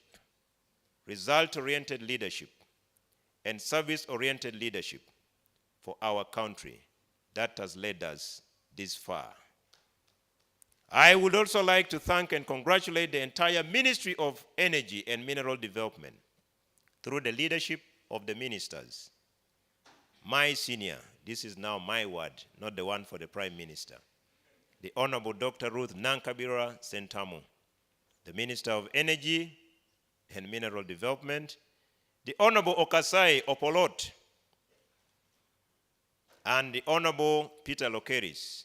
result-oriented leadership, and service-oriented leadership for our country that has led us this far. I would also like to thank and congratulate the entire Ministry of Energy and Mineral Development through the leadership of the ministers. My senior, this is now my word, not the one for the Prime Minister, the Honorable Dr. Ruth Nankabira Sentamu, the Minister of Energy and Mineral Development, the Honorable Okasai Opolot, and the Honorable Peter Lokeris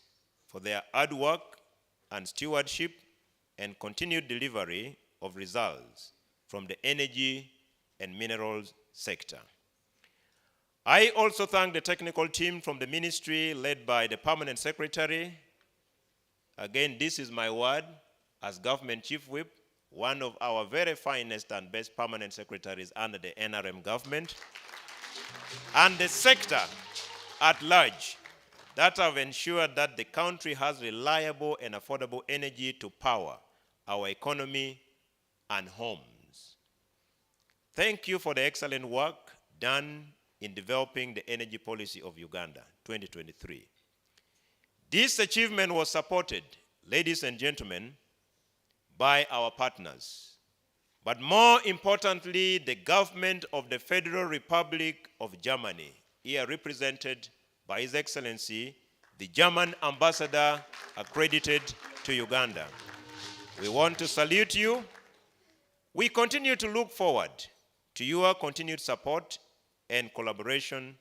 for their hard work and stewardship and continued delivery of results from the energy and minerals sector. I also thank the technical team from the ministry led by the Permanent Secretary. Again, this is my word as Government Chief Whip, one of our very finest and best permanent secretaries under the NRM government, and the sector at large that have ensured that the country has reliable and affordable energy to power our economy and homes. Thank you for the excellent work done in developing the energy policy of Uganda 2023. This achievement was supported, ladies and gentlemen, by our partners, but more importantly, the government of the Federal Republic of Germany, here represented by His Excellency, the German ambassador accredited to Uganda. We want to salute you. We continue to look forward to your continued support and collaboration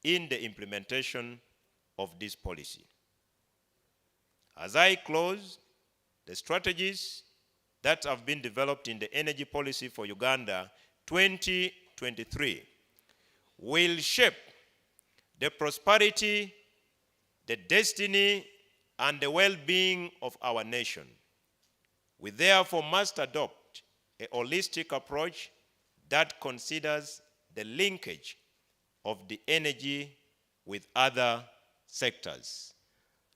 in the implementation of this policy. As I close, the strategies that have been developed in the energy policy for Uganda 2023 will shape the prosperity, the destiny, and the well-being of our nation. We therefore must adopt a holistic approach that considers the linkage of the energy with other sectors.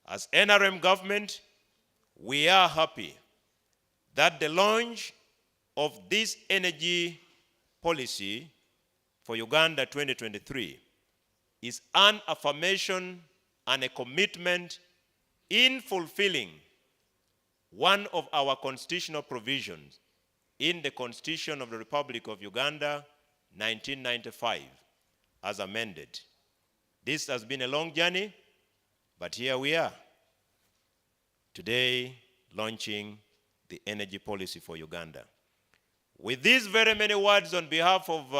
As NRM government, we are happy that the launch of this energy policy for Uganda 2023 is an affirmation and a commitment in fulfilling one of our constitutional provisions in the Constitution of the Republic of Uganda 1995 as amended. This has been a long journey, but here we are today launching the energy policy for Uganda. With these very many words on behalf of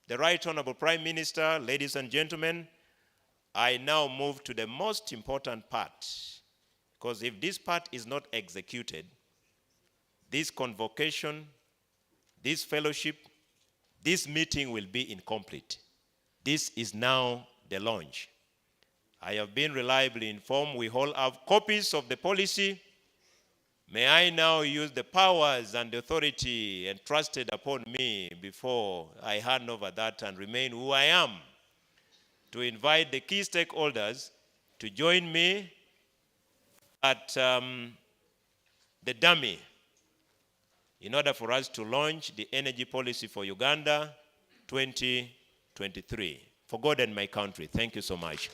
the Right Honorable Prime Minister, ladies and gentlemen, I now move to the most important part, because if this part is not executed, this convocation, this fellowship, this meeting will be incomplete. This is now the launch. I have been reliably informed we all have copies of the policy. May I now use the powers and the authority entrusted upon me before I hand over that and remain who I am, to invite the key stakeholders to join me at the dummy in order for us to launch the energy policy for Uganda 2023. For God and my country. Thank you so much.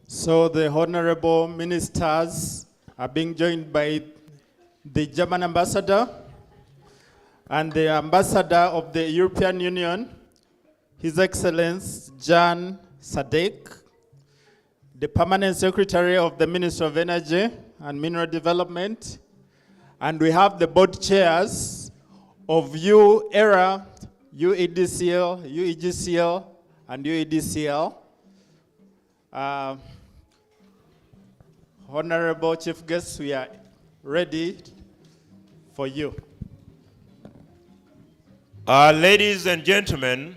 So the honorable ministers are being joined by the German ambassador and the ambassador of the European Union, His Excellency Jan Sadek, the permanent secretary of the Ministry of Energy and Mineral Development, and we have the board chairs of UERA, UEDCL, UEGCL, and UEDCL. Honorable Chief Guests, we are ready for you. Ladies and gentlemen,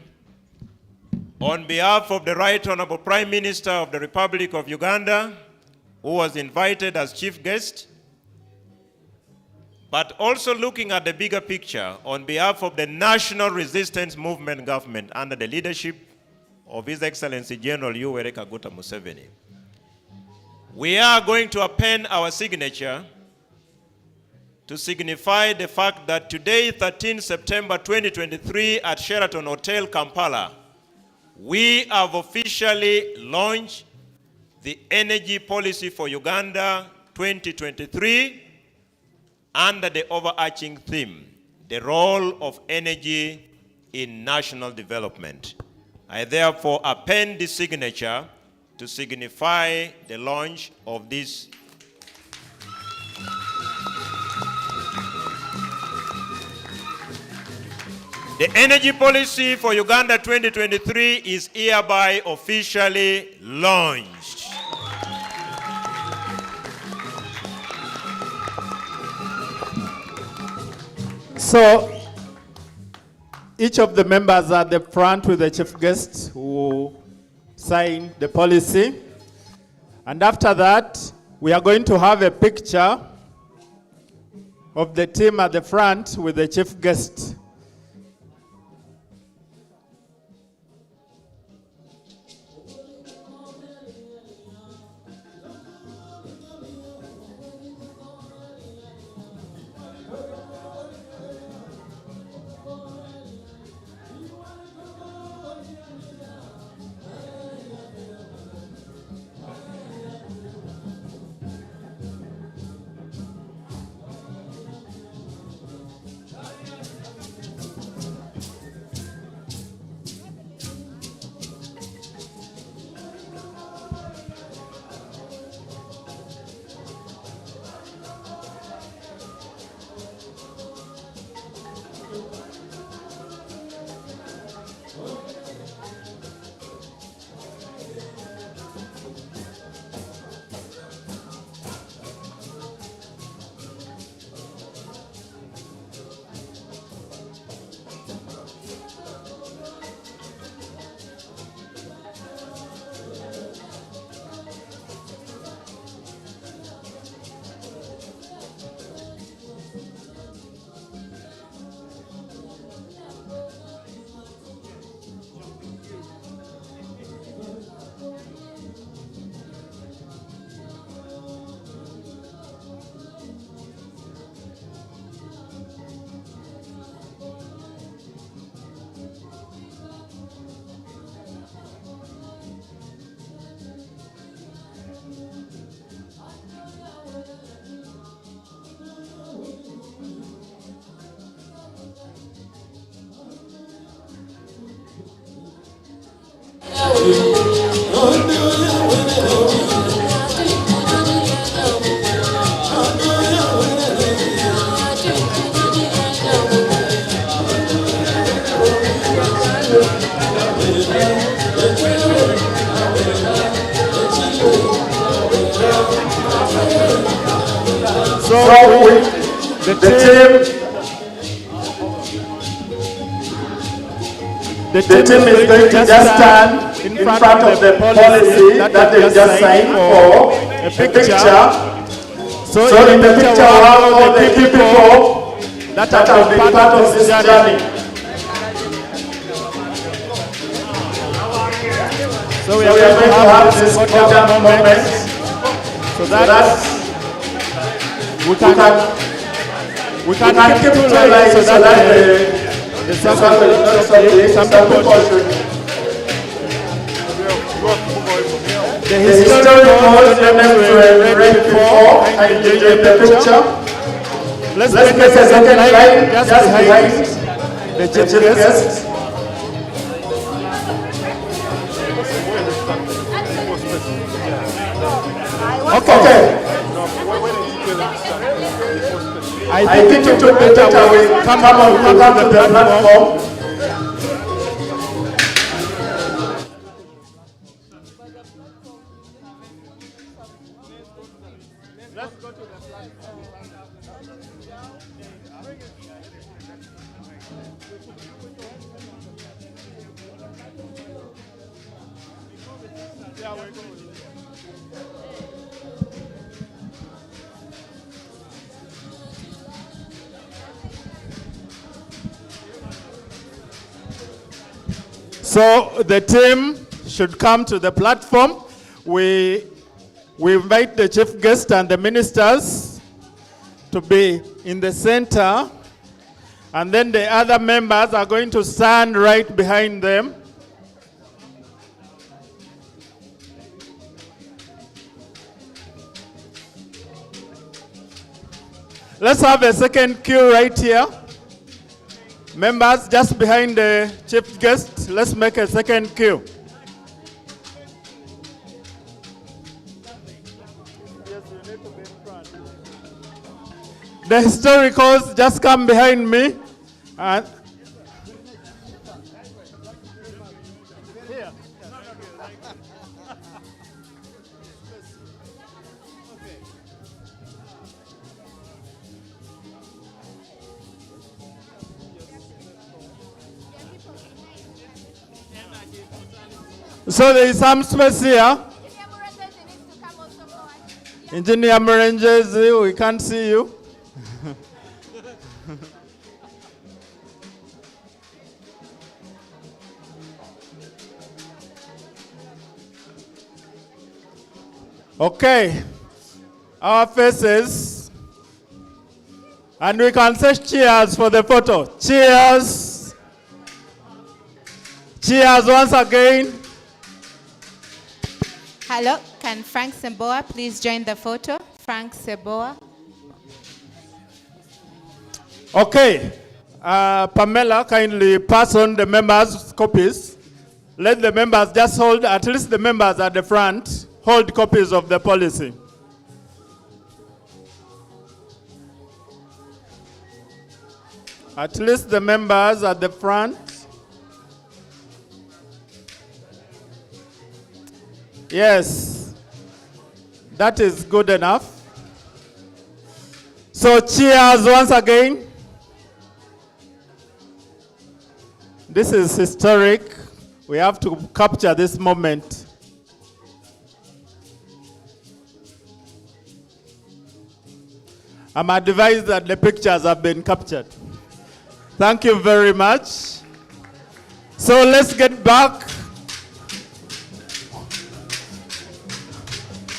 on behalf of the Right Honorable Prime Minister of the Republic of Uganda, who was invited as chief guest but also looking at the bigger picture on behalf of the National Resistance Movement government under the leadership of His Excellency General Yoweri Kaguta Museveni. We are going to append our signature to signify the fact that today, 13 September 2023, at Sheraton Hotel, Kampala, we have officially launched the Energy Policy for Uganda 2023 under the overarching theme, the role of energy in national development. I therefore append this signature to signify the launch of this The Energy Policy for Uganda 2023 is hereby officially launched. So, each of the members at the front with the chief guest who sign the policy. And after that, we are going to have a picture of the team at the front with the chief guest. The team is going to just stand in front of the policy that they just signed for a picture. So in the picture, we have all the key people that have been part of this journey. So we are going to have this podium moment so that we can keep it alive so that the sample will not stop this. Some people should. The historic calls them to read before and enjoy the picture. Let's get a second line just behind the chief guest. Okay. I think it would be better we come to the platform. So the team should come to the platform. We invite the chief guest and the ministers to be in the center, and then the other members are going to stand right behind them. Let's have a second queue right here. Members just behind the chief guest, let's make a second queue. The historicals just come behind me. And so there is some space here. Engineer Murengezi, we can't see you. Okay, our faces, and we can say cheers for the photo. Cheers. Cheers once again. Hello, can Frank Seboa please join the photo? Frank Seboa. Okay, Pamela, kindly pass on the members' copies. Let the members just hold, at least the members at the front, hold copies of the policy. At least the members at the front. Yes, that is good enough. So cheers once again. This is historic. We have to capture this moment. I'm advised that the pictures have been captured. Thank you very much. So let's get back.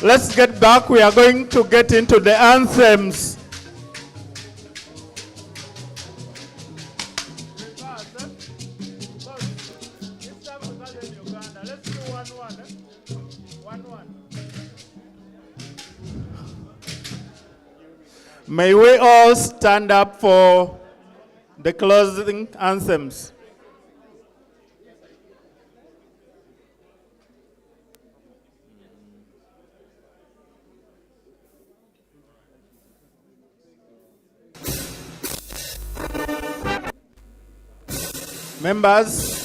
Let's get back. We are going to get into the anthems. May we all stand up for the closing anthems. Members,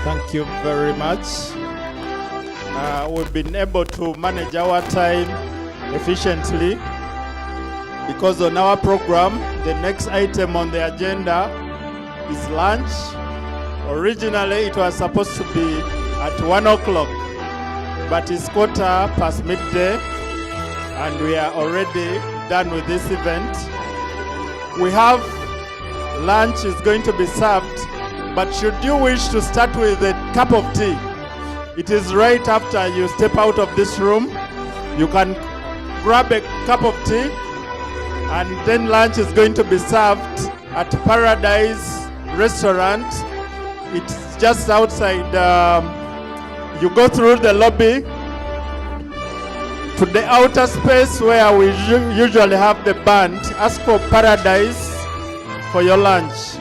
thank you very much. We've been able to manage our time efficiently because on our program, the next item on the agenda is lunch. Originally, it was supposed to be at 1 o'clock, but it's 1:15 midday, and we are already done with this event. We have lunch is going to be served, but should you wish to start with a cup of tea, it is right after you step out of this room. You can grab a cup of tea, and then lunch is going to be served at Paradise Restaurant. It's just outside. You go through the lobby to the outer space where we usually have the band. Ask for Paradise for your lunch.